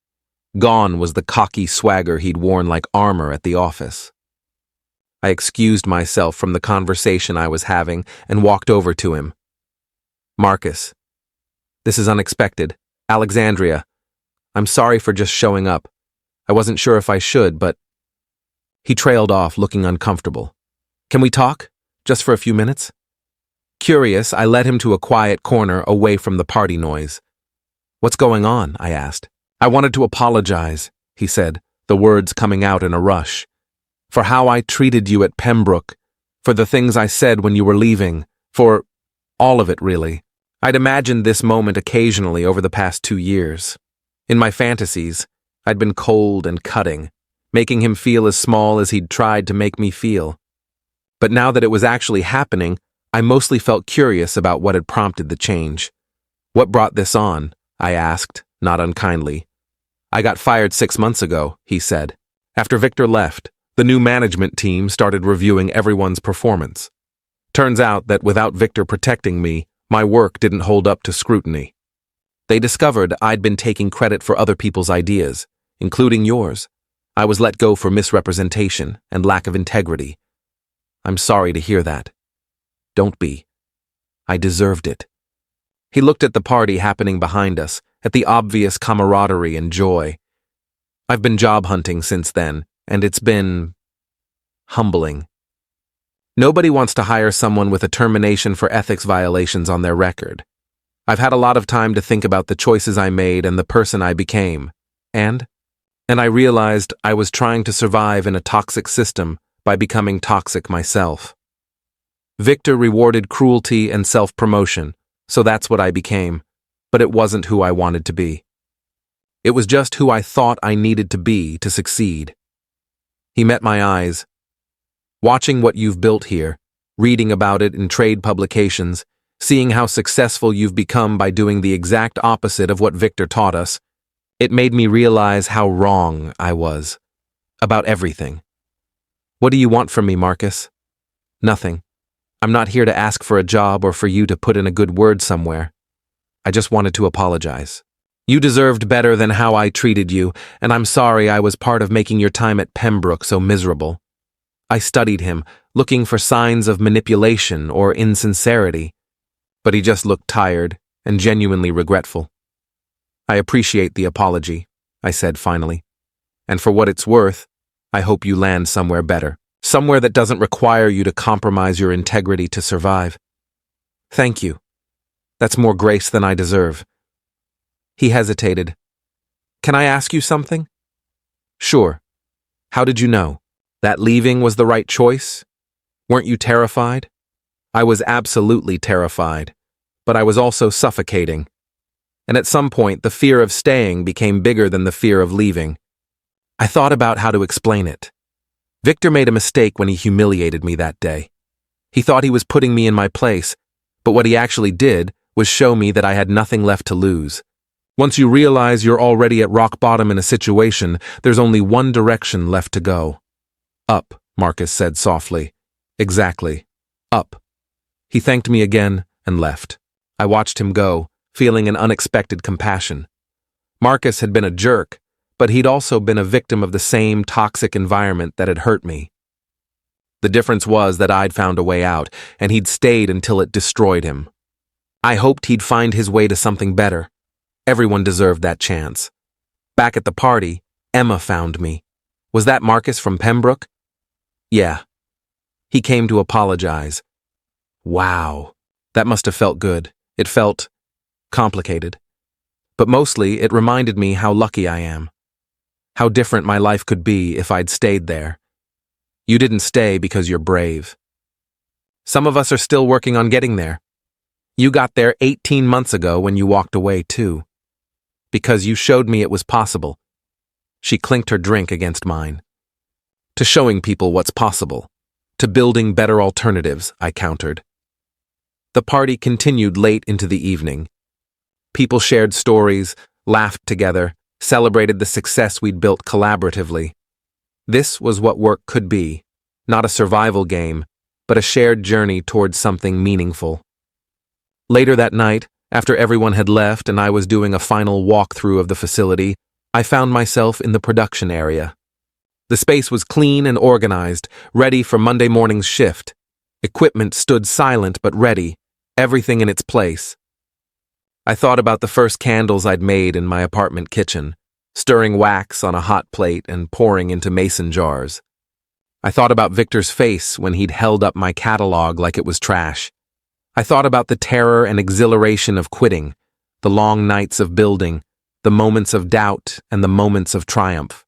Gone was the cocky swagger he'd worn like armor at the office. I excused myself from the conversation I was having and walked over to him. Marcus, this is unexpected. Alexandria, I'm sorry for just showing up. I wasn't sure if I should, but... He trailed off, looking uncomfortable. Can we talk? Just for a few minutes? Curious, I led him to a quiet corner away from the party noise. What's going on? I asked. I wanted to apologize, he said, the words coming out in a rush. For how I treated you at Pembroke, for the things I said when you were leaving, for all of it, really. I'd imagined this moment occasionally over the past 2 years. In my fantasies, I'd been cold and cutting, making him feel as small as he'd tried to make me feel. But now that it was actually happening, I mostly felt curious about what had prompted the change. What brought this on? I asked, not unkindly. I got fired 6 months ago, he said. After Victor left, the new management team started reviewing everyone's performance. Turns out that without Victor protecting me, my work didn't hold up to scrutiny. They discovered I'd been taking credit for other people's ideas, including yours. I was let go for misrepresentation and lack of integrity. I'm sorry to hear that. Don't be. I deserved it. He looked at the party happening behind us, at the obvious camaraderie and joy. I've been job hunting since then, and it's been... humbling. Nobody wants to hire someone with a termination for ethics violations on their record. I've had a lot of time to think about the choices I made and the person I became. And I realized I was trying to survive in a toxic system by becoming toxic myself. Victor rewarded cruelty and self-promotion, so that's what I became, but it wasn't who I wanted to be. It was just who I thought I needed to be to succeed. He met my eyes. Watching what you've built here, reading about it in trade publications, seeing how successful you've become by doing the exact opposite of what Victor taught us, it made me realize how wrong I was. About everything. What do you want from me, Marcus? Nothing. I'm not here to ask for a job or for you to put in a good word somewhere. I just wanted to apologize. You deserved better than how I treated you, and I'm sorry I was part of making your time at Pembroke so miserable. I studied him, looking for signs of manipulation or insincerity, but he just looked tired and genuinely regretful. "I appreciate the apology," I said finally. "And for what it's worth, I hope you land somewhere better, somewhere that doesn't require you to compromise your integrity to survive." "Thank you. That's more grace than I deserve." He hesitated. "Can I ask you something?" "Sure. How did you know? That leaving was the right choice? Weren't you terrified?" I was absolutely terrified, but I was also suffocating. And at some point, the fear of staying became bigger than the fear of leaving. I thought about how to explain it. Victor made a mistake when he humiliated me that day. He thought he was putting me in my place, but what he actually did was show me that I had nothing left to lose. Once you realize you're already at rock bottom in a situation, there's only one direction left to go. "Up," Marcus said softly. "Exactly. Up." He thanked me again and left. I watched him go, feeling an unexpected compassion. Marcus had been a jerk, but he'd also been a victim of the same toxic environment that had hurt me. The difference was that I'd found a way out, and he'd stayed until it destroyed him. I hoped he'd find his way to something better. Everyone deserved that chance. Back at the party, Emma found me. Was that Marcus from Pembroke? Yeah. He came to apologize. Wow. That must have felt good. It felt complicated. But mostly, it reminded me how lucky I am. How different my life could be if I'd stayed there. You didn't stay because you're brave. Some of us are still working on getting there. You got there 18 months ago when you walked away, too. Because you showed me it was possible. She clinked her drink against mine. To showing people what's possible. To building better alternatives, I countered. The party continued late into the evening. People shared stories, laughed together, celebrated the success we'd built collaboratively. This was what work could be, not a survival game, but a shared journey towards something meaningful. Later that night, after everyone had left and I was doing a final walkthrough of the facility, I found myself in the production area. The space was clean and organized, ready for Monday morning's shift. Equipment stood silent but ready, everything in its place. I thought about the first candles I'd made in my apartment kitchen, stirring wax on a hot plate and pouring into mason jars. I thought about Victor's face when he'd held up my catalog like it was trash. I thought about the terror and exhilaration of quitting, the long nights of building, the moments of doubt and the moments of triumph.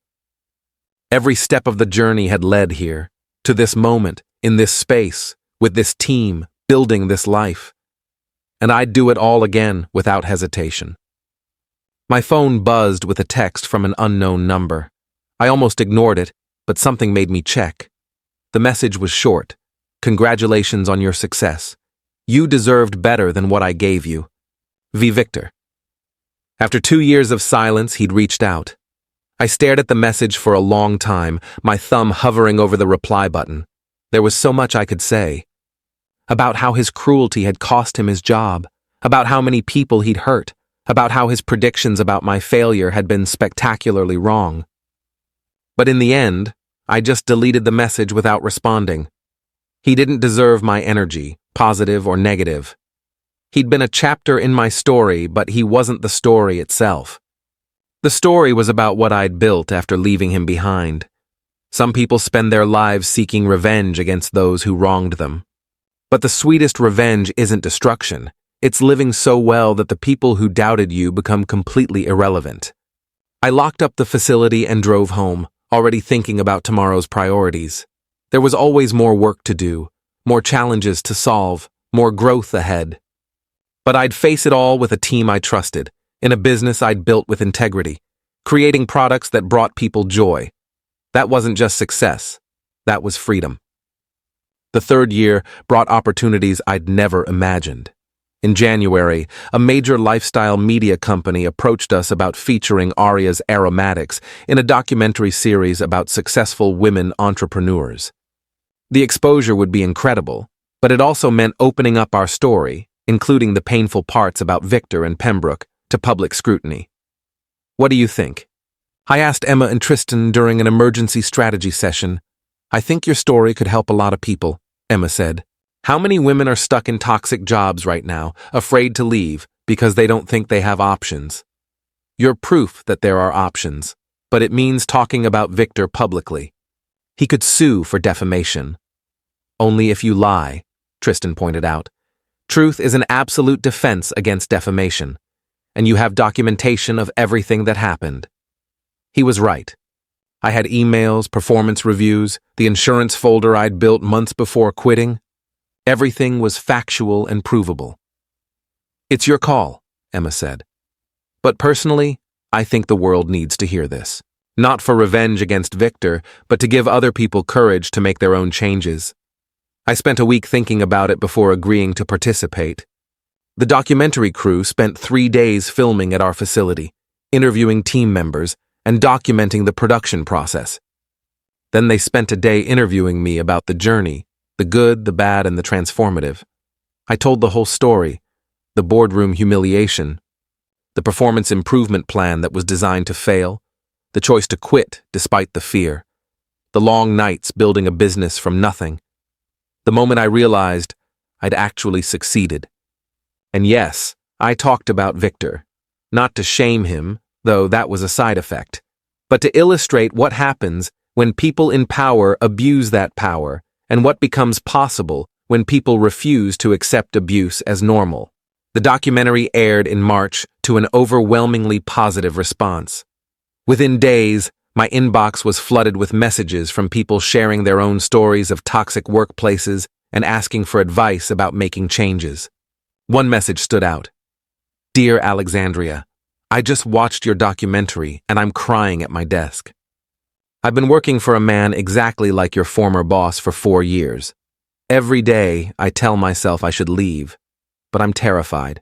Every step of the journey had led here, to this moment, in this space, with this team, building this life. And I'd do it all again without hesitation. My phone buzzed with a text from an unknown number. I almost ignored it, but something made me check. The message was short. "Congratulations on your success. You deserved better than what I gave you. V. Victor." After 2 years of silence, he'd reached out. I stared at the message for a long time, my thumb hovering over the reply button. There was so much I could say. About how his cruelty had cost him his job, about how many people he'd hurt, about how his predictions about my failure had been spectacularly wrong. But in the end, I just deleted the message without responding. He didn't deserve my energy, positive or negative. He'd been a chapter in my story, but he wasn't the story itself. The story was about what I'd built after leaving him behind. Some people spend their lives seeking revenge against those who wronged them. But the sweetest revenge isn't destruction. It's living so well that the people who doubted you become completely irrelevant. I locked up the facility and drove home, already thinking about tomorrow's priorities. There was always more work to do, more challenges to solve, more growth ahead. But I'd face it all with a team I trusted, in a business I'd built with integrity, creating products that brought people joy. That wasn't just success, that was freedom. The third year brought opportunities I'd never imagined. In January, a major lifestyle media company approached us about featuring Aria's aromatics in a documentary series about successful women entrepreneurs. The exposure would be incredible, but it also meant opening up our story, including the painful parts about Victor and Pembroke, to public scrutiny. What do you think? I asked Emma and Tristan during an emergency strategy session. I think your story could help a lot of people, Emma said. How many women are stuck in toxic jobs right now, afraid to leave because they don't think they have options? You're proof that there are options, but it means talking about Victor publicly. He could sue for defamation. Only if you lie, Tristan pointed out. Truth is an absolute defense against defamation, and you have documentation of everything that happened. He was right. I had emails, performance reviews, the insurance folder I'd built months before quitting. Everything was factual and provable. It's your call, Emma said. But personally, I think the world needs to hear this. Not for revenge against Victor, but to give other people courage to make their own changes. I spent a week thinking about it before agreeing to participate. The documentary crew spent 3 days filming at our facility, interviewing team members, and documenting the production process. Then they spent a day interviewing me about the journey, the good, the bad, and the transformative. I told the whole story, the boardroom humiliation, the performance improvement plan that was designed to fail, the choice to quit despite the fear, the long nights building a business from nothing. The moment I realized I'd actually succeeded. And yes, I talked about Victor, not to shame him, though that was a side effect, but to illustrate what happens when people in power abuse that power and what becomes possible when people refuse to accept abuse as normal. The documentary aired in March to an overwhelmingly positive response. Within days, my inbox was flooded with messages from people sharing their own stories of toxic workplaces and asking for advice about making changes. One message stood out. Dear Alexandria, I just watched your documentary and I'm crying at my desk. I've been working for a man exactly like your former boss for 4 years. Every day, I tell myself I should leave, but I'm terrified.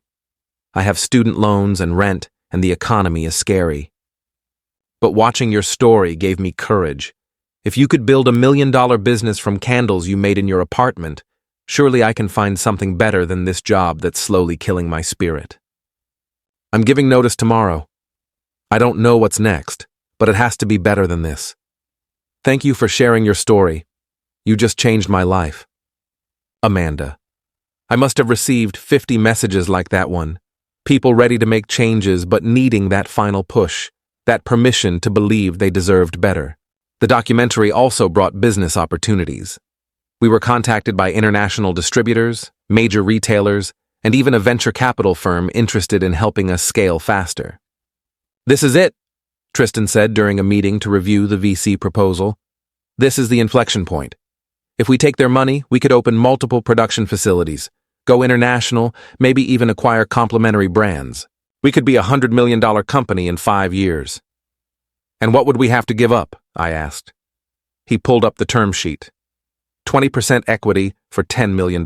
I have student loans and rent, and the economy is scary. But watching your story gave me courage. If you could build $1 million business from candles you made in your apartment, surely I can find something better than this job that's slowly killing my spirit. I'm giving notice tomorrow. I don't know what's next, but it has to be better than this. Thank you for sharing your story. You just changed my life. Amanda. I must have received 50 messages like that one. People ready to make changes but needing that final push, that permission to believe they deserved better. The documentary also brought business opportunities. We were contacted by international distributors, major retailers, and even a venture capital firm interested in helping us scale faster. This is it, Tristan said during a meeting to review the VC proposal. This is the inflection point. If we take their money, we could open multiple production facilities, go international, maybe even acquire complementary brands. We could be a $100 million company in 5 years. And what would we have to give up? I asked. He pulled up the term sheet. 20% equity for $10 million,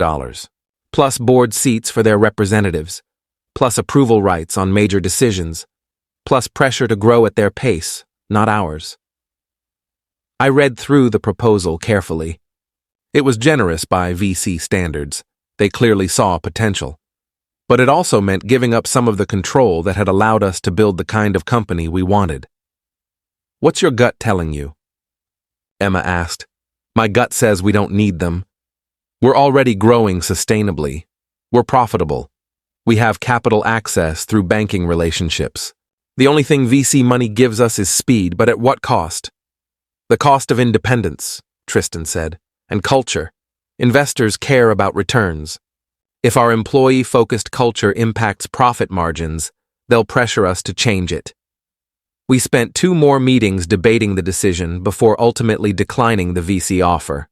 plus board seats for their representatives, plus approval rights on major decisions, plus pressure to grow at their pace, not ours. I read through the proposal carefully. It was generous by VC standards. They clearly saw potential. But it also meant giving up some of the control that had allowed us to build the kind of company we wanted. What's your gut telling you? Emma asked. My gut says we don't need them. We're already growing sustainably. We're profitable. We have capital access through banking relationships. The only thing VC money gives us is speed, but at what cost? The cost of independence, Tristan said, and culture. Investors care about returns. If our employee-focused culture impacts profit margins, they'll pressure us to change it. We spent 2 more meetings debating the decision before ultimately declining the VC offer.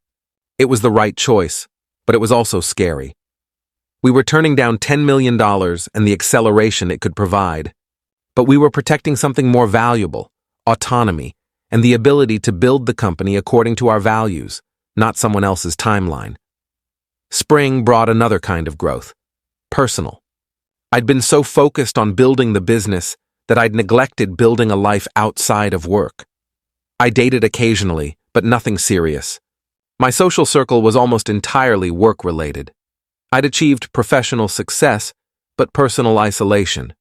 It was the right choice, but it was also scary. We were turning down $10 million and the acceleration it could provide, but we were protecting something more valuable, autonomy, and the ability to build the company according to our values, not someone else's timeline. Spring brought another kind of growth, personal. I'd been so focused on building the business that I'd neglected building a life outside of work. I dated occasionally, but nothing serious. My social circle was almost entirely work-related. I'd achieved professional success, but personal isolation.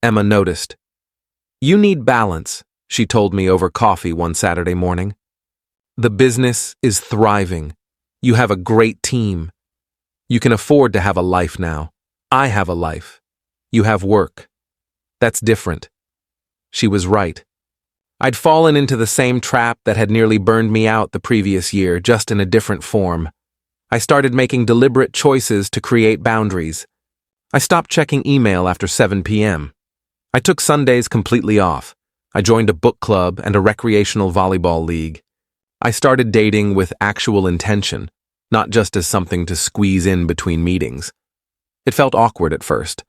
Emma noticed. You need balance, she told me over coffee one Saturday morning. The business is thriving. You have a great team. You can afford to have a life now. I have a life. You have work. That's different. She was right. I'd fallen into the same trap that had nearly burned me out the previous year, just in a different form. I started making deliberate choices to create boundaries. I stopped checking email after 7 p.m. I took Sundays completely off. I joined a book club and a recreational volleyball league. I started dating with actual intention, not just as something to squeeze in between meetings. It felt awkward at first,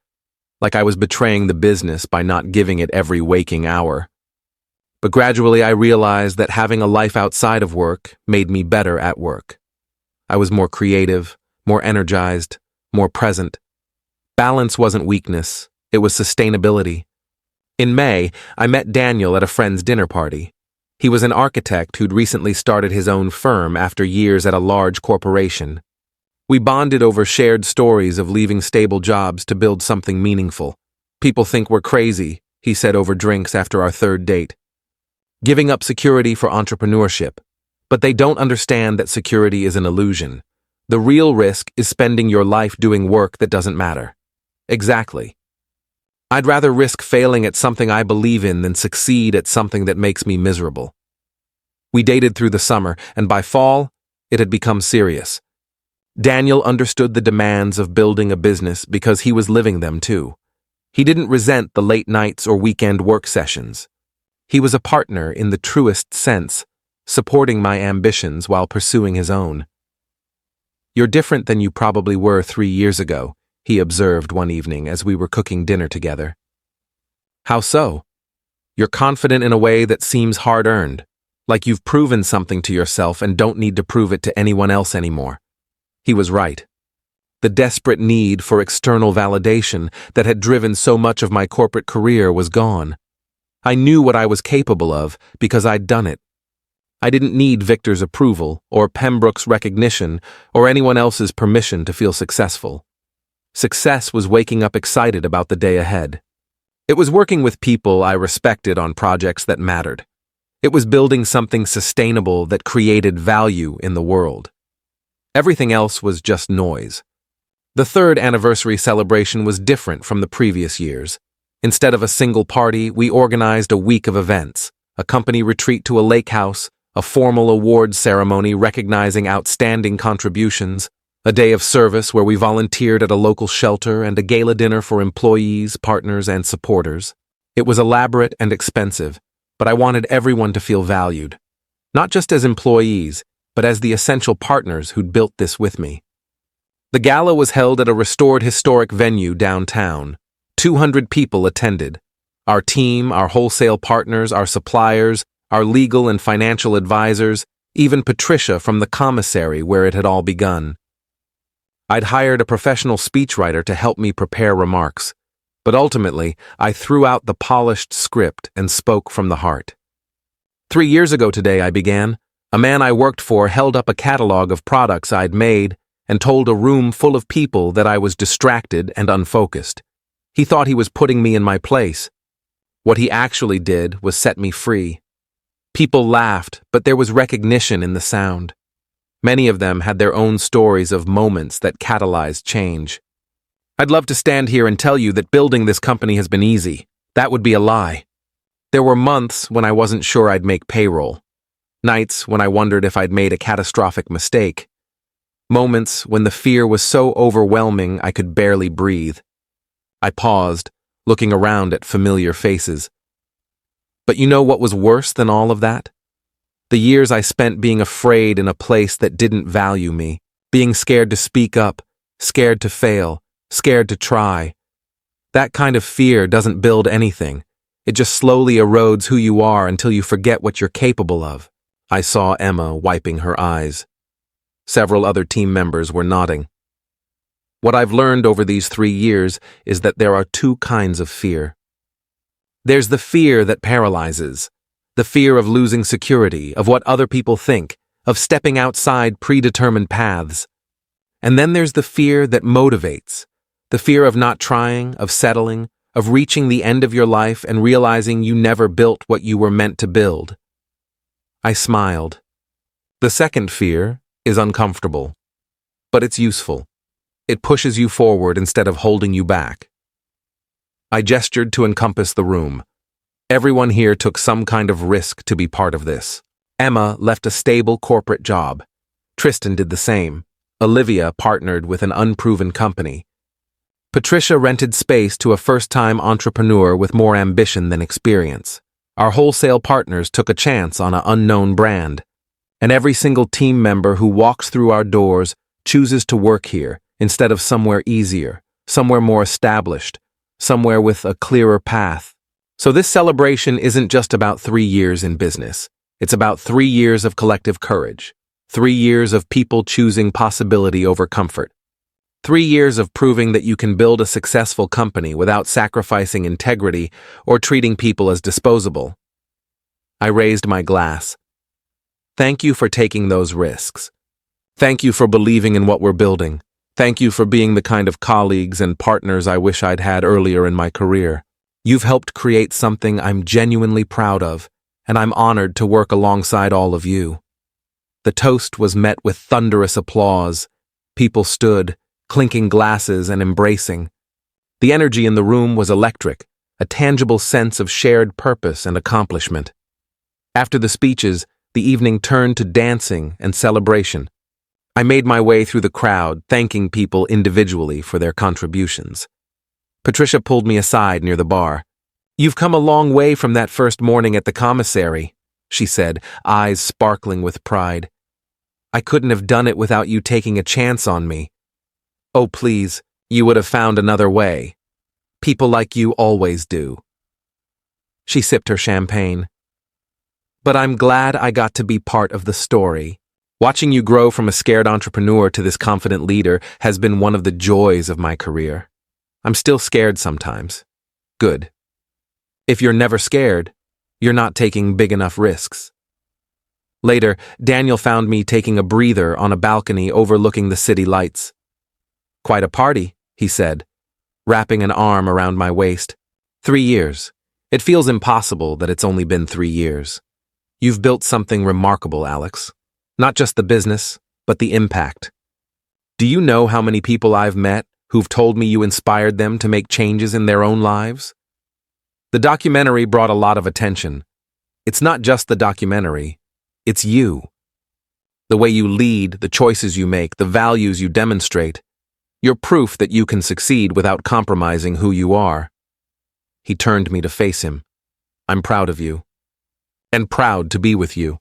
like I was betraying the business by not giving it every waking hour. But gradually I realized that having a life outside of work made me better at work. I was more creative, more energized, more present. Balance wasn't weakness, it was sustainability. In May, I met Daniel at a friend's dinner party. He was an architect who'd recently started his own firm after years at a large corporation. We bonded over shared stories of leaving stable jobs to build something meaningful. People think we're crazy, he said over drinks after our third date. Giving up security for entrepreneurship. But they don't understand that security is an illusion. The real risk is spending your life doing work that doesn't matter. Exactly. I'd rather risk failing at something I believe in than succeed at something that makes me miserable. We dated through the summer, and by fall, it had become serious. Daniel understood the demands of building a business because he was living them too. He didn't resent the late nights or weekend work sessions. He was a partner in the truest sense, supporting my ambitions while pursuing his own. "You're different than you probably were 3 years ago," he observed one evening as we were cooking dinner together. "How so?" "You're confident in a way that seems hard-earned, like you've proven something to yourself and don't need to prove it to anyone else anymore." He was right. The desperate need for external validation that had driven so much of my corporate career was gone. I knew what I was capable of because I'd done it. I didn't need Victor's approval or Pembroke's recognition or anyone else's permission to feel successful. Success was waking up excited about the day ahead. It was working with people I respected on projects that mattered. It was building something sustainable that created value in the world. Everything else was just noise. The third anniversary celebration was different from the previous years. Instead of a single party, we organized a week of events, a company retreat to a lake house, a formal awards ceremony recognizing outstanding contributions, a day of service where we volunteered at a local shelter, and a gala dinner for employees, partners, and supporters. It was elaborate and expensive, but I wanted everyone to feel valued, not just as employees, but as the essential partners who'd built this with me. The gala was held at a restored historic venue downtown. 200 people attended. Our team, our wholesale partners, our suppliers, our legal and financial advisors, even Patricia from the commissary where it had all begun. I'd hired a professional speechwriter to help me prepare remarks, but ultimately I threw out the polished script and spoke from the heart. 3 years ago today, I began. A man I worked for held up a catalog of products I'd made and told a room full of people that I was distracted and unfocused. He thought he was putting me in my place. What he actually did was set me free. People laughed, but there was recognition in the sound. Many of them had their own stories of moments that catalyzed change. I'd love to stand here and tell you that building this company has been easy. That would be a lie. There were months when I wasn't sure I'd make payroll. Nights when I wondered if I'd made a catastrophic mistake. Moments when the fear was so overwhelming I could barely breathe. I paused, looking around at familiar faces. But you know what was worse than all of that? The years I spent being afraid in a place that didn't value me, being scared to speak up, scared to fail, scared to try. That kind of fear doesn't build anything. It just slowly erodes who you are until you forget what you're capable of. I saw Emma wiping her eyes. Several other team members were nodding. What I've learned over these 3 years is that there are 2 kinds of fear. There's the fear that paralyzes, the fear of losing security, of what other people think, of stepping outside predetermined paths. And then there's the fear that motivates, the fear of not trying, of settling, of reaching the end of your life and realizing you never built what you were meant to build. I smiled. The second fear is uncomfortable, but it's useful. It pushes you forward instead of holding you back. I gestured to encompass the room. Everyone here took some kind of risk to be part of this. Emma left a stable corporate job. Tristan did the same. Olivia partnered with an unproven company. Patricia rented space to a first-time entrepreneur with more ambition than experience. Our wholesale partners took a chance on an unknown brand. And every single team member who walks through our doors chooses to work here instead of somewhere easier, somewhere more established, somewhere with a clearer path. So this celebration isn't just about 3 years in business. It's about 3 years of collective courage, 3 years of people choosing possibility over comfort, 3 years of proving that you can build a successful company without sacrificing integrity or treating people as disposable. I raised my glass. Thank you for taking those risks. Thank you for believing in what we're building. Thank you for being the kind of colleagues and partners I wish I'd had earlier in my career. You've helped create something I'm genuinely proud of, and I'm honored to work alongside all of you. The toast was met with thunderous applause. People stood, clinking glasses and embracing. The energy in the room was electric, a tangible sense of shared purpose and accomplishment. After the speeches, the evening turned to dancing and celebration. I made my way through the crowd, thanking people individually for their contributions. Patricia pulled me aside near the bar. "You've come a long way from that first morning at the commissary," she said, eyes sparkling with pride. "I couldn't have done it without you taking a chance on me. Oh, please, you would have found another way. People like you always do." She sipped her champagne. "But I'm glad I got to be part of the story. Watching you grow from a scared entrepreneur to this confident leader has been one of the joys of my career. I'm still scared sometimes. Good. If you're never scared, you're not taking big enough risks." Later, Daniel found me taking a breather on a balcony overlooking the city lights. "Quite a party," he said, wrapping an arm around my waist. 3 years. It feels impossible that it's only been 3 years. You've built something remarkable, Alex. Not just the business, but the impact. Do you know how many people I've met who've told me you inspired them to make changes in their own lives? The documentary brought a lot of attention. It's not just the documentary, it's you. The way you lead, the choices you make, the values you demonstrate. You're proof that you can succeed without compromising who you are. He turned me to face him. "I'm proud of you. And proud to be with you."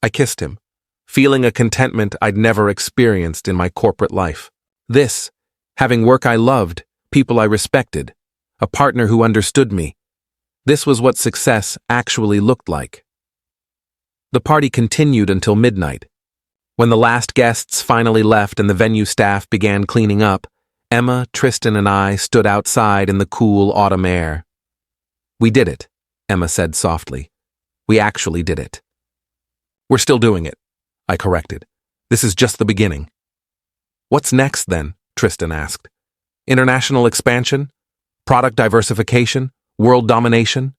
I kissed him, feeling a contentment I'd never experienced in my corporate life. This, having work I loved, people I respected, a partner who understood me. This was what success actually looked like. The party continued until midnight. When the last guests finally left and the venue staff began cleaning up, Emma, Tristan, and I stood outside in the cool autumn air. "We did it," Emma said softly. "We actually did it." "We're still doing it," I corrected. "This is just the beginning." "What's next, then?" Tristan asked. "International expansion? Product diversification? World domination?"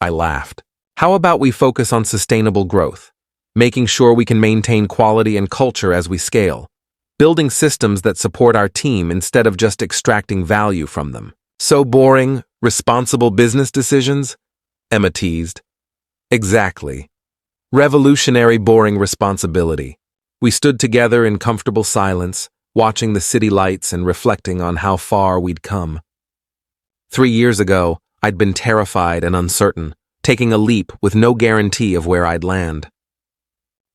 I laughed. "How about we focus on sustainable growth, making sure we can maintain quality and culture as we scale, building systems that support our team instead of just extracting value from them." "So boring, responsible business decisions?" Emma teased. "Exactly. Revolutionary, boring responsibility." We stood together in comfortable silence, watching the city lights and reflecting on how far we'd come. 3 years ago, I'd been terrified and uncertain, taking a leap with no guarantee of where I'd land.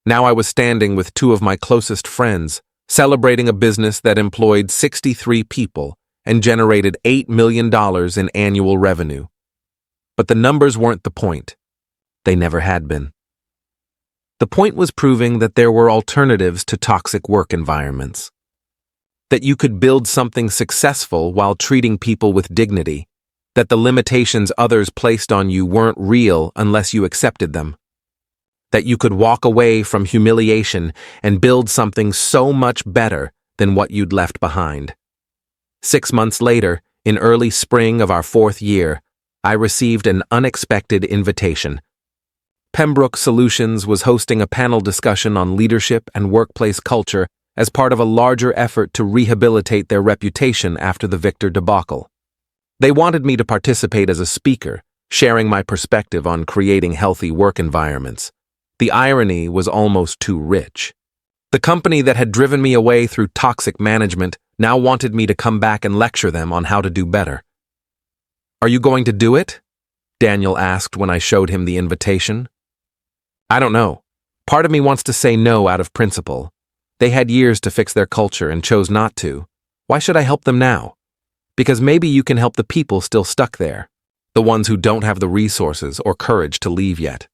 Now I was standing with 2 of my closest friends, celebrating a business that employed 63 people and generated $8 million in annual revenue. But the numbers weren't the point. They never had been. The point was proving that there were alternatives to toxic work environments. That you could build something successful while treating people with dignity. That the limitations others placed on you weren't real unless you accepted them. That you could walk away from humiliation and build something so much better than what you'd left behind. 6 months later, in early spring of our 4th year, I received an unexpected invitation. Pembroke Solutions was hosting a panel discussion on leadership and workplace culture as part of a larger effort to rehabilitate their reputation after the Victor debacle. They wanted me to participate as a speaker, sharing my perspective on creating healthy work environments. The irony was almost too rich. The company that had driven me away through toxic management now wanted me to come back and lecture them on how to do better. "Are you going to do it?" Daniel asked when I showed him the invitation. "I don't know. Part of me wants to say no out of principle. They had years to fix their culture and chose not to. Why should I help them now? Because maybe you can help the people still stuck there, the ones who don't have the resources or courage to leave yet."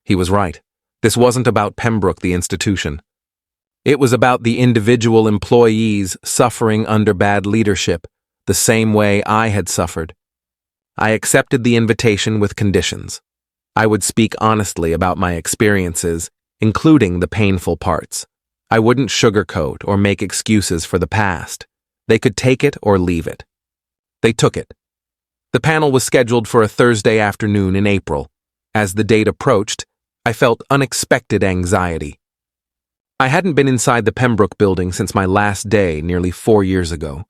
He was right. This wasn't about Pembroke, the institution. It was about the individual employees suffering under bad leadership, the same way I had suffered. I accepted the invitation with conditions. I would speak honestly about my experiences, including the painful parts. I wouldn't sugarcoat or make excuses for the past. They could take it or leave it. They took it. The panel was scheduled for a Thursday afternoon in April. As the date approached, I felt unexpected anxiety. I hadn't been inside the Pembroke building since my last day nearly 4 years ago.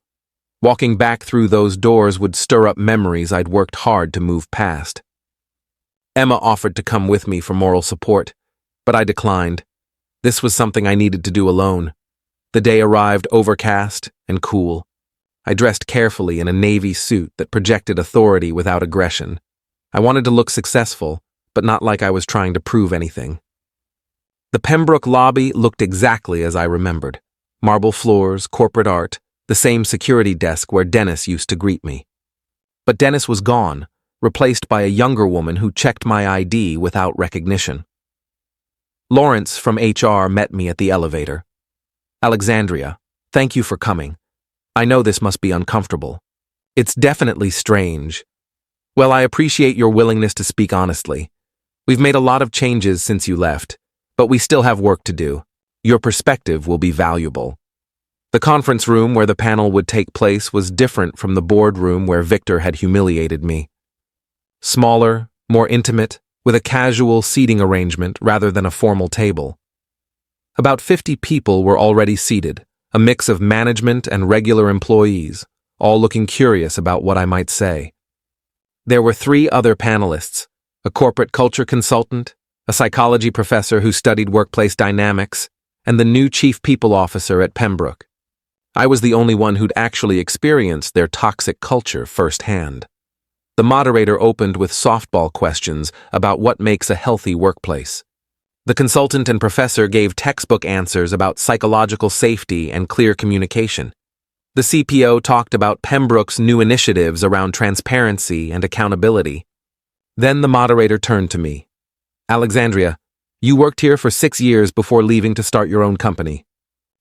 Walking back through those doors would stir up memories I'd worked hard to move past. Emma offered to come with me for moral support, but I declined. This was something I needed to do alone. The day arrived overcast and cool. I dressed carefully in a navy suit that projected authority without aggression. I wanted to look successful, but not like I was trying to prove anything. The Pembroke lobby looked exactly as I remembered. Marble floors, corporate art, the same security desk where Dennis used to greet me. But Dennis was gone, replaced by a younger woman who checked my ID without recognition. Lawrence from HR met me at the elevator. "Alexandria, thank you for coming. I know this must be uncomfortable. It's definitely strange. Well, I appreciate your willingness to speak honestly. We've made a lot of changes since you left, but we still have work to do. Your perspective will be valuable." The conference room where the panel would take place was different from the boardroom where Victor had humiliated me. Smaller, more intimate, with a casual seating arrangement rather than a formal table. About 50 people were already seated, a mix of management and regular employees, all looking curious about what I might say. There were 3 other panelists, a corporate culture consultant, a psychology professor who studied workplace dynamics, and the new chief people officer at Pembroke. I was the only one who'd actually experienced their toxic culture firsthand. The moderator opened with softball questions about what makes a healthy workplace. The consultant and professor gave textbook answers about psychological safety and clear communication. The CPO talked about Pembroke's new initiatives around transparency and accountability. Then the moderator turned to me. "Alexandria, you worked here for 6 years before leaving to start your own company.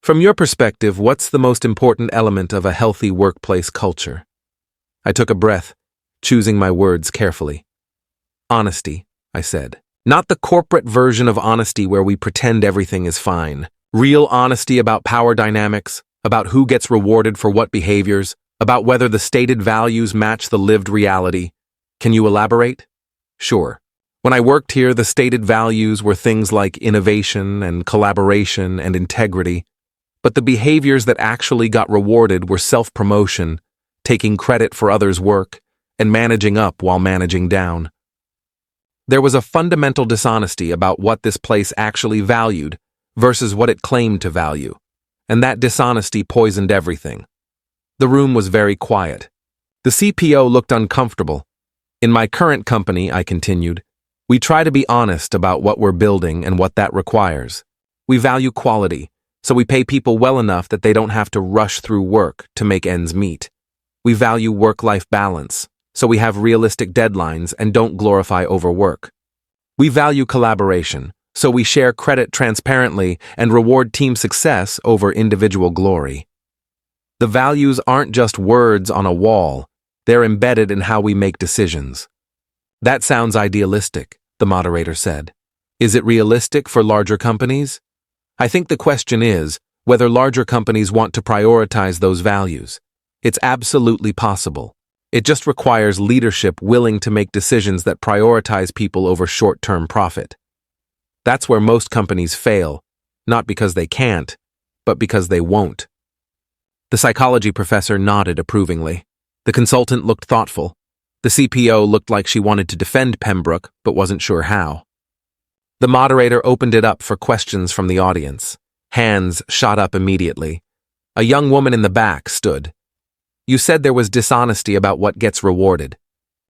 From your perspective, what's the most important element of a healthy workplace culture?" I took a breath, choosing my words carefully. "Honesty," I said. "Not the corporate version of honesty where we pretend everything is fine. Real honesty about power dynamics, about who gets rewarded for what behaviors, about whether the stated values match the lived reality. Can you elaborate?" "Sure. When I worked here, the stated values were things like innovation and collaboration and integrity. But the behaviors that actually got rewarded were self-promotion, taking credit for others' work, and managing up while managing down. There was a fundamental dishonesty about what this place actually valued versus what it claimed to value, and that dishonesty poisoned everything. The room was very quiet. The CPO looked uncomfortable. "In my current company," I continued, "we try to be honest about what we're building and what that requires. We value quality, so we pay people well enough that they don't have to rush through work to make ends meet. We value work-life balance, so we have realistic deadlines and don't glorify overwork. We value collaboration, so we share credit transparently and reward team success over individual glory. The values aren't just words on a wall, they're embedded in how we make decisions." "That sounds idealistic," the moderator said. "Is it realistic for larger companies?" I think the question is whether larger companies want to prioritize those values. It's absolutely possible. It just requires leadership willing to make decisions that prioritize people over short-term profit. That's where most companies fail, not because they can't, but because they won't. The psychology professor nodded approvingly. The consultant looked thoughtful. The CPO looked like she wanted to defend Pembroke, but wasn't sure how. The moderator opened it up for questions from the audience. Hands shot up immediately. A young woman in the back stood. You said there was dishonesty about what gets rewarded.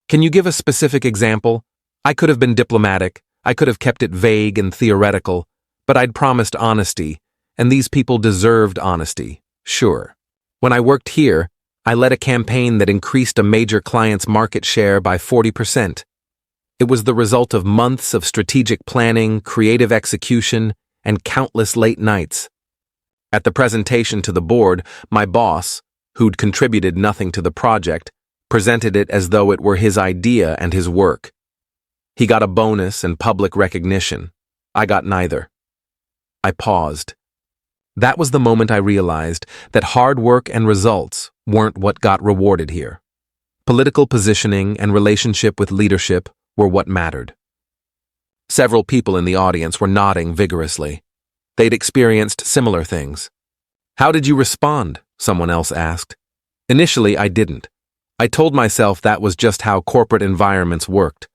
Can you give a specific example? I could have been diplomatic, I could have kept it vague and theoretical, but I'd promised honesty, and these people deserved honesty, sure. When I worked here, I led a campaign that increased a major client's market share by 40%. It was the result of months of strategic planning, creative execution, and countless late nights. At the presentation to the board, my boss, who'd contributed nothing to the project, presented it as though it were his idea and his work. He got a bonus and public recognition. I got neither. I paused. That was the moment I realized that hard work and results weren't what got rewarded here. Political positioning and relationship with leadership were what mattered. Several people in the audience were nodding vigorously. They'd experienced similar things. How did you respond? Someone else asked. Initially, I didn't. I told myself that was just how corporate environments worked,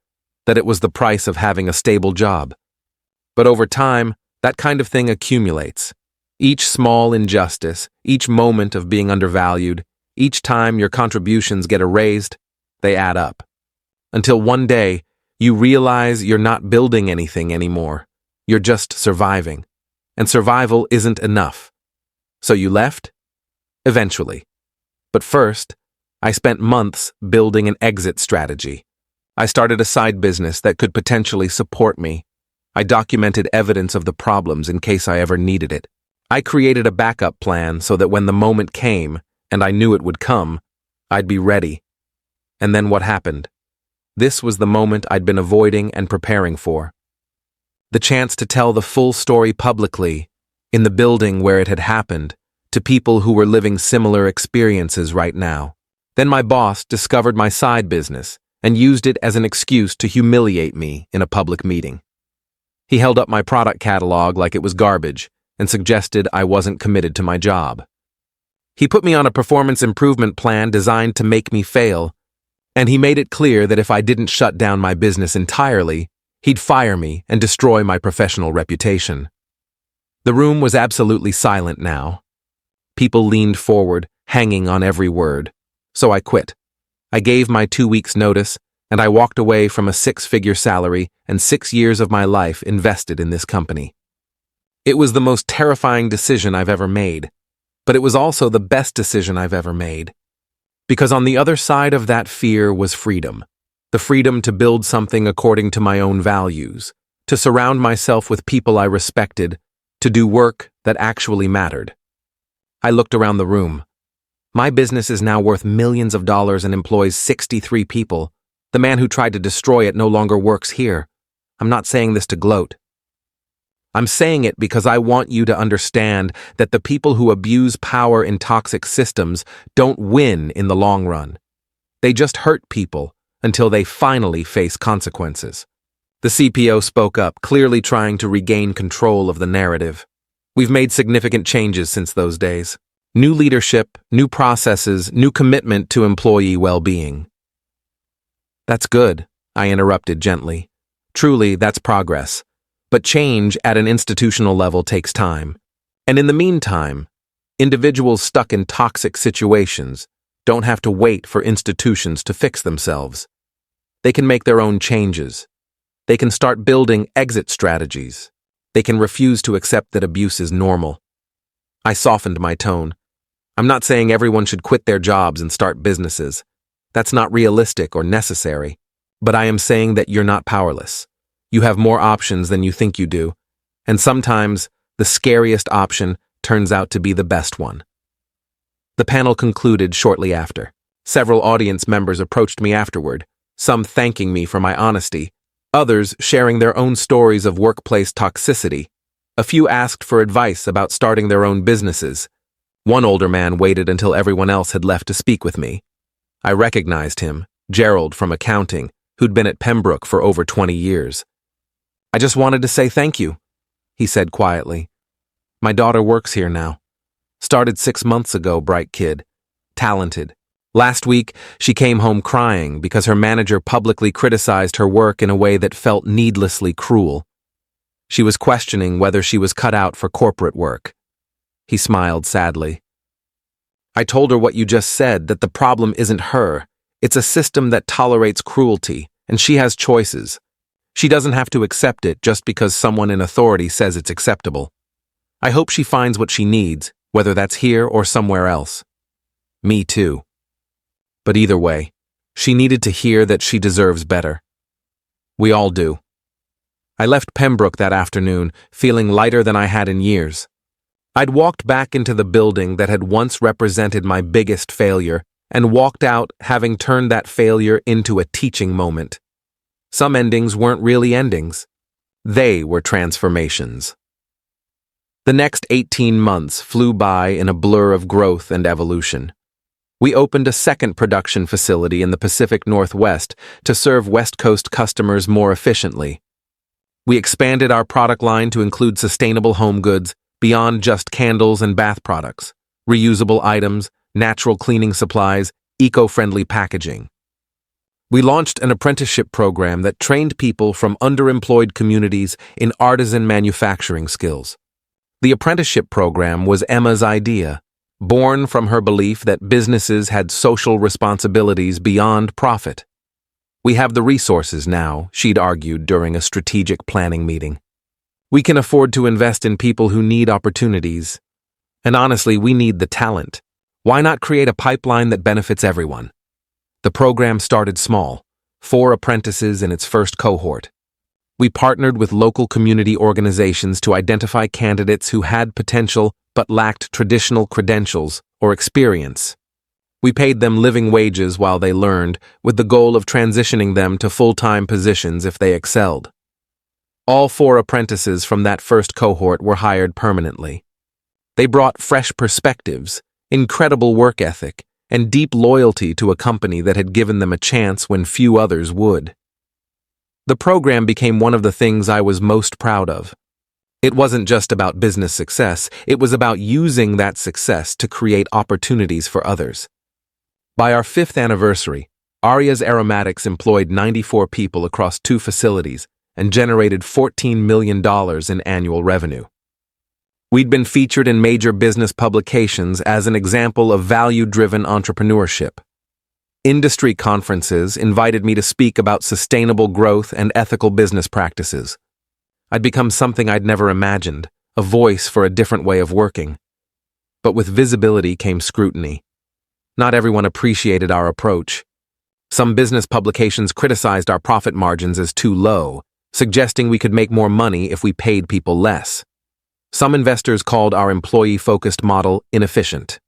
that it was the price of having a stable job. But over time, that kind of thing accumulates. Each small injustice, each moment of being undervalued, each time your contributions get erased, they add up. Until one day, you realize you're not building anything anymore. You're just surviving. And survival isn't enough. So you left? Eventually. But first, I spent months building an exit strategy. I started a side business that could potentially support me. I documented evidence of the problems in case I ever needed it. I created a backup plan so that when the moment came, and I knew it would come, I'd be ready. And then what happened? This was the moment I'd been avoiding and preparing for. The chance to tell the full story publicly, in the building where it had happened, to people who were living similar experiences right now. Then my boss discovered my side business and used it as an excuse to humiliate me in a public meeting. He held up my product catalog like it was garbage and suggested I wasn't committed to my job. He put me on a performance improvement plan designed to make me fail, and he made it clear that if I didn't shut down my business entirely, he'd fire me and destroy my professional reputation. The room was absolutely silent now. People leaned forward, hanging on every word. So I quit. I gave my 2 weeks' notice, and I walked away from a 6-figure salary and 6 years of my life invested in this company. It was the most terrifying decision I've ever made, but it was also the best decision I've ever made. Because on the other side of that fear was freedom. The freedom to build something according to my own values, to surround myself with people I respected, to do work that actually mattered. I looked around the room. My business is now worth millions of dollars and employs 63 people. The man who tried to destroy it no longer works here. I'm not saying this to gloat. I'm saying it because I want you to understand that the people who abuse power in toxic systems don't win in the long run. They just hurt people until they finally face consequences. The CPO spoke up, clearly trying to regain control of the narrative. We've made significant changes since those days. New leadership, new processes, new commitment to employee well-being. That's good, I interrupted gently. Truly, that's progress. But change at an institutional level takes time. And in the meantime, individuals stuck in toxic situations don't have to wait for institutions to fix themselves. They can make their own changes. They can start building exit strategies. They can refuse to accept that abuse is normal. I softened my tone. I'm not saying everyone should quit their jobs and start businesses. That's not realistic or necessary. But I am saying that you're not powerless. You have more options than you think you do. And sometimes, the scariest option turns out to be the best one. The panel concluded shortly after. Several audience members approached me afterward, some thanking me for my honesty, others sharing their own stories of workplace toxicity. A few asked for advice about starting their own businesses. One older man waited until everyone else had left to speak with me. I recognized him, Gerald from accounting, who'd been at Pembroke for over 20 years. "I just wanted to say thank you," he said quietly. "My daughter works here now. Started 6 months ago, bright kid. Talented. Last week, she came home crying because her manager publicly criticized her work in a way that felt needlessly cruel. She was questioning whether she was cut out for corporate work." He smiled sadly. "I told her what you just said, that the problem isn't her. It's a system that tolerates cruelty, and she has choices. She doesn't have to accept it just because someone in authority says it's acceptable. I hope she finds what she needs, whether that's here or somewhere else." Me too. But either way, she needed to hear that she deserves better. We all do. I left Pembroke that afternoon, feeling lighter than I had in years. I'd walked back into the building that had once represented my biggest failure, and walked out having turned that failure into a teaching moment. Some endings weren't really endings. They were transformations. The next 18 months flew by in a blur of growth and evolution. We opened a second production facility in the Pacific Northwest to serve West Coast customers more efficiently. We expanded our product line to include sustainable home goods beyond just candles and bath products, reusable items, natural cleaning supplies, eco-friendly packaging. We launched an apprenticeship program that trained people from underemployed communities in artisan manufacturing skills. The apprenticeship program was Emma's idea, born from her belief that businesses had social responsibilities beyond profit. "We have the resources now," she'd argued during a strategic planning meeting. "We can afford to invest in people who need opportunities. And honestly, we need the talent. Why not create a pipeline that benefits everyone?" The program started small, 4 apprentices in its first cohort. We partnered with local community organizations to identify candidates who had potential but lacked traditional credentials or experience. We paid them living wages while they learned, with the goal of transitioning them to full-time positions if they excelled. All 4 apprentices from that first cohort were hired permanently. They brought fresh perspectives, incredible work ethic, and deep loyalty to a company that had given them a chance when few others would. The program became one of the things I was most proud of. It wasn't just about business success, it was about using that success to create opportunities for others. By our 5th anniversary, Aria's Aromatics employed 94 people across 2 facilities and generated $14 million in annual revenue. We'd been featured in major business publications as an example of value-driven entrepreneurship. Industry conferences invited me to speak about sustainable growth and ethical business practices. I'd become something I'd never imagined, a voice for a different way of working. But with visibility came scrutiny. Not everyone appreciated our approach. Some business publications criticized our profit margins as too low, suggesting we could make more money if we paid people less. Some investors called our employee-focused model inefficient.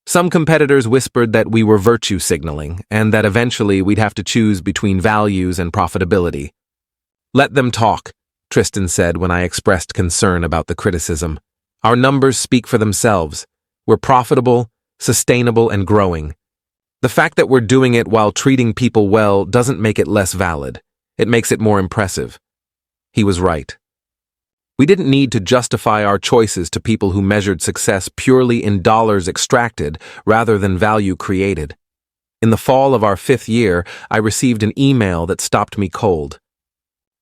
Some competitors whispered that we were virtue signaling and that eventually we'd have to choose between values and profitability. "Let them talk," Tristan said when I expressed concern about the criticism. "Our numbers speak for themselves. We're profitable, sustainable, and growing. The fact that we're doing it while treating people well doesn't make it less valid. It makes it more impressive." He was right. We didn't need to justify our choices to people who measured success purely in dollars extracted rather than value created. In the fall of our 5th year, I received an email that stopped me cold.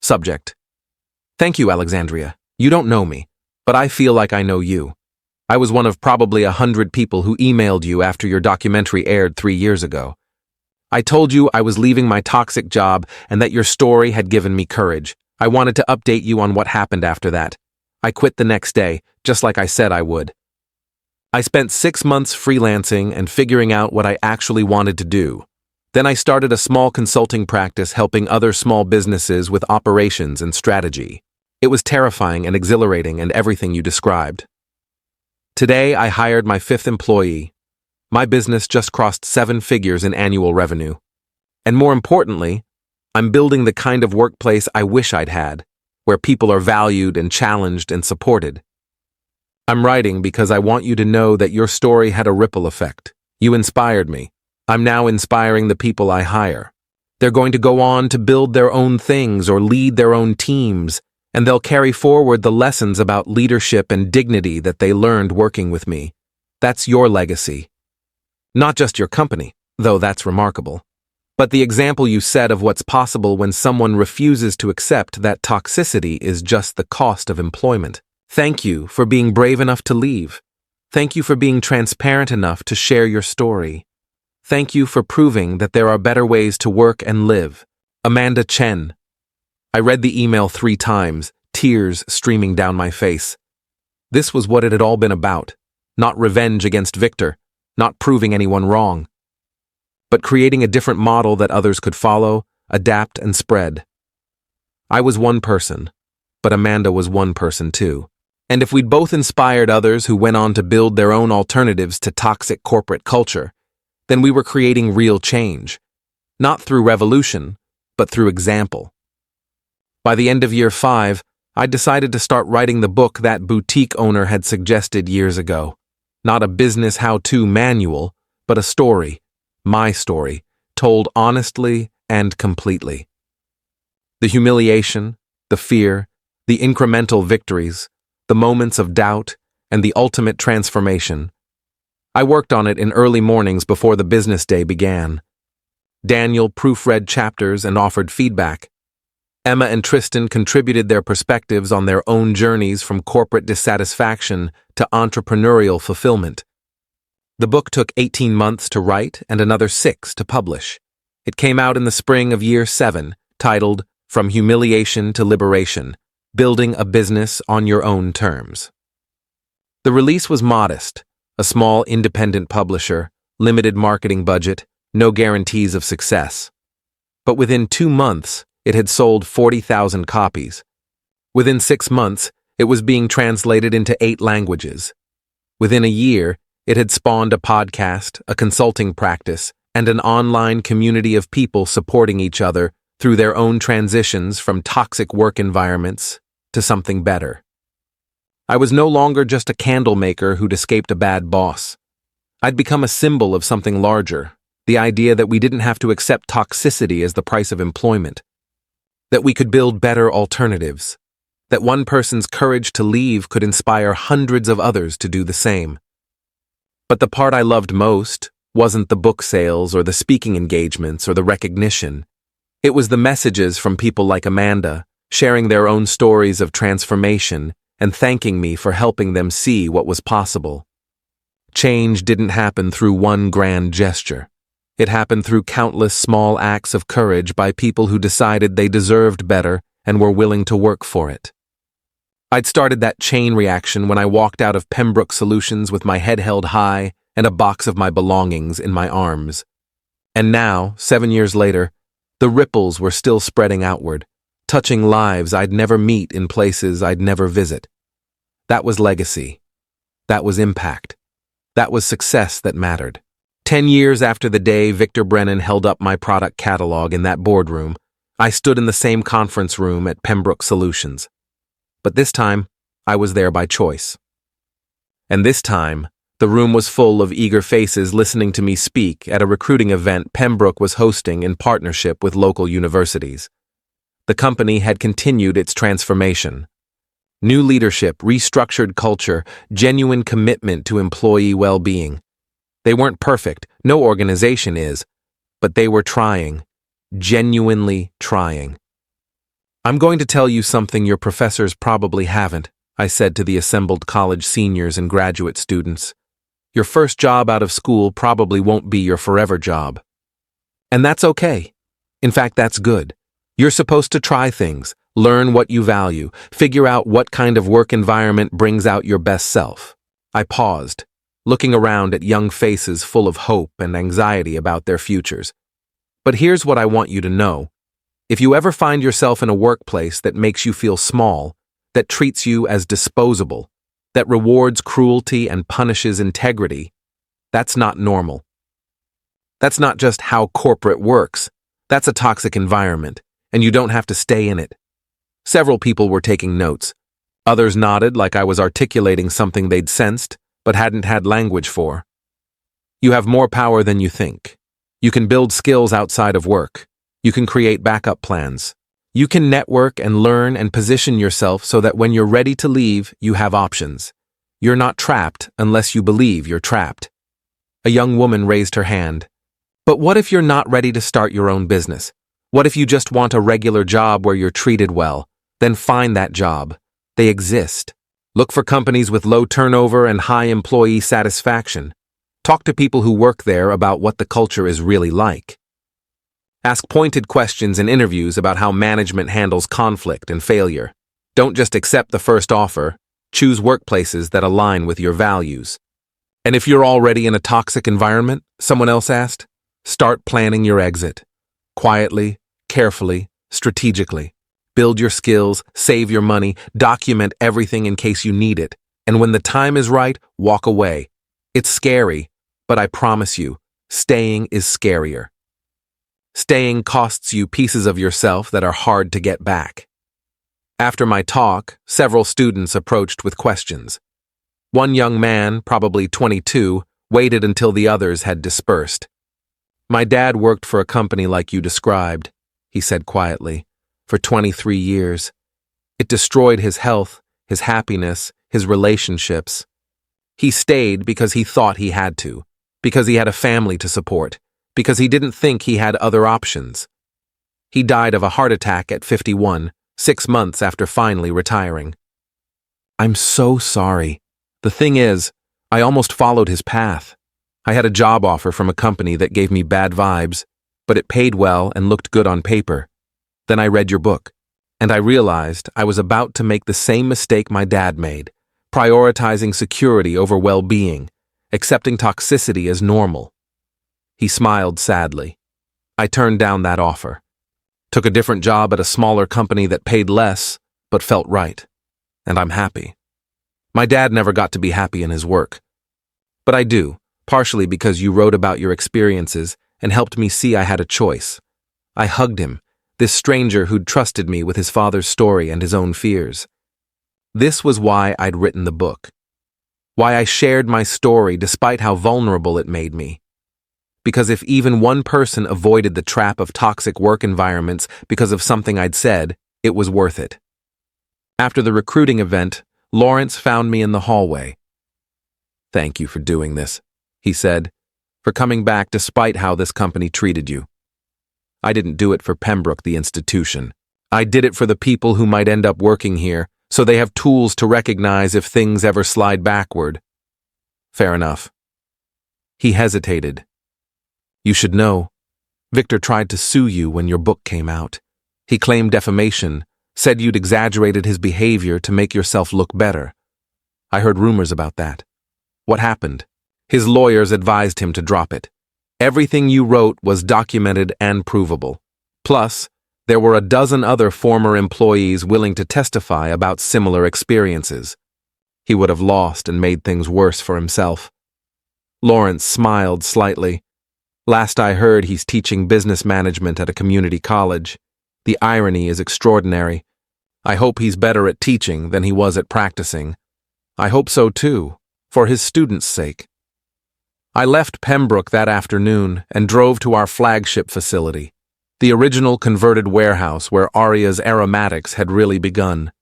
Subject: "Thank you, Alexandria. You don't know me, but I feel like I know you. I was one of probably 100 people who emailed you after your documentary aired 3 years ago. I told you I was leaving my toxic job and that your story had given me courage. I wanted to update you on what happened after that. I quit the next day, just like I said I would. I spent 6 months freelancing and figuring out what I actually wanted to do. Then I started a small consulting practice helping other small businesses with operations and strategy. It was terrifying and exhilarating and everything you described. Today, I hired my 5th employee. My business just crossed 7 figures in annual revenue. And more importantly, I'm building the kind of workplace I wish I'd had, where people are valued and challenged and supported. I'm writing because I want you to know that your story had a ripple effect. You inspired me. I'm now inspiring the people I hire. They're going to go on to build their own things or lead their own teams, and they'll carry forward the lessons about leadership and dignity that they learned working with me. That's your legacy. Not just your company, though that's remarkable, but the example you set of what's possible when someone refuses to accept that toxicity is just the cost of employment. Thank you for being brave enough to leave. Thank you for being transparent enough to share your story. Thank you for proving that there are better ways to work and live. Amanda Chen. I read the email 3 times, tears streaming down my face. This was what it had all been about. Not revenge against Victor, not proving anyone wrong, but creating a different model that others could follow, adapt, and spread. I was one person, but Amanda was one person too. And if we'd both inspired others who went on to build their own alternatives to toxic corporate culture, then we were creating real change, not through revolution, but through example. By the end of year 5, I decided to start writing the book that boutique owner had suggested years ago. Not a business how-to manual, but a story, my story, told honestly and completely. The humiliation, the fear, the incremental victories, the moments of doubt, and the ultimate transformation. I worked on it in early mornings before the business day began. Daniel proofread chapters and offered feedback. Emma and Tristan contributed their perspectives on their own journeys from corporate dissatisfaction to entrepreneurial fulfillment. The book took 18 months to write and another 6 to publish. It came out in the spring of year 7, titled From Humiliation to Liberation: Building a Business on Your Own Terms. The release was modest, a small independent publisher, limited marketing budget, no guarantees of success. But within 2 months, it had sold 40,000 copies. Within 6 months, it was being translated into 8 languages. Within a year, it had spawned a podcast, a consulting practice, and an online community of people supporting each other through their own transitions from toxic work environments to something better. I was no longer just a candle maker who'd escaped a bad boss. I'd become a symbol of something larger, the idea that we didn't have to accept toxicity as the price of employment, that we could build better alternatives, that one person's courage to leave could inspire hundreds of others to do the same. But the part I loved most wasn't the book sales or the speaking engagements or the recognition. It was the messages from people like Amanda, sharing their own stories of transformation and thanking me for helping them see what was possible. Change didn't happen through one grand gesture. It happened through countless small acts of courage by people who decided they deserved better and were willing to work for it. I'd started that chain reaction when I walked out of Pembroke Solutions with my head held high and a box of my belongings in my arms. And now, 7 years later, the ripples were still spreading outward, touching lives I'd never meet in places I'd never visit. That was legacy. That was impact. That was success that mattered. 10 years after the day Victor Brennan held up my product catalog in that boardroom, I stood in the same conference room at Pembroke Solutions. But this time, I was there by choice. And this time, the room was full of eager faces listening to me speak at a recruiting event Pembroke was hosting in partnership with local universities. The company had continued its transformation. New leadership, restructured culture, genuine commitment to employee well-being. They weren't perfect, no organization is, but they were trying, genuinely trying. I'm going to tell you something your professors probably haven't, I said to the assembled college seniors and graduate students. Your first job out of school probably won't be your forever job. And that's okay. In fact, that's good. You're supposed to try things, learn what you value, figure out what kind of work environment brings out your best self. I paused, looking around at young faces full of hope and anxiety about their futures. But here's what I want you to know. If you ever find yourself in a workplace that makes you feel small, that treats you as disposable, that rewards cruelty and punishes integrity, that's not normal. That's not just how corporate works. That's a toxic environment, and you don't have to stay in it. Several people were taking notes. Others nodded like I was articulating something they'd sensed, but hadn't had language for. You have more power than you think. You can build skills outside of work. You can create backup plans. You can network and learn and position yourself so that when you're ready to leave, you have options. You're not trapped unless you believe you're trapped. A young woman raised her hand. But what if you're not ready to start your own business? What if you just want a regular job where you're treated well? Then find that job. They exist. Look for companies with low turnover and high employee satisfaction. Talk to people who work there about what the culture is really like. Ask pointed questions in interviews about how management handles conflict and failure. Don't just accept the first offer. Choose workplaces that align with your values. And if you're already in a toxic environment, someone else asked, start planning your exit. Quietly, carefully, strategically. Build your skills, save your money, document everything in case you need it. And when the time is right, walk away. It's scary, but I promise you, staying is scarier. Staying costs you pieces of yourself that are hard to get back. After my talk, several students approached with questions. One young man, probably 22, waited until the others had dispersed. My dad worked for a company like you described, he said quietly, for 23 years. It destroyed his health, his happiness, his relationships. He stayed because he thought he had to, because he had a family to support, because he didn't think he had other options. He died of a heart attack at 51, 6 months after finally retiring. I'm so sorry. The thing is, I almost followed his path. I had a job offer from a company that gave me bad vibes, but it paid well and looked good on paper. Then I read your book, and I realized I was about to make the same mistake my dad made, prioritizing security over well-being, accepting toxicity as normal. He smiled sadly. I turned down that offer. Took a different job at a smaller company that paid less, but felt right. And I'm happy. My dad never got to be happy in his work. But I do, partially because you wrote about your experiences and helped me see I had a choice. I hugged him, this stranger who'd trusted me with his father's story and his own fears. This was why I'd written the book. Why I shared my story despite how vulnerable it made me. Because if even one person avoided the trap of toxic work environments because of something I'd said, it was worth it. After the recruiting event, Lawrence found me in the hallway. Thank you for doing this, he said, for coming back despite how this company treated you. I didn't do it for Pembroke, the institution. I did it for the people who might end up working here, so they have tools to recognize if things ever slide backward. Fair enough. He hesitated. You should know. Victor tried to sue you when your book came out. He claimed defamation, said you'd exaggerated his behavior to make yourself look better. I heard rumors about that. What happened? His lawyers advised him to drop it. Everything you wrote was documented and provable. Plus, there were a dozen other former employees willing to testify about similar experiences. He would have lost and made things worse for himself. Lawrence smiled slightly. Last I heard, he's teaching business management at a community college. The irony is extraordinary. I hope he's better at teaching than he was at practicing. I hope so too, for his students' sake. I left Pembroke that afternoon and drove to our flagship facility, the original converted warehouse where Aria's aromatics had really begun.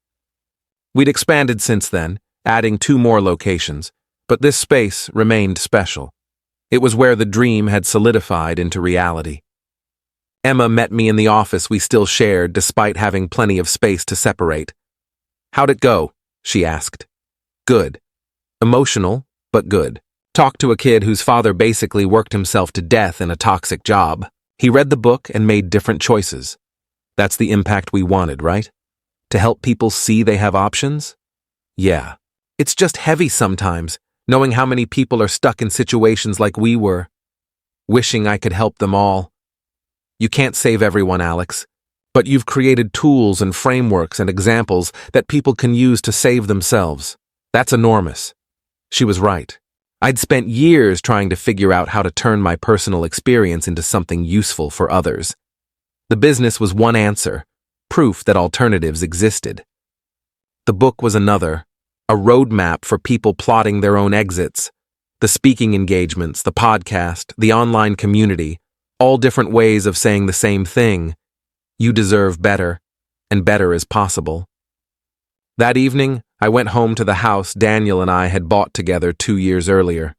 We'd expanded since then, adding 2 more locations, but this space remained special. It was where the dream had solidified into reality. Emma met me in the office we still shared despite having plenty of space to separate. How'd it go? She asked. Good. Emotional, but good. Talked to a kid whose father basically worked himself to death in a toxic job. He read the book and made different choices. That's the impact we wanted, right? To help people see they have options? Yeah. It's just heavy sometimes, knowing how many people are stuck in situations like we were. Wishing I could help them all. You can't save everyone, Alex, but you've created tools and frameworks and examples that people can use to save themselves. That's enormous. She was right. I'd spent years trying to figure out how to turn my personal experience into something useful for others. The business was one answer, proof that alternatives existed. The book was another, a roadmap for people plotting their own exits. The speaking engagements, the podcast, the online community, all different ways of saying the same thing. You deserve better. and better as possible. That evening, I went home to the house Daniel and I had bought together 2 years earlier.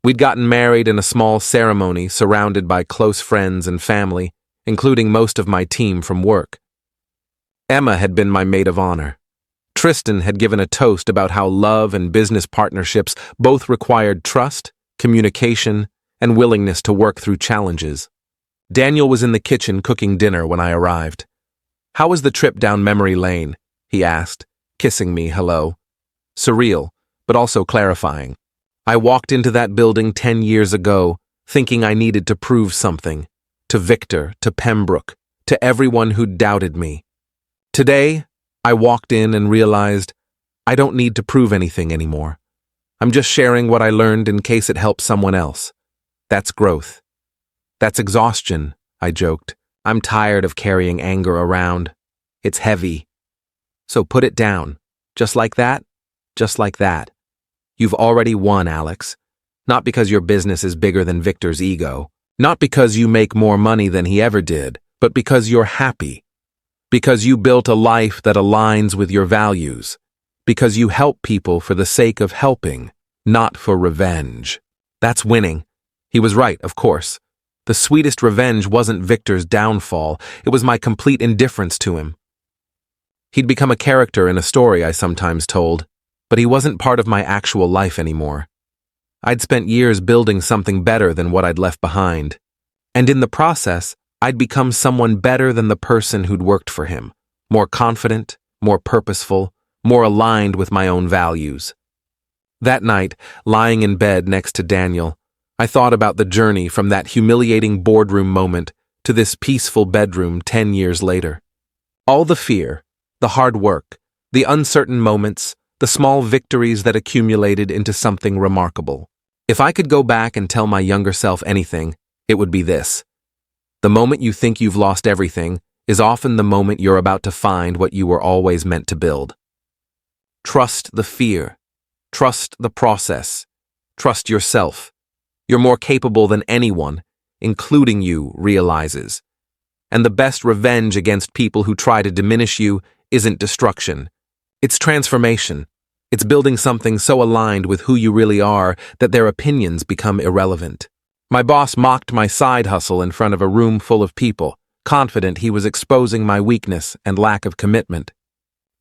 We'd gotten married in a small ceremony surrounded by close friends and family, including most of my team from work. Emma had been my maid of honor. Tristan had given a toast about how love and business partnerships both required trust, communication, and willingness to work through challenges. Daniel was in the kitchen cooking dinner when I arrived. "How was the trip down memory lane?" he asked, kissing me hello. Surreal, but also clarifying. I walked into that building 10 years ago, thinking I needed to prove something. To Victor, to Pembroke, to everyone who'd doubted me. Today, I walked in and realized I don't need to prove anything anymore. I'm just sharing what I learned in case it helps someone else. That's growth. That's exhaustion, I joked. I'm tired of carrying anger around. It's heavy. So put it down. Just like that, just like that. You've already won, Alex. Not because your business is bigger than Victor's ego. Not because you make more money than he ever did, but because you're happy. Because you built a life that aligns with your values. Because you help people for the sake of helping, not for revenge. That's winning. He was right, of course. The sweetest revenge wasn't Victor's downfall, it was my complete indifference to him. He'd become a character in a story I sometimes told, but he wasn't part of my actual life anymore. I'd spent years building something better than what I'd left behind. And in the process, I'd become someone better than the person who'd worked for him, more confident, more purposeful, more aligned with my own values. That night, lying in bed next to Daniel, I thought about the journey from that humiliating boardroom moment to this peaceful bedroom 10 years later. All the fear, the hard work, the uncertain moments, the small victories that accumulated into something remarkable. If I could go back and tell my younger self anything, it would be this. The moment you think you've lost everything is often the moment you're about to find what you were always meant to build. Trust the fear. Trust the process. Trust yourself. You're more capable than anyone, including you, realizes. And the best revenge against people who try to diminish you isn't destruction. It's transformation. It's building something so aligned with who you really are that their opinions become irrelevant. My boss mocked my side hustle in front of a room full of people, confident he was exposing my weakness and lack of commitment.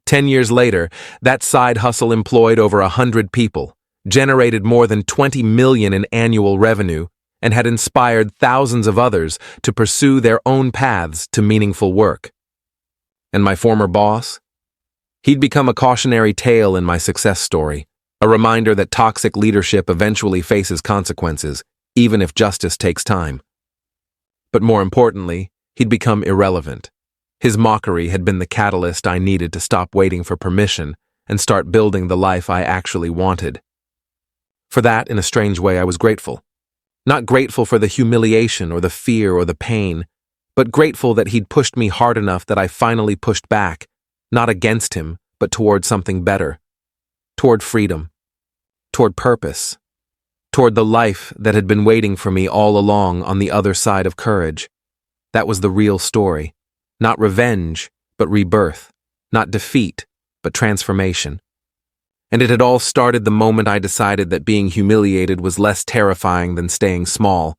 10 years later, that side hustle employed over 100 people, generated more than $20 million in annual revenue, and had inspired thousands of others to pursue their own paths to meaningful work. And my former boss? He'd become a cautionary tale in my success story, a reminder that toxic leadership eventually faces consequences, even if justice takes time. But more importantly, he'd become irrelevant. His mockery had been the catalyst I needed to stop waiting for permission and start building the life I actually wanted. For that, in a strange way, I was grateful. Not grateful for the humiliation or the fear or the pain, but grateful that he'd pushed me hard enough that I finally pushed back, not against him, but toward something better. Toward freedom. Toward purpose. Toward the life that had been waiting for me all along on the other side of courage. That was the real story. Not revenge, but rebirth. Not defeat, but transformation. And it had all started the moment I decided that being humiliated was less terrifying than staying small.